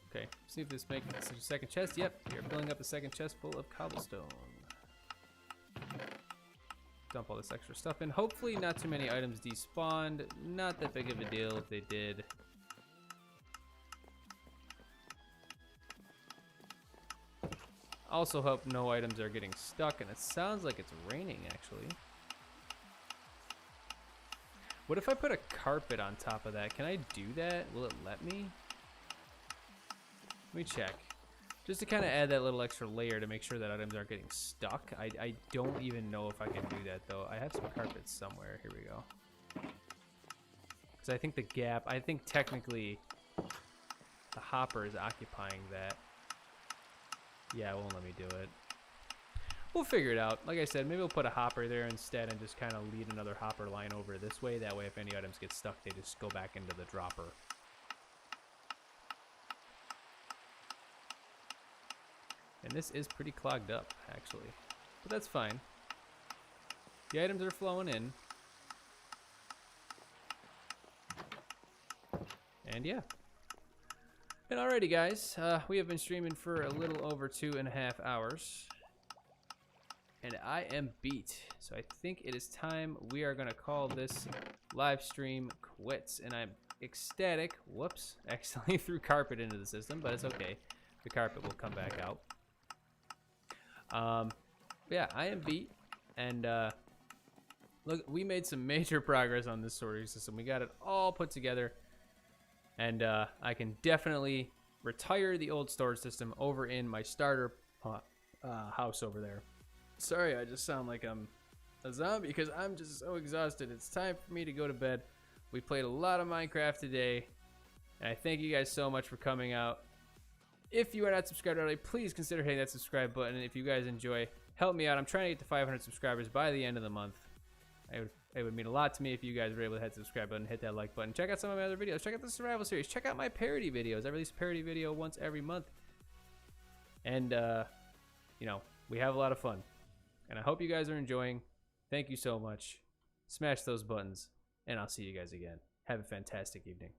A: Okay, see if this makes a second chest. Yep, you're filling up a second chest full of cobblestone. Dump all this extra stuff in. Hopefully not too many items despawned. Not that big of a deal if they did. Also hope no items are getting stuck, and it sounds like it's raining actually. What if I put a carpet on top of that? Can I do that? Will it let me? Let me check. Just to kind of add that little extra layer to make sure that items aren't getting stuck. I don't even know if I can do that though. I have some carpets somewhere. Here we go. Because I think the gap, I think technically the hopper is occupying that. Yeah, it won't let me do it. We'll figure it out. Like I said, maybe we'll put a hopper there instead and just kind of lead another hopper line over this way. That way if any items get stuck, they just go back into the dropper. And this is pretty clogged up, actually. But that's fine. The items are flowing in. And yeah. And alrighty, guys. We have been streaming for a little over 2.5 hours. And I am beat. So I think it is time we are going to call this live stream quits. And I'm ecstatic. Whoops. Accidentally threw carpet into the system, but it's okay. The carpet will come back out. Yeah, I am beat, and look, we made some major progress on this sorting system. We got it all put together, and I can definitely retire the old storage system over in my starter house over there. Sorry, I just sound like I'm a zombie because I'm just so exhausted. It's time for me to go to bed. We played a lot of Minecraft today, and I thank you guys so much for coming out. If you are not subscribed already, please consider hitting that subscribe button. If you guys enjoy, help me out. I'm trying to get to 500 subscribers by the end of the month. It would mean a lot to me if you guys were able to hit the subscribe button, hit that like button. Check out some of my other videos. Check out the survival series. Check out my parody videos. I release a parody video once every month. And, you know, we have a lot of fun. And I hope you guys are enjoying. Thank you so much. Smash those buttons. And I'll see you guys again. Have a fantastic evening.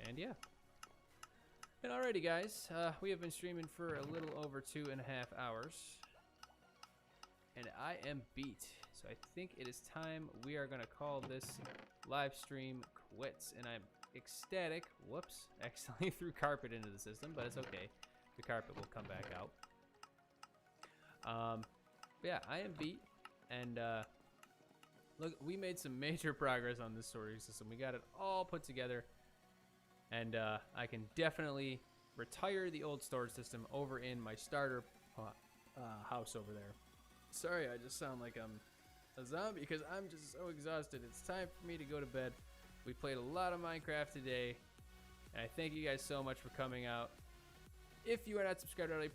A: And yeah. And alrighty, guys, we have been streaming for a little over 2.5 hours. And I am beat. So I think it is time we are going to call this live stream quits. And I'm ecstatic. Whoops. Accidentally threw carpet into the system, but it's okay. The carpet will come back out. Yeah, I am beat, and look, we made some major progress on this sorting system. We got it all put together, and I can definitely retire the old storage system over in my starter house over there. Sorry, I just sound like I'm a zombie because I'm just so exhausted. It's time for me to go to bed. We played a lot of Minecraft today, and I thank you guys so much for coming out. If you are not subscribed already,